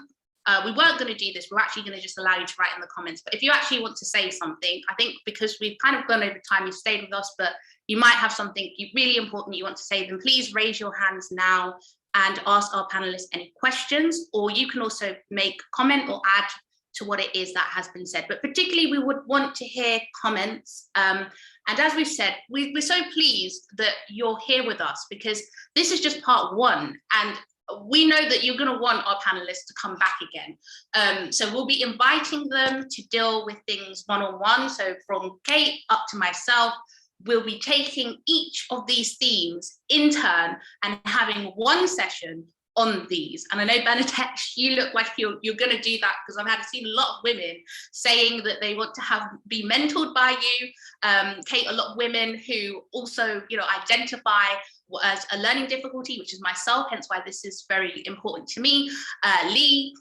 We weren't going to do this. We're actually going to just allow you to write in the comments. But if you actually want to say something, I think because we've kind of gone over time, you've stayed with us, but you might have something really important you want to say, then please raise your hands now and ask our panelists any questions, or you can also make comment or add to what it is that has been said. But particularly we would want to hear comments. And as we've said, we're so pleased that you're here with us because this is just part 1. And we know that you're going to want our panelists to come back again. So we'll be inviting them to deal with things one-on-one. So from Kate up to myself, we'll be taking each of these themes in turn and having one session on these. And I know Bernadette, you look like you're going to do that because I've seen a lot of women saying that they want to be mentored by you. Kate, a lot of women who also, identify as a learning difficulty, which is myself, hence why this is very important to me. Lee,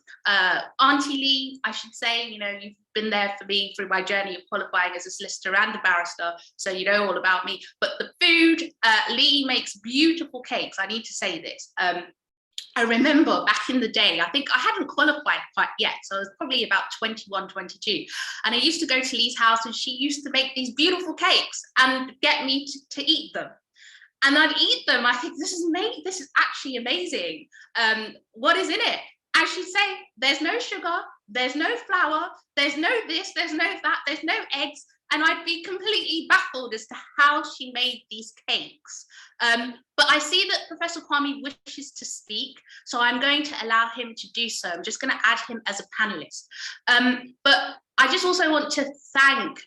Auntie Lee, I should say, you've been there for me through my journey of qualifying as a solicitor and a barrister, so you know all about me. But the food, Lee makes beautiful cakes. I need to say this. I remember back in the day, I think I hadn't qualified quite yet, so I was probably about 21, 22. And I used to go to Lee's house and she used to make these beautiful cakes and get me to eat them. And I'd eat them. I think this is actually amazing. What is in it? And she'd say, there's no sugar, there's no flour, there's no this, there's no that, there's no eggs. And I'd be completely baffled as to how she made these cakes. But I see that Professor Kwame wishes to speak, so I'm going to allow him to do so. I'm just going to add him as a panelist. But I just also want to thank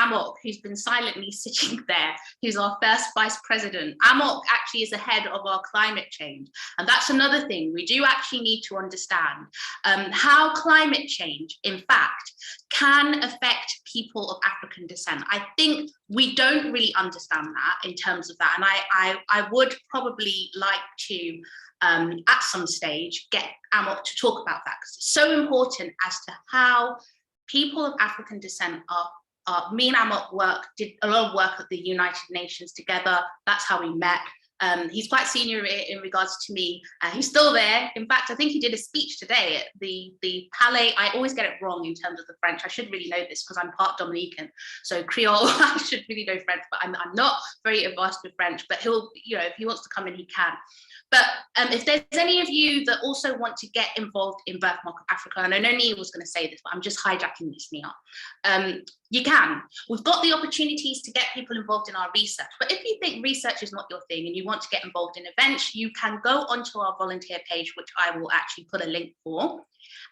Amok, who's been silently sitting there, who's our first vice president. Amok actually is the head of our climate change. And that's another thing we do actually need to understand, how climate change, in fact, can affect people of African descent. I think we don't really understand that in terms of that. And I would probably like to, at some stage, get Amok to talk about that, because it's so important as to how people of African descent are, me and Amok did a lot of work at the United Nations together. That's how we met. He's quite senior in regards to me. He's still there. In fact, I think he did a speech today at the Palais. I always get it wrong in terms of the French. I should really know this because I'm part Dominican. So Creole, I should really know French, but I'm not very advanced with French, but he'll, if he wants to come in, he can. But if there's any of you that also want to get involved in Birthmark of Africa, and I know Nia was going to say this, but I'm just hijacking this, Nia, you can. We've got the opportunities to get people involved in our research. But if you think research is not your thing and you want to get involved in events, you can go onto our volunteer page, which I will actually put a link for.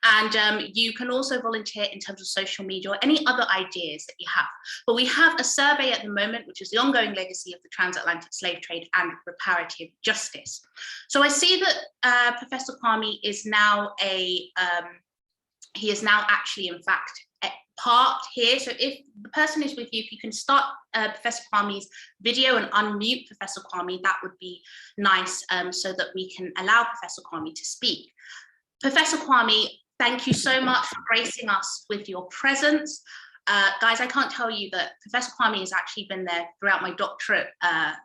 And you can also volunteer in terms of social media or any other ideas that you have. But we have a survey at the moment, which is the ongoing legacy of the transatlantic slave trade and reparative justice. So I see that Professor Kwame is now he is now actually, in fact, part here. So if the person is with you, if you can start Professor Kwame's video and unmute Professor Kwame, that would be nice, so that we can allow Professor Kwame to speak. Professor Kwame, thank you so much for gracing us with your presence. Guys, I can't tell you that Professor Kwame has actually been there throughout my doctorate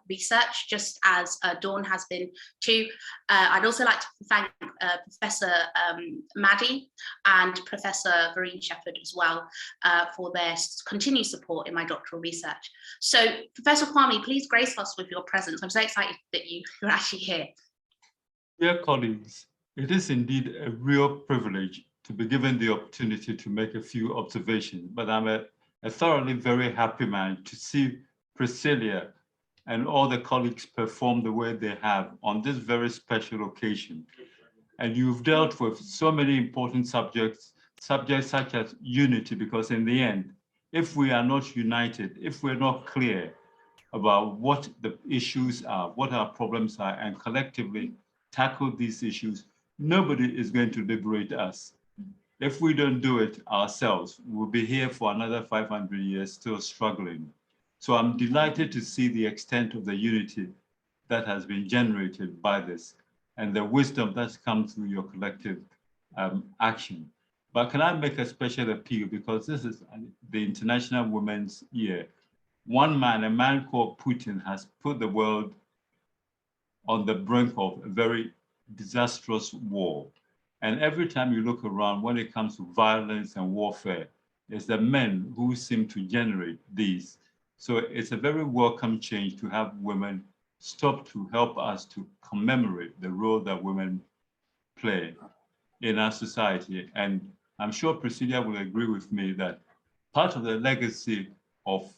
research, just as Dawn has been too. I'd also like to thank Professor Maddie and Professor Vereen Shepherd as well for their continued support in my doctoral research. So Professor Kwame, please grace us with your presence. I'm so excited that you're actually here. Dear colleagues, it is indeed a real privilege to be given the opportunity to make a few observations, but I'm a thoroughly very happy man to see PRISCELLIA and all the colleagues perform the way they have on this very special occasion. And you've dealt with so many important subjects such as unity, because in the end, if we are not united, if we're not clear about what the issues are, what our problems are, and collectively tackle these issues, nobody is going to liberate us. If we don't do it ourselves, we'll be here for another 500 years still struggling. So I'm delighted to see the extent of the unity that has been generated by this and the wisdom that's come through your collective action. But can I make a special appeal, because this is the International Women's Year. One man, a man called Putin, has put the world on the brink of a very disastrous war. And every time you look around, when it comes to violence and warfare, it's the men who seem to generate these. So it's a very welcome change to have women stop to help us to commemorate the role that women play in our society. And I'm sure PRISCELLIA will agree with me that part of the legacy of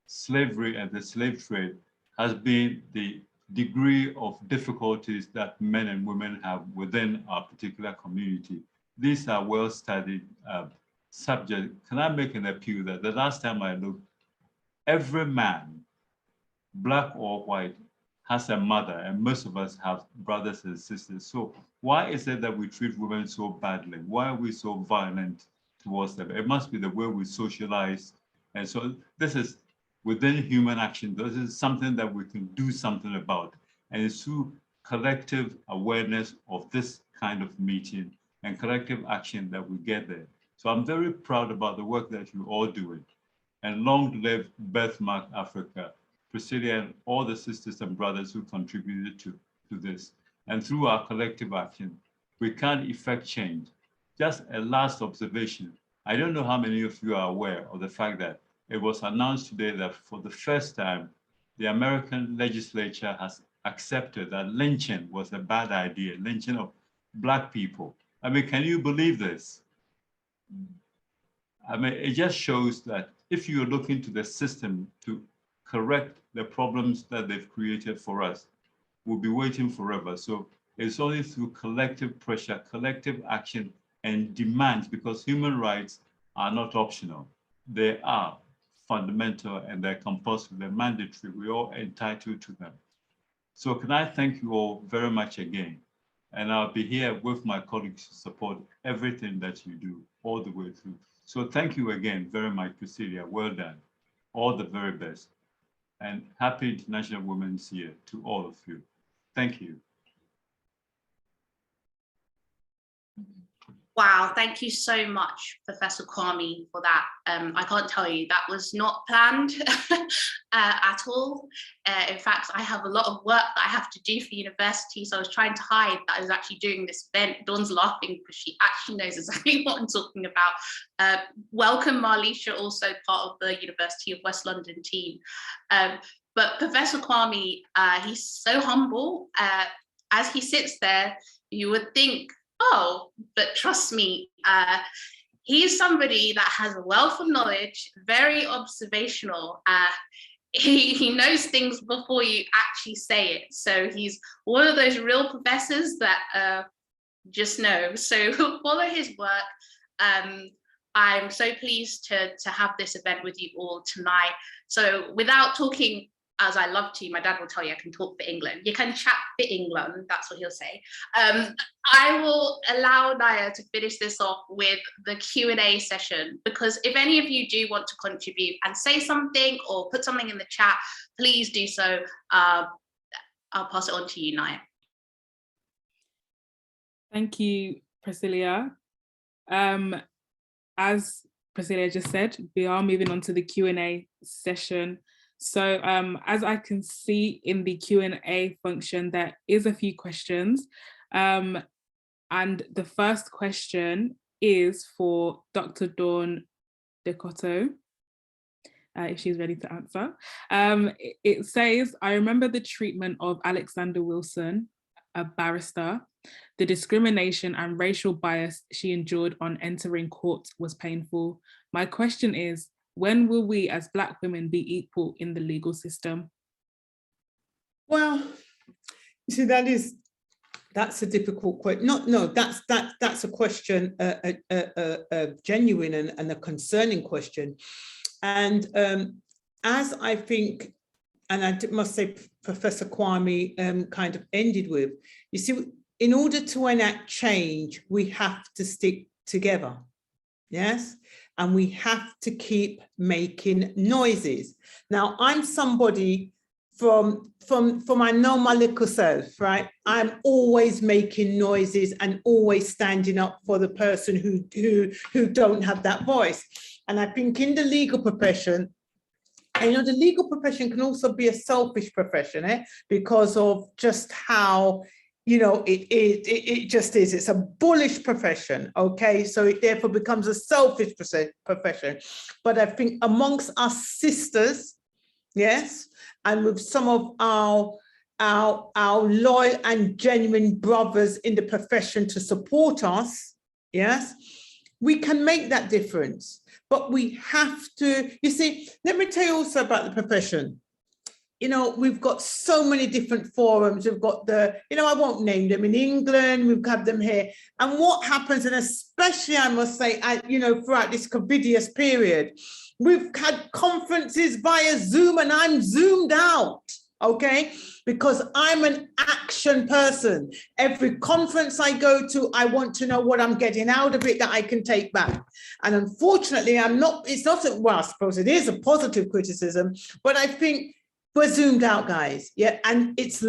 slavery and the slave trade has been the degree of difficulties that men and women have within our particular community. These are well-studied subjects. Can I make an appeal that the last time I looked, every man, black or white, has a mother, and most of us have brothers and sisters. So why is it that we treat women so badly? Why are we so violent towards them? It must be the way we socialize. And so this is within human action. This is something that we can do something about. And it's through collective awareness of this kind of meeting and collective action that we get there. So I'm very proud about the work that you're all doing. And long live Birthmark Africa, PRISCELLIA, and all the sisters and brothers who contributed to this. and through our collective action, we can effect change. Just a last observation. I don't know how many of you are aware of the fact that it was announced today that for the first time, the American legislature has accepted that lynching was a bad idea, lynching of Black people. I mean, can you believe this? I mean, it just shows that if you look into the system to correct the problems that they've created for us, we'll be waiting forever. So it's only through collective pressure, collective action, and demands, because human rights are not optional. They are fundamental and they're compulsory, they're mandatory. We're all entitled to them. So can I thank you all very much again? And I'll be here with my colleagues to support everything that you do all the way through. So thank you again very much, PRISCELLIA. Well done. All the very best. And happy International Women's Year to all of you. Thank you. Wow, thank you so much, Professor Kwame, for that. I can't tell you, that was not planned at all. In fact, I have a lot of work that I have to do for university, so I was trying to hide that I was actually doing this event. Dawn's laughing because she actually knows exactly what I'm talking about. Welcome, Marlisha, also part of the University of West London team. But Professor Kwame, he's so humble. As he sits there, you would think, oh, but trust me, he's somebody that has a wealth of knowledge, very observational. He knows things before you actually say it. So he's one of those real professors that just know. So follow his work. I'm so pleased to have this event with you all tonight. So without talking, as I love to, my dad will tell you I can talk for England. You can chat for England, that's what he'll say. I will allow Naya to finish this off with the Q&A session, because if any of you do want to contribute and say something or put something in the chat, please do so. I'll pass it on to you, Naya. Thank you, PRISCELLIA. As PRISCELLIA just said, we are moving on to the Q&A session. So as I can see in the Q&A function, there is a few questions. And the first question is for Dr. Dawn de COTEAU, if she's ready to answer. It says, I remember the treatment of Alexander Wilson, a barrister. The discrimination and racial bias she endured on entering court was painful. My question is, when will we as Black women be equal in the legal system? Well, you see, that's a difficult question. That's a question, a genuine and a concerning question. And as I think, and I must say Professor Kwame kind of ended with, you see, in order to enact change, we have to stick together, yes? And we have to keep making noises. Now, I'm somebody from I know my little self, right? I'm always making noises and always standing up for the person who don't have that voice. And I think in the legal profession, I know the legal profession can also be a selfish profession, because of just how, you know, it just is. It's a bullish profession, okay? So it therefore becomes a selfish profession. But I think amongst us sisters, yes, and with some of our loyal and genuine brothers in the profession to support us, yes, we can make that difference. But we have to, you see, let me tell you also about the profession. You know, we've got so many different forums. We've got the, you know, I won't name them, in England, we've got them here. And what happens, and especially I must say, you know, throughout this COVIDious period, we've had conferences via Zoom and I'm zoomed out, okay? Because I'm an action person. Every conference I go to, I want to know what I'm getting out of it that I can take back. And unfortunately, it's not, well, I suppose it is a positive criticism, but I think we're zoomed out, guys, yeah, and it's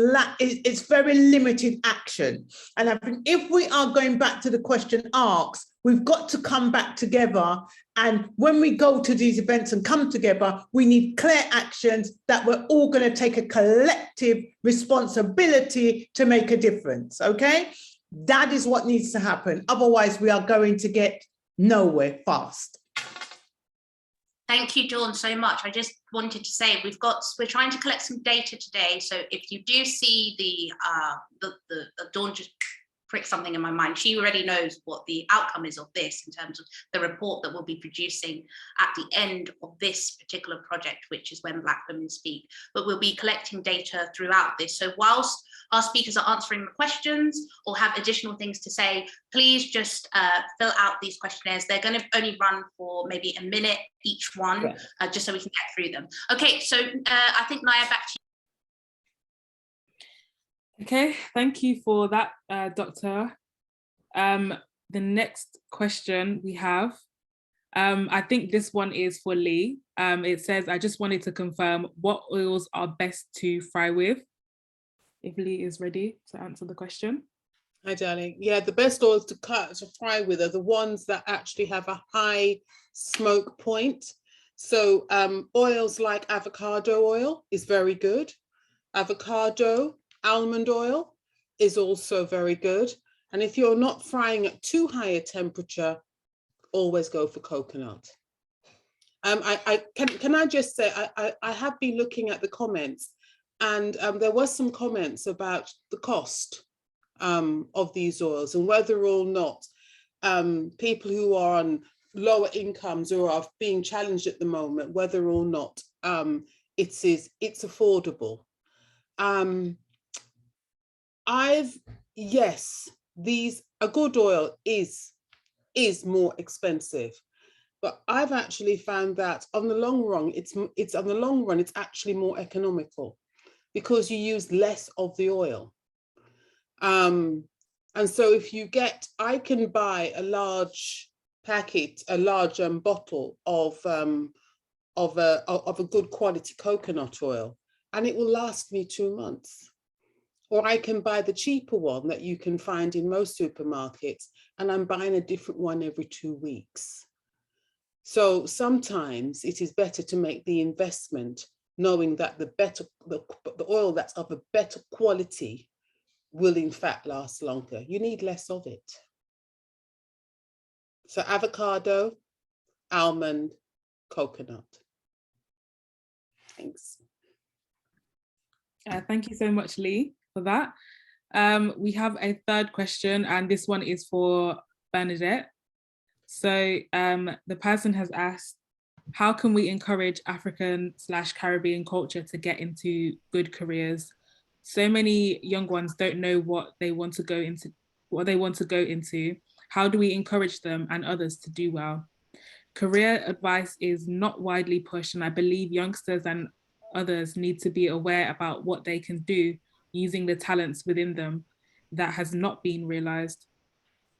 very limited action. And I think if we are going back to the question asked, We've got to come back together. And when we go to these events and come together, we need clear actions that we're all going to take a collective responsibility to make a difference, okay? That is what needs to happen. Otherwise, we are going to get nowhere fast. Thank you, Dawn, so much. I just wanted to say we're trying to collect some data today. So if you do see the Dawn just pricked something in my mind, she already knows what the outcome is of this in terms of the report that we'll be producing at the end of this particular project, which is When Black Women Speak. But we'll be collecting data throughout this. So whilst our speakers are answering the questions or have additional things to say, please just fill out these questionnaires. They're going to only run for maybe a minute each one, just so we can get through them. Okay, so I think Naya, back to you. Okay, thank you for that, Doctor. The next question we have, I think this one is for Lee. It says, I just wanted to confirm what oils are best to fry with. If Lee is ready to answer the question. Hi, darling. Yeah, the best oils to fry with are the ones that actually have a high smoke point. So oils like avocado oil is very good. Avocado, almond oil is also very good. And if you're not frying at too high a temperature, always go for coconut. Can I just say, I have been looking at the comments, and there was some comments about the cost of these oils and whether or not people who are on lower incomes or are being challenged at the moment, whether or not it's affordable. Yes, a good oil is more expensive, but I've actually found that on the long run, it's actually more economical because you use less of the oil. And so if you I can buy a large packet, a large bottle of a good quality coconut oil, and it will last me 2 months. Or I can buy the cheaper one that you can find in most supermarkets, and I'm buying a different one every 2 weeks. So sometimes it is better to make the investment, knowing that the oil that's of a better quality will in fact last longer. You need less of it. So avocado, almond, coconut. Thanks. Thank you so much, Lee, for that. We have a third question, and this one is for Bernadette. So the person has asked, how can we encourage African/Caribbean culture to get into good careers? So many young ones don't know what they want to go into. How do we encourage them and others to do well? Career advice is not widely pushed, and I believe youngsters and others need to be aware about what they can do using the talents within them that has not been realized.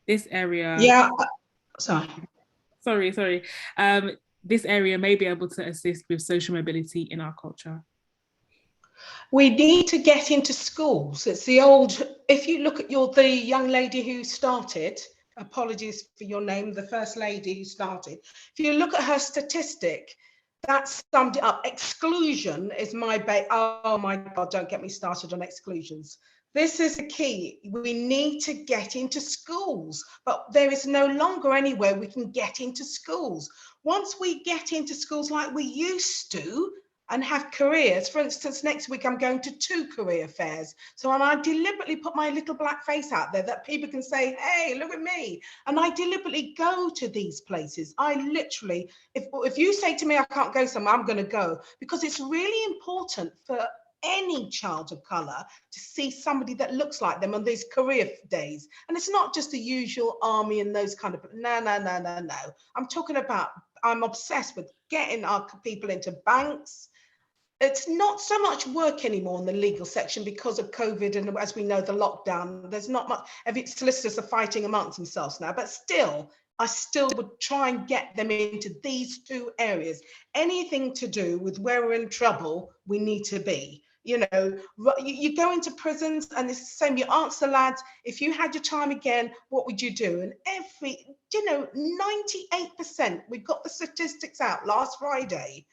This area... Yeah, sorry. This area may be able to assist with social mobility in our culture. We need to get into schools. It's the old, if you look at the young lady who started, apologies for your name, the first lady who started. If you look at her statistic, that summed it up. Exclusion is oh my God, don't get me started on exclusions. This is the key. We need to get into schools, but there is no longer anywhere we can get into schools. Once we get into schools like we used to and have careers, for instance, next week I'm going to 2 career fairs. So I deliberately put my little black face out there that people can say, hey, look at me. And I deliberately go to these places. I literally, if you say to me, I can't go somewhere, I'm going to go, because it's really important for any child of color to see somebody that looks like them on these career days. And it's not just the usual army and those kind of, no. I'm talking about, I'm obsessed with getting our people into banks. It's not so much work anymore in the legal section because of COVID, and as we know, the lockdown, there's not much, every solicitors are fighting amongst themselves now, but still, I still would try and get them into these 2 areas. Anything to do with where we're in trouble, we need to be. You know, you go into prisons and it's the same. You ask the lads, if you had your time again, what would you do? And 98%, we've got the statistics out last Friday,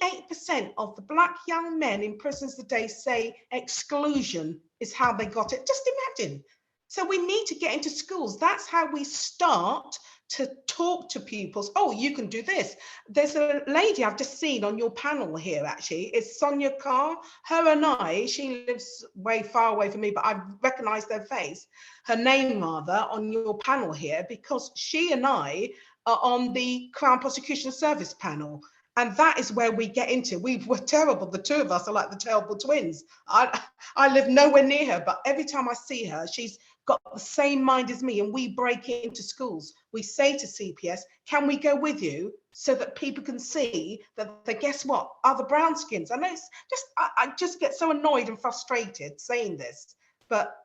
98% of the Black young men in prisons today say exclusion is how they got it. Just imagine. So we need to get into schools. That's how we start to talk to pupils. Oh, you can do this. There's a lady I've just seen on your panel here, actually. It's Sonia Carr. Her and I, she lives way far away from me, but I recognized her face, her name rather, on your panel here, because she and I are on the Crown Prosecution Service panel. And that is where we get into. We're terrible. The two of us are like the terrible twins. I live nowhere near her, but every time I see her, she's got the same mind as me, and we break into schools. We say to CPS, can we go with you so that people can see that they, guess what, are the brown skins? I know it's just, I just get so annoyed and frustrated saying this, but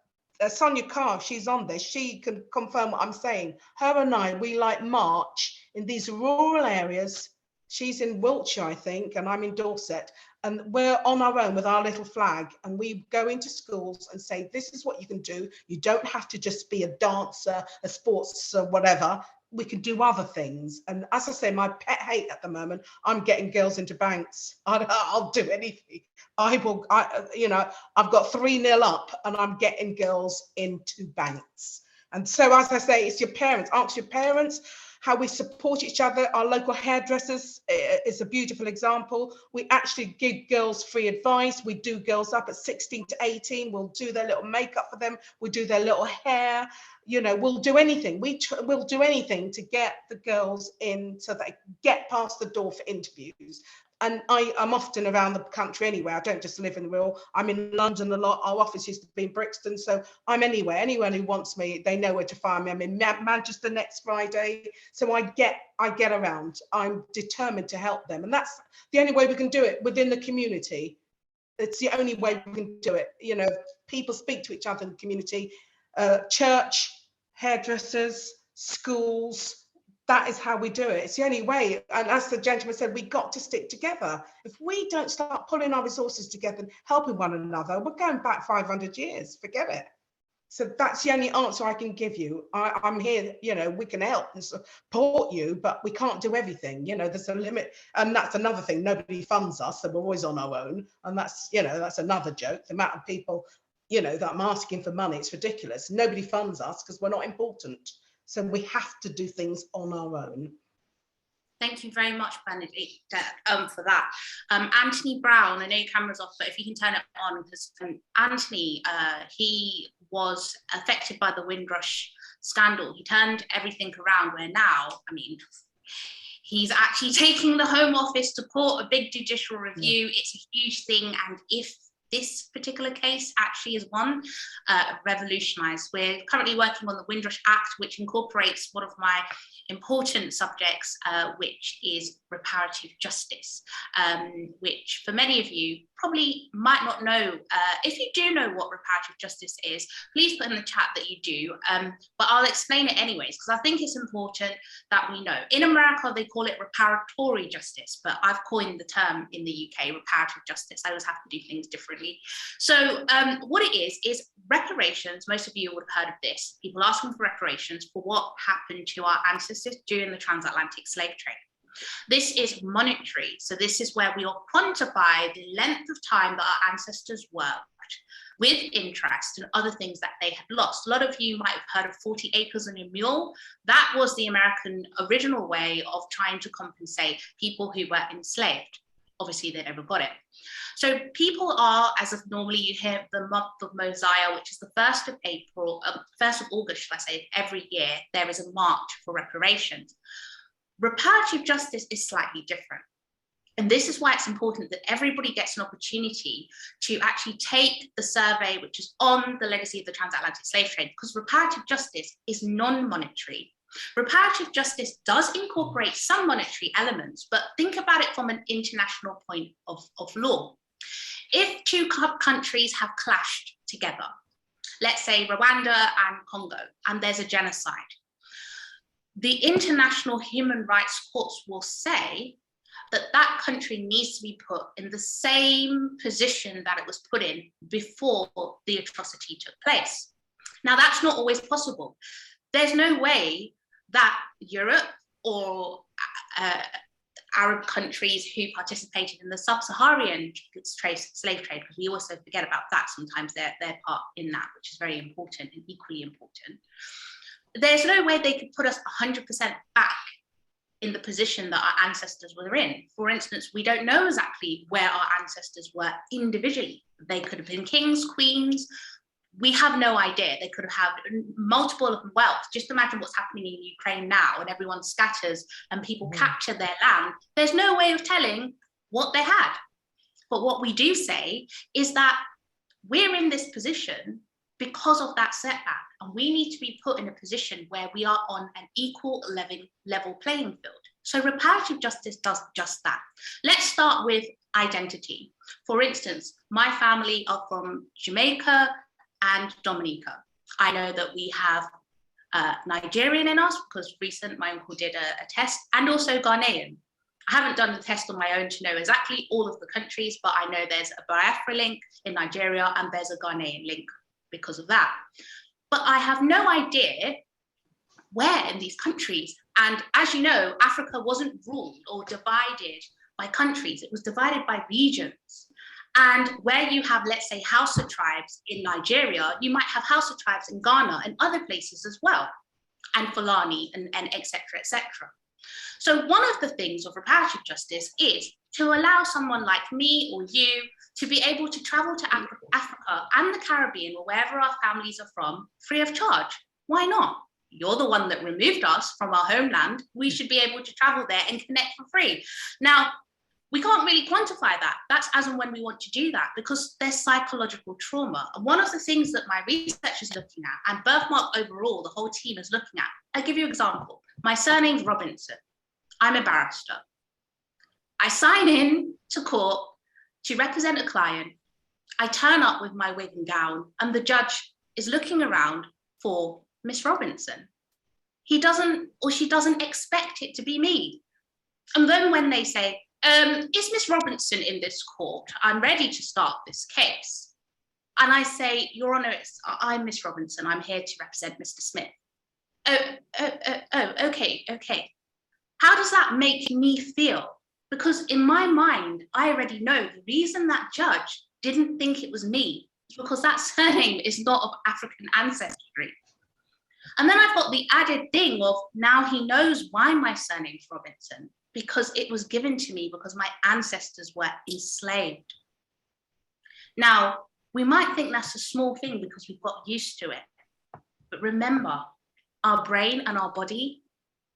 Sonia Carr, she's on this, she can confirm what I'm saying. Her and I, we like march in these rural areas. She's in Wiltshire, I think, and I'm in Dorset. And we're on our own with our little flag, and we go into schools and say, this is what you can do. You don't have to just be a dancer, a sports, whatever. We can do other things. And as I say, my pet hate at the moment, I'm getting girls into banks. I'll do anything. I've got 3-0 up and I'm getting girls into banks. And so, as I say, it's your parents. Ask your parents how we support each other. Our local hairdressers is a beautiful example. We actually give girls free advice. We do girls up at 16 to 18. We'll do their little makeup for them. We do their little hair. You know, we'll do anything. We'll do anything to get the girls in so they get past the door for interviews. And I'm often around the country anyway. I don't just live in the rural. I'm in London a lot. Our office used to be in Brixton. So I'm anywhere. Anyone who wants me, they know where to find me. I'm in Manchester next Friday. So I get around. I'm determined to help them. And that's the only way we can do it within the community. It's the only way we can do it. You know, people speak to each other in the community, church, hairdressers, schools. That is how we do it. It's the only way. And as the gentleman said, we got to stick together. If we don't start pulling our resources together and helping one another, we're going back 500 years, forget it. So that's the only answer I can give you. I'm here, you know, we can help and support you, but we can't do everything. You know, there's a limit. And that's another thing. Nobody funds us, so we're always on our own. And that's, you know, that's another joke. The amount of people, you know, that I'm asking for money, it's ridiculous. Nobody funds us because we're not important. So we have to do things on our own. Thank you very much, Benedict, for that. Anthony Brown, I know your camera's off, but if you can turn it on, because Anthony, he was affected by the Windrush scandal. He turned everything around where now, I mean, he's actually taking the Home Office to court, a big judicial review. It's a huge thing. And if this particular case actually is one revolutionized. We're currently working on the Windrush Act, which incorporates one of my important subjects, which is reparative justice, which for many of you probably might not know. If you do know what reparative justice is, please put in the chat that you do, but I'll explain it anyways, because I think it's important that we know. In America, they call it reparatory justice, but I've coined the term in the UK, reparative justice. I always have to do things differently. So what it is reparations. Most of you would have heard of this. People asking for reparations for what happened to our ancestors during the transatlantic slave trade. This is monetary. So this is where we will quantify the length of time that our ancestors worked with interest and other things that they had lost. A lot of you might have heard of 40 acres and a mule. That was the American original way of trying to compensate people who were enslaved. Obviously, they never got it. So people are, as of normally you hear the month of Mosiah, which is the 1st of April, 1st of August, should I say, every year, there is a march for reparations. Reparative justice is slightly different. And this is why it's important that everybody gets an opportunity to actually take the survey, which is on the legacy of the transatlantic slave trade, because reparative justice is non-monetary. Reparative justice does incorporate some monetary elements, but think about it from an international point of law. If two countries have clashed together, let's say Rwanda and Congo, and there's a genocide, the international human rights courts will say that country needs to be put in the same position that it was put in before the atrocity took place. Now, that's not always possible. There's no way that Europe or Arab countries who participated in the sub-Saharan slave trade, because we also forget about that sometimes, their part in that, which is very important and equally important. There's no way they could put us 100% back in the position that our ancestors were in. For instance, we don't know exactly where our ancestors were individually. They could have been kings, queens. We have no idea. They could have had multiple wealth. Just imagine what's happening in Ukraine now, and everyone scatters and people capture their land. There's no way of telling what they had. But what we do say is that we're in this position because of that setback, and we need to be put in a position where we are on an equal level playing field. So reparative justice does just that. Let's start with identity. For instance, my family are from Jamaica and Dominica. I know that we have Nigerian in us because my uncle did a test, and also Ghanaian. I haven't done the test on my own to know exactly all of the countries, but I know there's a Biafra link in Nigeria and there's a Ghanaian link because of that. But I have no idea where in these countries. And as you know, Africa wasn't ruled or divided by countries. It was divided by regions. And where you have, let's say, Hausa tribes in Nigeria, you might have Hausa tribes in Ghana and other places as well, and Fulani and et cetera, et cetera. So one of the things of reparative justice is to allow someone like me or you to be able to travel to Africa and the Caribbean or wherever our families are from, free of charge. Why not? You're the one that removed us from our homeland. We should be able to travel there and connect for free. Now, we can't really quantify that. That's as and when we want to do that, because there's psychological trauma. And one of the things that my research is looking at, and Birthmark overall, the whole team is looking at, I'll give you an example. My surname's Robinson. I'm a barrister. I sign in to court to represent a client. I turn up with my wig and gown, and the judge is looking around for Miss Robinson. He doesn't, or she doesn't expect it to be me. And then when they say, is Miss Robinson in this court? I'm ready to start this case. And I say, Your Honour, I'm Miss Robinson. I'm here to represent Mr. Smith. Okay. How does that make me feel? Because in my mind, I already know the reason that judge didn't think it was me is because that surname is not of African ancestry. And then I've got the added thing of now he knows why my surname's Robinson, because it was given to me because my ancestors were enslaved. Now, we might think that's a small thing because we've got used to it. But remember, our brain and our body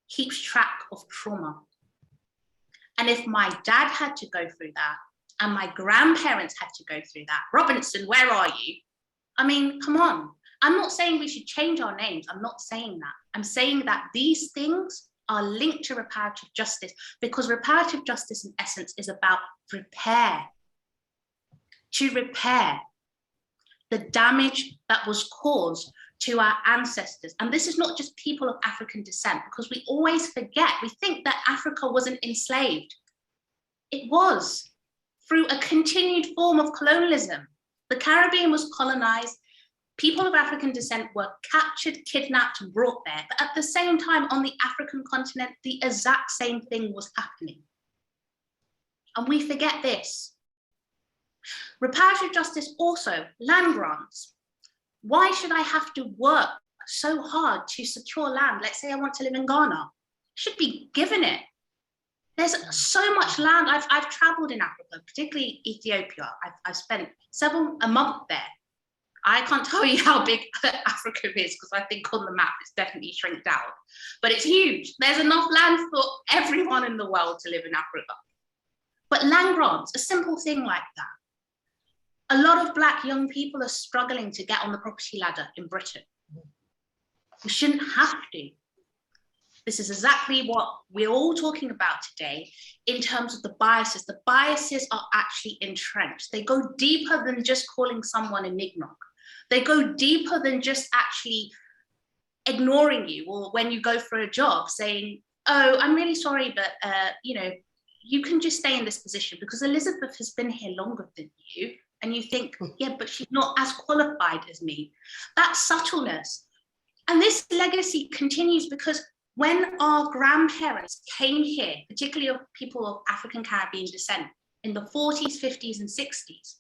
keeps track of trauma. And if my dad had to go through that, and my grandparents had to go through that, Robinson, where are you? I mean, come on. I'm not saying we should change our names. I'm not saying that. I'm saying that these things are linked to reparative justice, because reparative justice in essence is about repair. To repair the damage that was caused to our ancestors. And this is not just people of African descent, because we always forget, we think that Africa wasn't enslaved. It was, through a continued form of colonialism. The Caribbean was colonized, people of African descent were captured, kidnapped, and brought there. But at the same time, on the African continent, the exact same thing was happening. And we forget this. Reparative justice also, land grants. Why should I have to work so hard to secure land? Month. Let's say I want to live in Ghana, should be given it. There's so much land. I've traveled in Africa, particularly Ethiopia. I've spent a month there. I can't tell you how big Africa is because I think on the map it's definitely shrinked down, but it's huge. There's enough land for everyone in the world to live in Africa. But land grants, a simple thing like that. A lot of Black young people are struggling to get on the property ladder in Britain. We shouldn't have to. This is exactly what we're all talking about today in terms of the biases. The biases are actually entrenched. They go deeper than just calling someone a nignock. They go deeper than just actually ignoring you, or when you go for a job saying, oh, I'm really sorry, but you can just stay in this position because Elizabeth has been here longer than you. And you think, yeah, but she's not as qualified as me. That subtleness. And this legacy continues because when our grandparents came here, particularly of people of African Caribbean descent in the 40s, 50s, and 60s,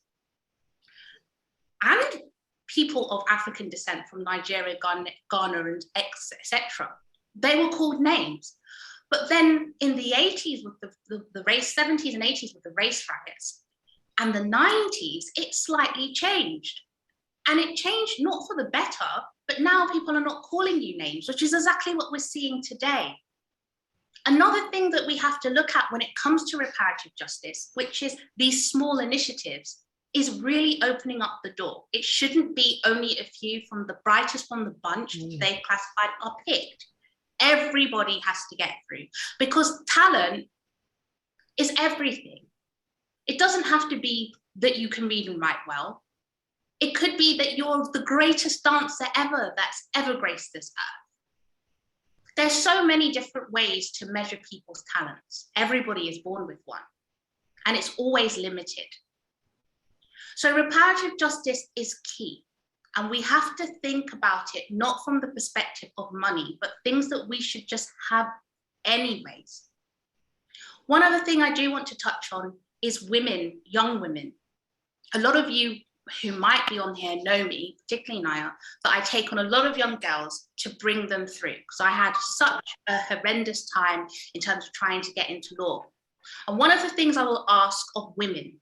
and people of African descent from Nigeria, Ghana, and etc., they were called names. But then in the 80s with the race, 70s and 80s with the race riots, and the 90s, it slightly changed. And it changed not for the better, but now people are not calling you names, which is exactly what we're seeing today. Another thing that we have to look at when it comes to reparative justice, which is these small initiatives, is really opening up the door. It shouldn't be only a few from the brightest from the bunch they classified are picked. Everybody has to get through because talent is everything. It doesn't have to be that you can read and write well. It could be that you're the greatest dancer ever that's ever graced this earth. There's so many different ways to measure people's talents. Everybody is born with one, and it's always limited. So reparative justice is key, and we have to think about it not from the perspective of money, but things that we should just have anyways. One other thing I do want to touch on is women, young women. A lot of you who might be on here know me, particularly Naya, that I take on a lot of young girls to bring them through because I had such a horrendous time in terms of trying to get into law. And one of the things I will ask of women,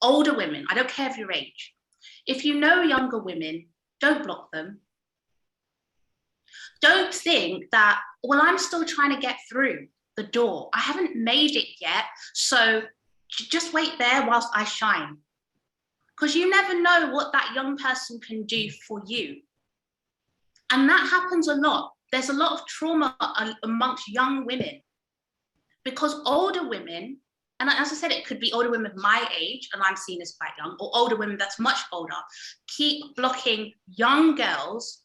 older women, I don't care of your age, if you know younger women, don't block them. Don't think that, well, I'm still trying to get through the door. I haven't made it yet, so just wait there whilst I shine. Because you never know what that young person can do for you. And that happens a lot. There's a lot of trauma amongst young women because older women, and as I said, it could be older women my age, and I'm seen as quite young, or older women that's much older, keep blocking young girls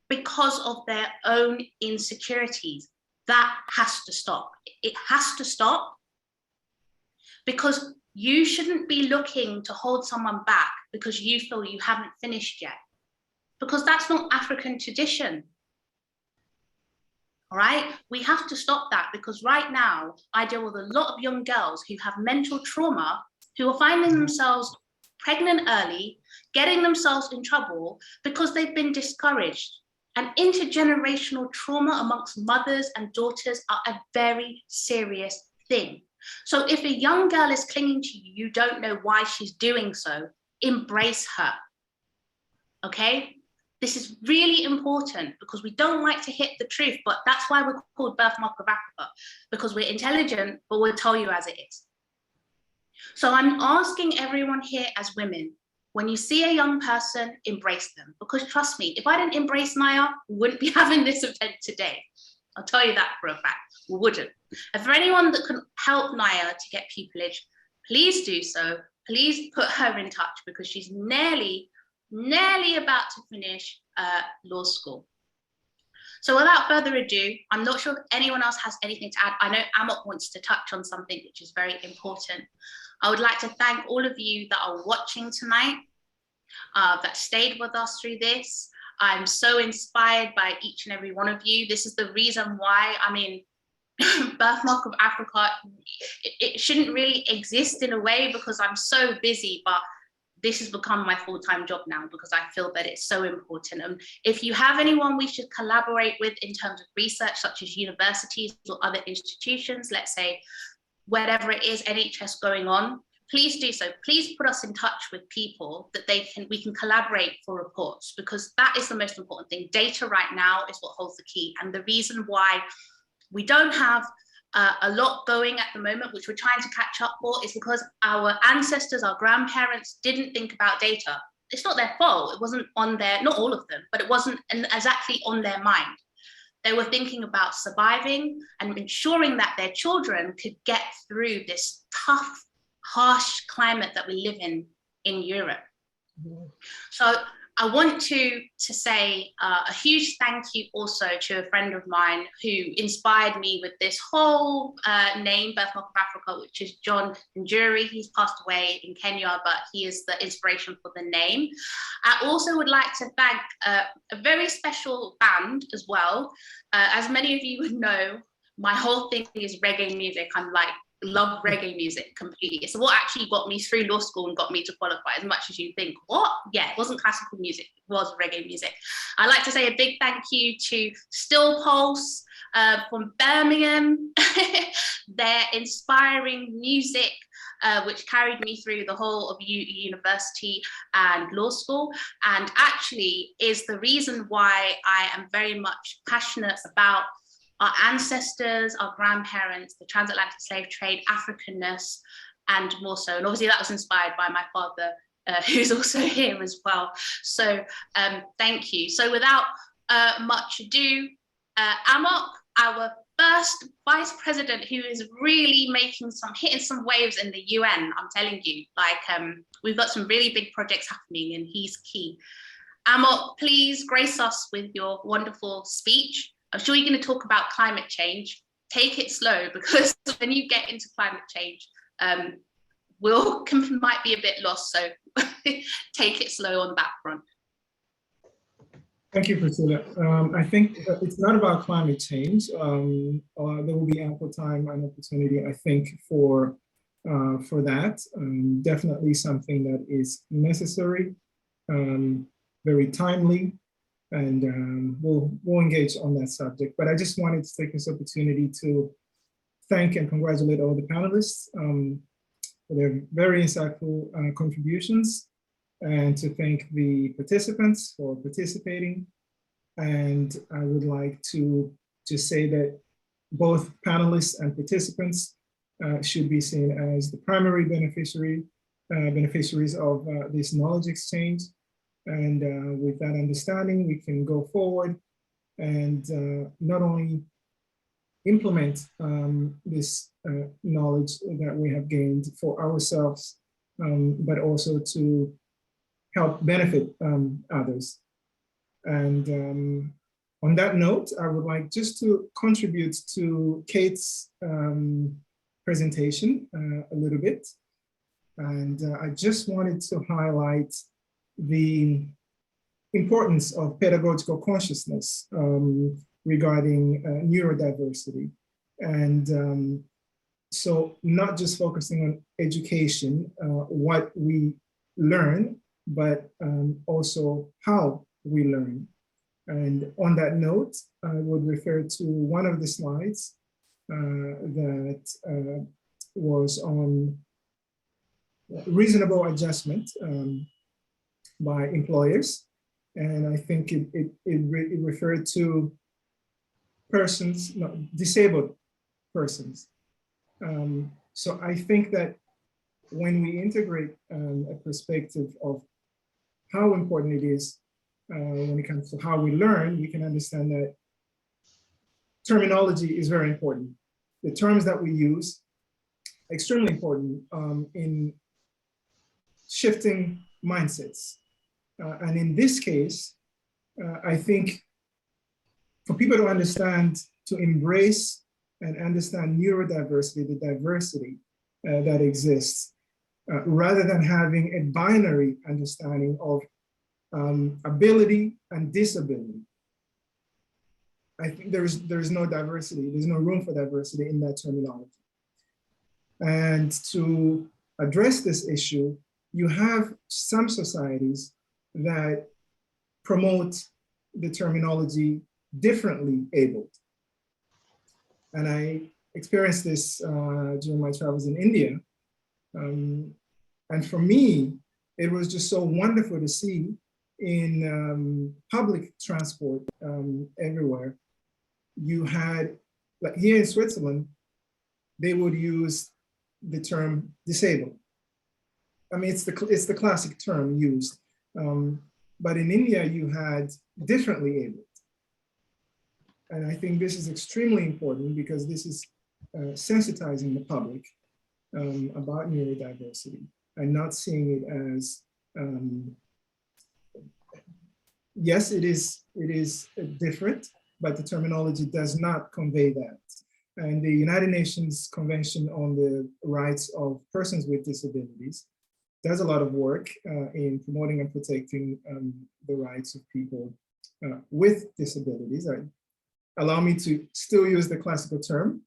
because of their own insecurities. That has to stop. It has to stop because you shouldn't be looking to hold someone back because you feel you haven't finished yet, because that's not African tradition. All right, we have to stop that because right now I deal with a lot of young girls who have mental trauma, who are finding themselves pregnant early, getting themselves in trouble because they've been discouraged. And intergenerational trauma amongst mothers and daughters are a very serious thing. So if a young girl is clinging to you, you don't know why she's doing so, embrace her, okay? This is really important because we don't like to hit the truth, but that's why we're called Birthmark of Africa, because we're intelligent, but we'll tell you as it is. So I'm asking everyone here as women, when you see a young person, embrace them, because trust me, if I didn't embrace Naya, we wouldn't be having this event today. I'll tell you that for a fact, we wouldn't. And for anyone that can help Naya to get pupillage, please do so. Please put her in touch because she's nearly about to finish law school. So without further ado, I'm not sure if anyone else has anything to add. I know Amok wants to touch on something which is very important. I would like to thank all of you that are watching tonight, that stayed with us through this. I'm so inspired by each and every one of you. This is the reason why, I mean, Birthmark of Africa, it shouldn't really exist in a way because I'm so busy, but this has become my full-time job now because I feel that it's so important. And if you have anyone we should collaborate with in terms of research, such as universities or other institutions, let's say, whatever it is, NHS going on, please do so. Please put us in touch with people that we can collaborate for reports, because that is the most important thing. Data right now is what holds the key. And the reason why we don't have a lot going at the moment, which we're trying to catch up for, is because our ancestors, our grandparents didn't think about data. It's not their fault. It wasn't on their, not all of them, but it wasn't exactly on their mind. They were thinking about surviving and ensuring that their children could get through this tough, harsh climate that we live in Europe. So I want to say a huge thank you also to a friend of mine who inspired me with this whole name, Birthmark of Africa, which is John Njuri. He's passed away in Kenya, but he is the inspiration for the name. I also would like to thank a very special band as well. As many of you would know, my whole thing is reggae music. I'm like, love reggae music completely. It's what actually got me through law school and got me to qualify, as much as you think, what? Yeah, it wasn't classical music, it was reggae music. I'd like to say a big thank you to Still Pulse from Birmingham, their inspiring music, which carried me through the whole of university and law school, and actually is the reason why I am very much passionate about our ancestors, our grandparents, the transatlantic slave trade, Africanness, and more so. And obviously that was inspired by my father, who's also here as well. So thank you. So without much ado, Amok, our first vice president, who is really hitting some waves in the UN, I'm telling you, like we've got some really big projects happening and he's key. Amok, please grace us with your wonderful speech. I'm sure you're going to talk about climate change. Take it slow, because when you get into climate change, might be a bit lost. So take it slow on that front. Thank you, Priscilla. I think it's not about climate change. There will be ample time and opportunity, I think, for that. Definitely something that is necessary, very timely. And we'll engage on that subject. But I just wanted to take this opportunity to thank and congratulate all the panelists for their very insightful contributions, and to thank the participants for participating. And I would like to just say that both panelists and participants should be seen as the primary beneficiaries of this knowledge exchange. And with that understanding, we can go forward and not only implement this knowledge that we have gained for ourselves, but also to help benefit others. And on that note, I would like just to contribute to Kate's presentation a little bit. And I just wanted to highlight the importance of pedagogical consciousness regarding neurodiversity. And so not just focusing on education, what we learn, but also how we learn. And on that note, I would refer to one of the slides that was on reasonable adjustment by employers. And I think it referred to persons, no, disabled persons. So I think that when we integrate a perspective of how important it is when it comes to how we learn, we can understand that terminology is very important. The terms that we use, extremely important in shifting mindsets. And in this case, I think for people to understand, to embrace and understand neurodiversity, the diversity that exists, rather than having a binary understanding of ability and disability. I think there's no diversity, there's no room for diversity in that terminology. And to address this issue, you have some societies that promote the terminology differently abled. And I experienced this during my travels in India. And for me, it was just so wonderful to see in public transport everywhere. You had, like here in Switzerland, they would use the term disabled. I mean, it's the classic term used. But in India, you had differently abled. And I think this is extremely important because this is sensitizing the public about neurodiversity and not seeing it as yes, it is different, but the terminology does not convey that. And the United Nations Convention on the Rights of Persons with Disabilities does a lot of work in promoting and protecting the rights of people with disabilities. Allow me to still use the classical term,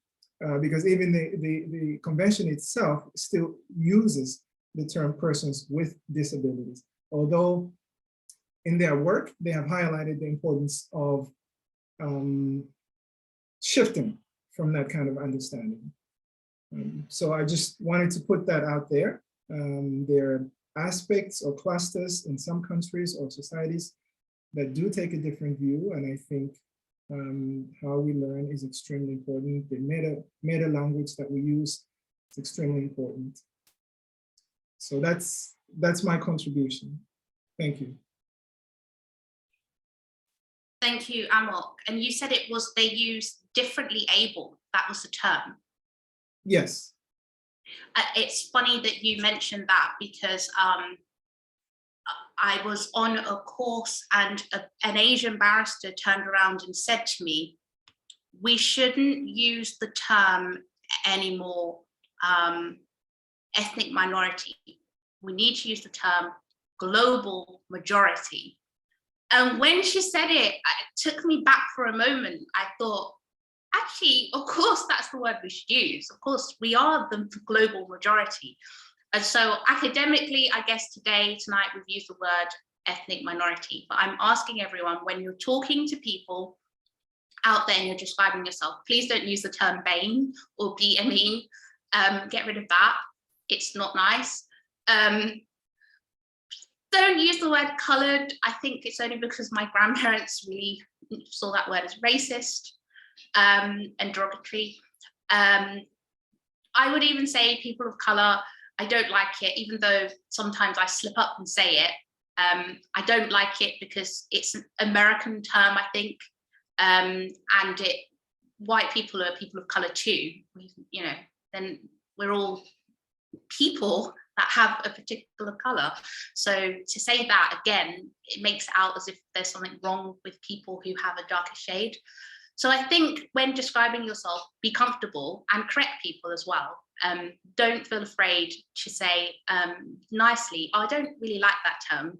because even the convention itself still uses the term persons with disabilities. Although in their work, they have highlighted the importance of shifting from that kind of understanding. So I just wanted to put that out there. There are aspects or clusters in some countries or societies that do take a different view, and I think how we learn is extremely important. The meta language that we use is extremely important. So that's my contribution. Thank you. Thank you, Amok. And you said it was they use differently able. That was the term. Yes. It's funny that you mentioned that, because I was on a course and an Asian barrister turned around and said to me, we shouldn't use the term anymore ethnic minority. We need to use the term global majority. And when she said it, it took me back for a moment. I thought, actually, of course, that's the word we should use. Of course, we are the global majority. And so academically, I guess tonight, we've used the word ethnic minority. But I'm asking everyone, when you're talking to people out there and you're describing yourself, please don't use the term BAME or BME. Get rid of that. It's not nice. Don't use the word coloured. I think it's only because my grandparents really saw that word as racist and derogatory. I would even say people of colour. I don't like it, even though sometimes I slip up and say it. I don't like it because it's an American term, I think, and white people are people of colour too. You know, then we're all people that have a particular colour. So to say that again, it makes it out as if there's something wrong with people who have a darker shade. So I think when describing yourself, be comfortable and correct people as well. Don't feel afraid to say nicely, oh, I don't really like that term.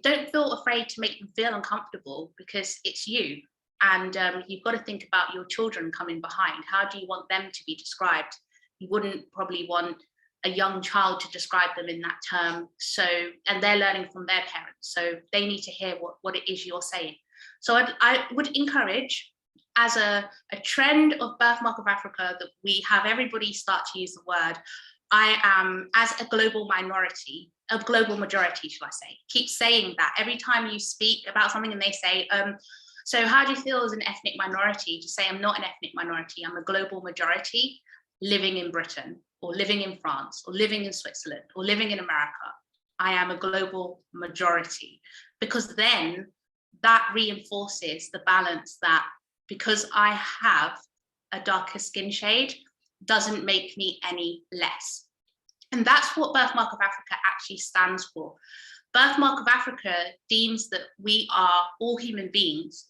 Don't feel afraid to make them feel uncomfortable, because it's you. And you've got to think about your children coming behind. How do you want them to be described? You wouldn't probably want a young child to describe them in that term. So, and they're learning from their parents. So they need to hear what it is you're saying. So I would encourage, as a trend of Birthmark of Africa, that we have everybody start to use the word, I am, as a global minority, a global majority, shall I say. Keep saying that. Every time you speak about something and they say, so how do you feel as an ethnic minority? To say, I'm not an ethnic minority, I'm a global majority living in Britain, or living in France, or living in Switzerland, or living in America. I am a global majority. Because then that reinforces the balance that because I have a darker skin shade doesn't make me any less. And that's what Birthmark of Africa actually stands for. Birthmark of Africa deems that we are all human beings,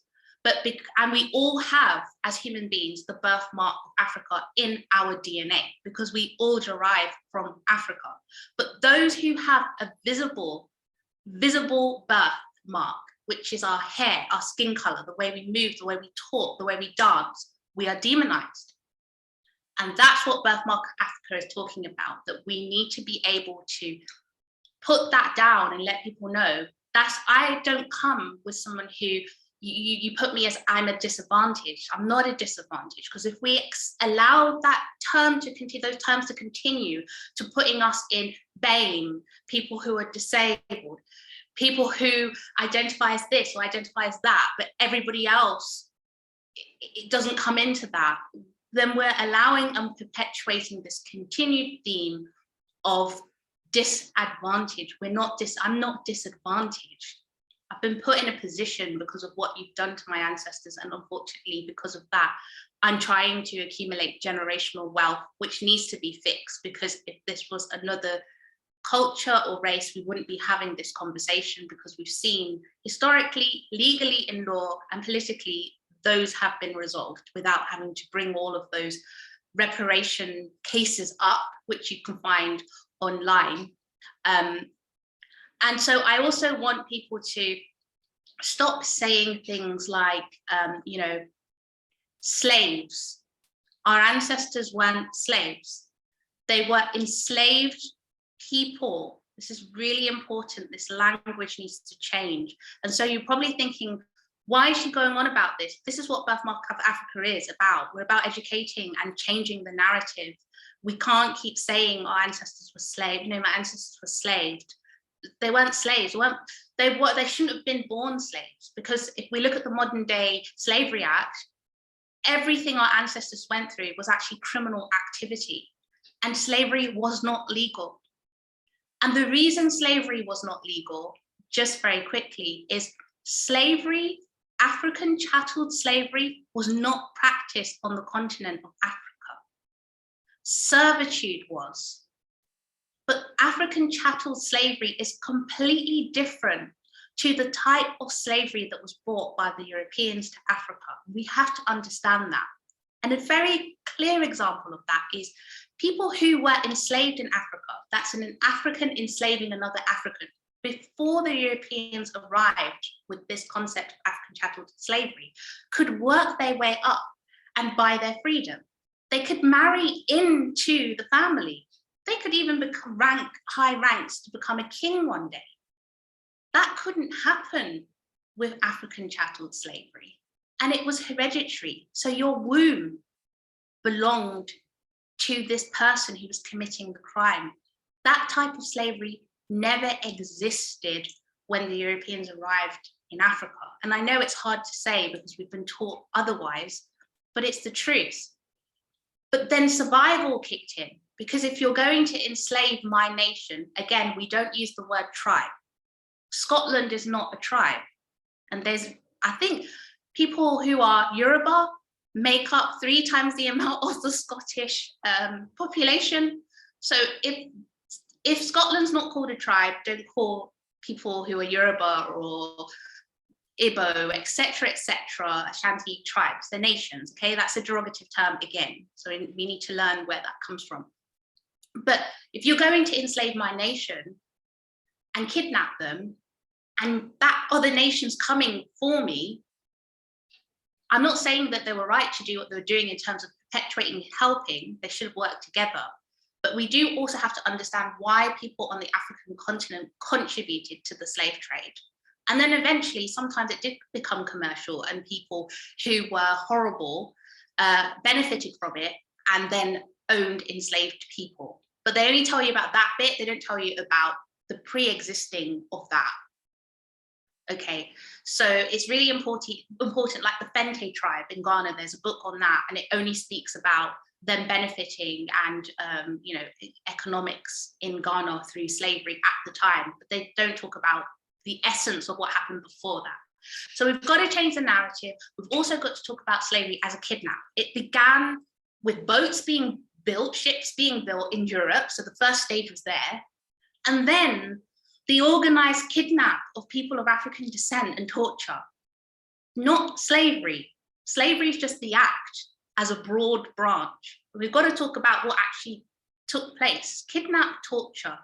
and we all have, as human beings, the birthmark of Africa in our DNA, because we all derive from Africa. But those who have a visible birthmark, which is our hair, our skin color, the way we move, the way we talk, the way we dance, we are demonized. And that's what Birthmark Africa is talking about, that we need to be able to put that down and let people know I don't come with someone who you put me as I'm a disadvantage. I'm not a disadvantage, because if we allow that term to continue, those terms to continue to putting us in BAME, people who are disabled, people who identify as this or identify as that, but everybody else, it doesn't come into that, then we're allowing and perpetuating this continued theme of disadvantage. I'm not disadvantaged. I've been put in a position because of what you've done to my ancestors, and unfortunately, because of that, I'm trying to accumulate generational wealth, which needs to be fixed, because if this was another culture or race, we wouldn't be having this conversation, because we've seen historically, legally in law and politically, those have been resolved without having to bring all of those reparation cases up, which you can find online. And so I also want people to stop saying things like, you know, slaves. Our ancestors weren't slaves. They were enslaved people. This is really important. This language needs to change. And so you're probably thinking, why is she going on about this? This is what Birthmark of Africa is about. We're about educating and changing the narrative. We can't keep saying our ancestors were slaves. No, my ancestors were slaved. They weren't slaves. They shouldn't have been born slaves, because if we look at the modern day Slavery Act, everything our ancestors went through was actually criminal activity, and slavery was not legal. And the reason slavery was not legal, just very quickly, is slavery, African chattel slavery, was not practiced on the continent of Africa. Servitude was. But African chattel slavery is completely different to the type of slavery that was brought by the Europeans to Africa. We have to understand that. And a very clear example of that is people who were enslaved in Africa. That's an African enslaving another African. Before the Europeans arrived with this concept of African chattel slavery, could work their way up and buy their freedom. They could marry into the family. They could even become high ranks to become a king one day. That couldn't happen with African chattel slavery. And it was hereditary. So your womb belonged to this person who was committing the crime. That type of slavery never existed when the Europeans arrived in Africa. And I know it's hard to say because we've been taught otherwise, but it's the truth. But then survival kicked in, because if you're going to enslave my nation, again, we don't use the word tribe. Scotland is not a tribe. And there's, I think, people who are Yoruba make up 3 times the amount of the Scottish population. So if Scotland's not called a tribe, don't call people who are Yoruba or Igbo, etc., Ashanti tribes. They're nations, okay? That's a derogative term again. So we need to learn where that comes from. But if you're going to enslave my nation and kidnap them, and that other nation's coming for me, I'm not saying that they were right to do what they were doing in terms of perpetuating and helping. They should have worked together. But we do also have to understand why people on the African continent contributed to the slave trade. And then eventually, sometimes it did become commercial, and people who were horrible benefited from it and then owned enslaved people. But they only tell you about that bit. They don't tell you about the pre-existing of that. Okay, so it's really important, like the Fente tribe in Ghana, there's a book on that, and it only speaks about them benefiting and you know, economics in Ghana through slavery at the time, but they don't talk about the essence of what happened before that. So we've got to change the narrative. We've also got to talk about slavery as a kidnap. It began with boats being built, ships being built in Europe, so the first stage was there, and then the organized kidnap of people of African descent and torture, not slavery. Slavery is just the act as a broad branch. We've got to talk about what actually took place. Kidnap, torture,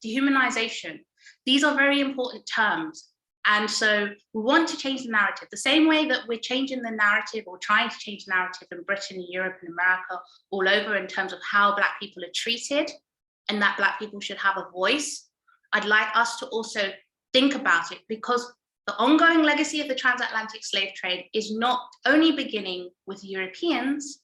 dehumanization. These are very important terms. And so we want to change the narrative. The same way that we're changing the narrative or trying to change the narrative in Britain, Europe, and America, all over in terms of how Black people are treated and that Black people should have a voice. I'd like us to also think about it, because the ongoing legacy of the transatlantic slave trade is not only beginning with Europeans,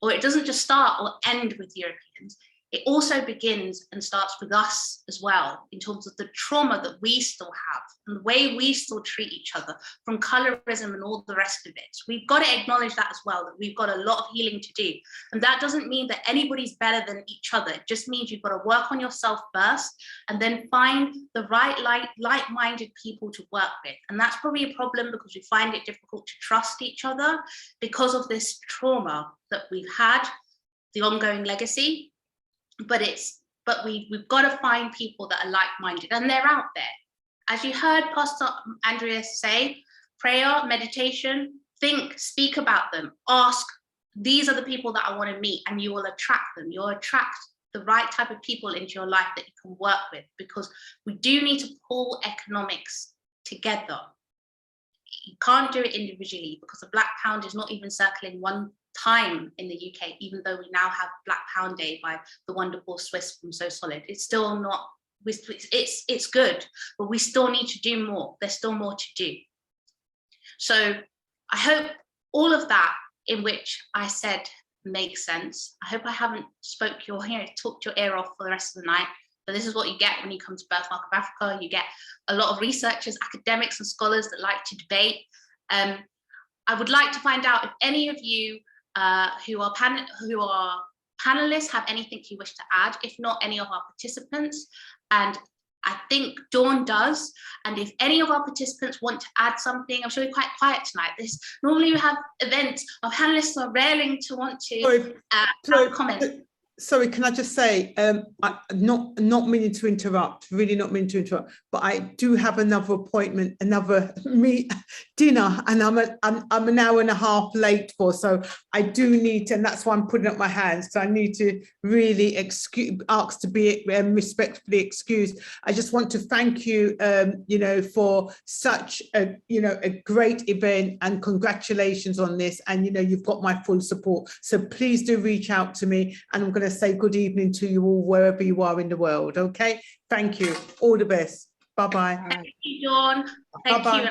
or it doesn't just start or end with Europeans, it also begins and starts with us as well, in terms of the trauma that we still have and the way we still treat each other, from colorism and all the rest of it. We've got to acknowledge that as well, that we've got a lot of healing to do. And that doesn't mean that anybody's better than each other. It just means you've got to work on yourself first and then find the right like-minded people to work with. And that's probably a problem, because we find it difficult to trust each other because of this trauma that we've had, the ongoing legacy. But it's but we've got to find people that are like-minded, and they're out there. As you heard Pastor Andrea say, prayer, meditation, think, speak about them, ask, these are the people that I want to meet, and you will attract them. You'll attract the right type of people into your life that you can work with, because we do need to pull economics together. You can't do it individually, because the Black Pound is not even circling one time in the UK, even though we now have Black Pound Day by the wonderful Swiss from So Solid. It's still not, it's good, but we still need to do more. There's still more to do. So I hope all of that in which I said makes sense. I hope I haven't talked your ear off for the rest of the night, but this is what you get when you come to Birthmark of Africa. You get a lot of researchers, academics and scholars that like to debate. I would like to find out if any of you who are panelists have anything you wish to add, if not any of our participants. And I think Dawn does. And if any of our participants want to add something, I'm sure we're quite quiet tonight. Normally we have events, our panelists are railing to want to comment. Sorry, can I just say, not meaning to interrupt, really not meaning to interrupt, but I do have another appointment, another dinner, and I'm an hour and a half late for, so I do need to, and that's why I'm putting up my hands, so I need to really ask to be respectfully excused. I just want to thank you, for such a, a great event, and congratulations on this, and you've got my full support. So please do reach out to me, and I'm going to say good evening to you all wherever you are in the world. Okay, thank you, all the best. Bye-bye. Thank you, Dawn. Thank Bye-bye. you.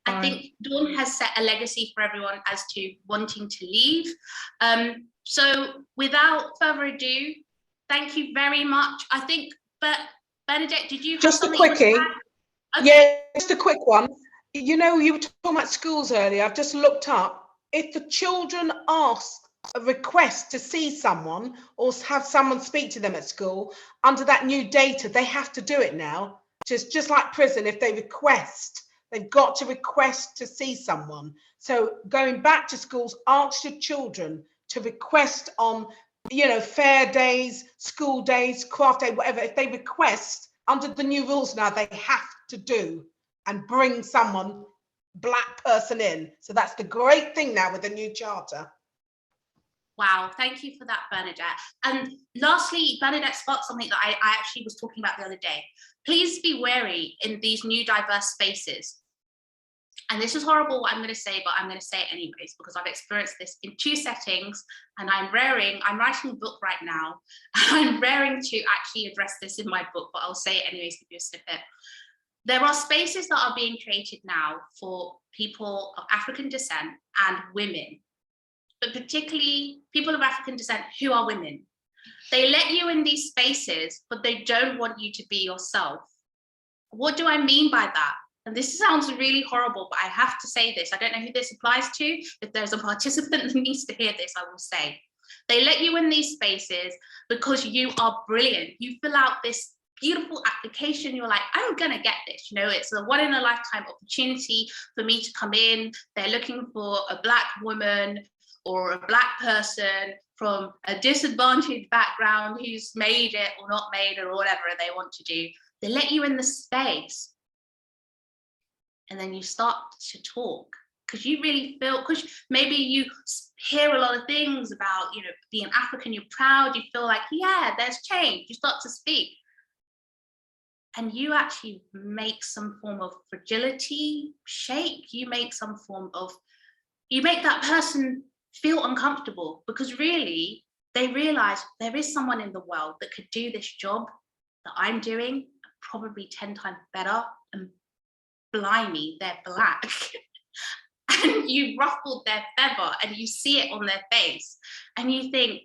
And I think Dawn has set a legacy for everyone as to wanting to leave. So without further ado, thank you very much. I think, but Bernadette, did you have just a something quickie? Okay. Yeah, just a quick one. You were talking about schools earlier. I've just looked up. If the children ask a request to see someone or have someone speak to them at school, under that new data, they have to do it now. Just like prison, if they request, they've got to request to see someone. So going back to schools, ask your children to request on, fair days, school days, craft day, whatever. If they request, under the new rules now, they have to do and bring someone, Black person in. So that's the great thing now with the new charter. Wow, thank you for that, Bernadette. And lastly, Bernadette sparked something that I actually was talking about the other day. Please be wary in these new diverse spaces. And this is horrible what I'm going to say, but I'm going to say it anyways, because I've experienced this in 2 settings, and I'm writing a book right now. I'm raring to actually address this in my book, but I'll say it anyways, give you a snippet. There are spaces that are being created now for people of African descent and women, but particularly people of African descent who are women. They let you in these spaces, but they don't want you to be yourself. What do I mean by that? And this sounds really horrible, but I have to say this. I don't know who this applies to. If there's a participant that needs to hear this, I will say. They let you in these spaces because you are brilliant. You fill out this beautiful application. You're like, I'm gonna get this. It's a one-in-a-lifetime opportunity for me to come in. They're looking for a Black woman or a Black person from a disadvantaged background who's made it or not made it or whatever they want to do. They let you in the space. And then you start to talk because you really feel, because maybe you hear a lot of things about, being African, you're proud, you feel like, yeah, there's change. You start to speak. And you actually make some form of fragility shake. You make that person feel uncomfortable, because really they realize there is someone in the world that could do this job that I'm doing probably 10 times better, and blimey, they're Black. And you ruffled their feather and you see it on their face and you think,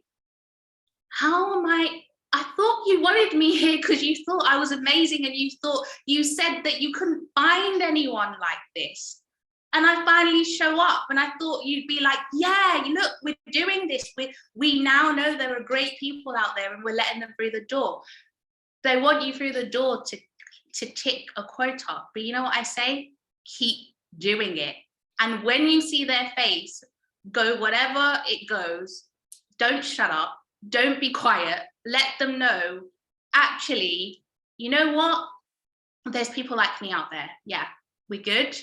how am I thought you wanted me here because you thought I was amazing, and you said that you couldn't find anyone like this. And I finally show up and I thought you'd be like, yeah, look, we're doing this. We now know there are great people out there and we're letting them through the door. They want you through the door to tick a quota. But you know what I say? Keep doing it. And when you see their face go whatever it goes, don't shut up. Don't be quiet. Let them know actually, you know what? There's people like me out there. Yeah, we're good.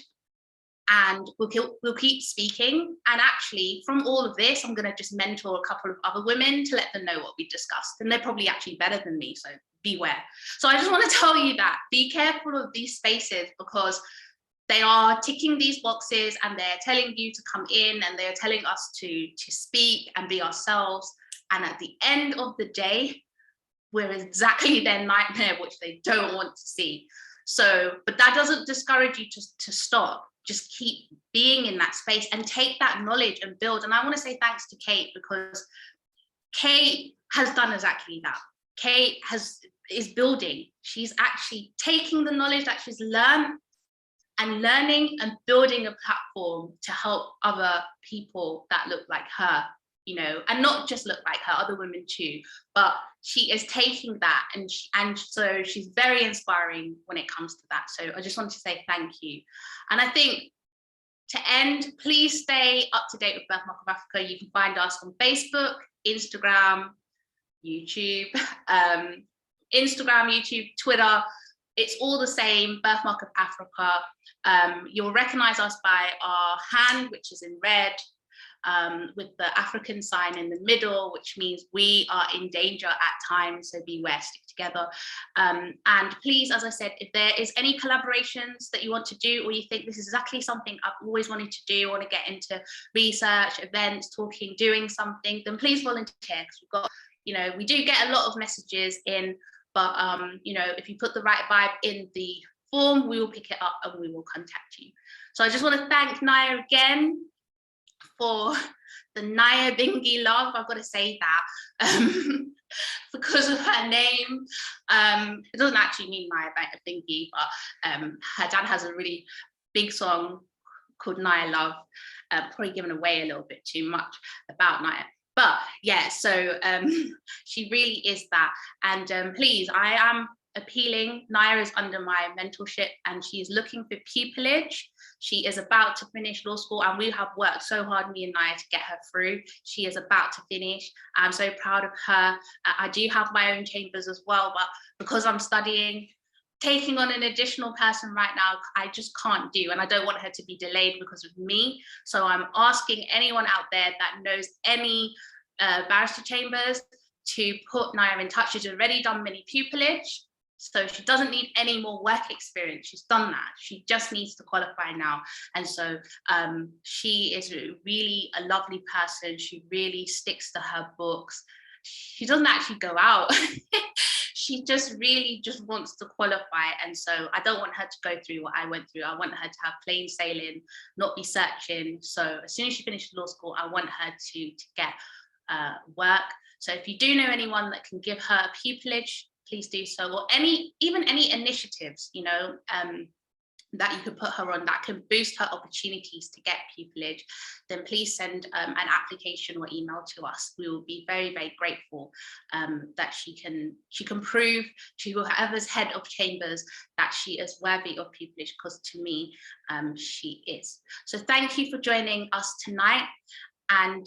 And we'll keep speaking. And actually, from all of this, I'm going to just mentor a couple of other women to let them know what we discussed. And they're probably actually better than me, so beware. So I just want to tell you that, be careful of these spaces, because they are ticking these boxes and they're telling you to come in and they're telling us to speak and be ourselves. And at the end of the day, we're exactly their nightmare, which they don't want to see. So, but that doesn't discourage you to stop. Just keep being in that space and take that knowledge and build. And I want to say thanks to Kate, because Kate has done exactly that. Kate is building. She's actually taking the knowledge that she's learned and learning and building a platform to help other people that look like her, you know, and not just look like her, other women too, but she is taking that, and so she's very inspiring when it comes to that. So I just want to say thank you. And I think to end, please stay up to date with Birthmark of Africa. You can find us on Facebook, Instagram, YouTube, Twitter. It's all the same, Birthmark of Africa. You'll recognize us by our hand, which is in red, with the African sign in the middle, which means we are in danger at times, so beware, stick together. And please, as I said, if there is any collaborations that you want to do, or you think this is exactly something I've always wanted to do, I want to get into research, events, talking, doing something, then please volunteer, because we've got, you know, we do get a lot of messages in, but you know, if you put the right vibe in the form, we will pick it up and we will contact you. So I just want to thank Naya again for the Naya Bingi love. I've got to say that because of her name. It doesn't actually mean Naya Bingi, but her dad has a really big song called Naya Love, probably giving away a little bit too much about Naya. But yeah, so she really is that. And please, I am appealing. Naya is under my mentorship and she is looking for pupillage. She is about to finish law school and we have worked so hard, me and Naya, to get her through. She is about to finish. I'm so proud of her. I do have my own chambers as well, but because I'm studying, taking on an additional person right now, I just can't do, and I don't want her to be delayed because of me. So I'm asking anyone out there that knows any barrister chambers to put Naya in touch. She's already done mini pupillage, so she doesn't need any more work experience. She's done that. She just needs to qualify now. And so she is really a lovely person. She really sticks to her books. She doesn't actually go out. She just really just wants to qualify. And so I don't want her to go through what I went through. I want her to have plain sailing, not be searching. So as soon as she finishes law school, I want her to get work. So if you do know anyone that can give her a pupillage, please do so, or even any initiatives, you know, that you could put her on that can boost her opportunities to get pupillage, then please send an application or email to us. We will be very, very grateful that she can prove to whoever's head of chambers that she is worthy of pupillage, because to me, she is. So thank you for joining us tonight. And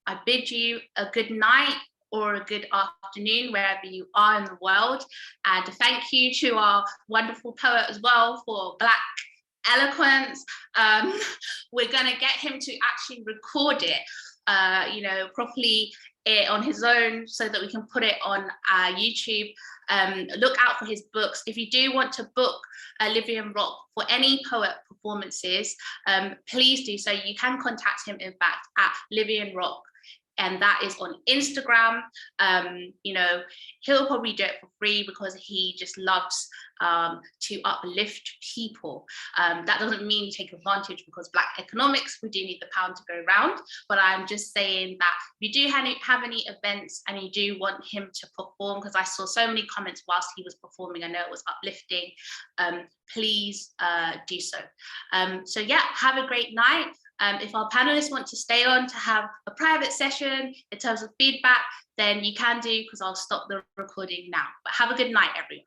I bid you a good night or a good afternoon, wherever you are in the world. And thank you to our wonderful poet as well for Black eloquence. We're gonna get him to actually record it, you know, properly on his own so that we can put it on YouTube. Look out for his books. If you do want to book Livian Rock for any poet performances, please do so. You can contact him, in fact, at Livian Rock, and that is on Instagram. You know, he'll probably do it for free because he just loves to uplift people. That doesn't mean you take advantage, because Black economics, we do need the pound to go round. But I'm just saying that if you do have any events and you do want him to perform, because I saw so many comments whilst he was performing, I know it was uplifting, please do so. So yeah, have a great night. If our panelists want to stay on to have a private session in terms of feedback, then you can do, because I'll stop the recording now. But have a good night, everyone.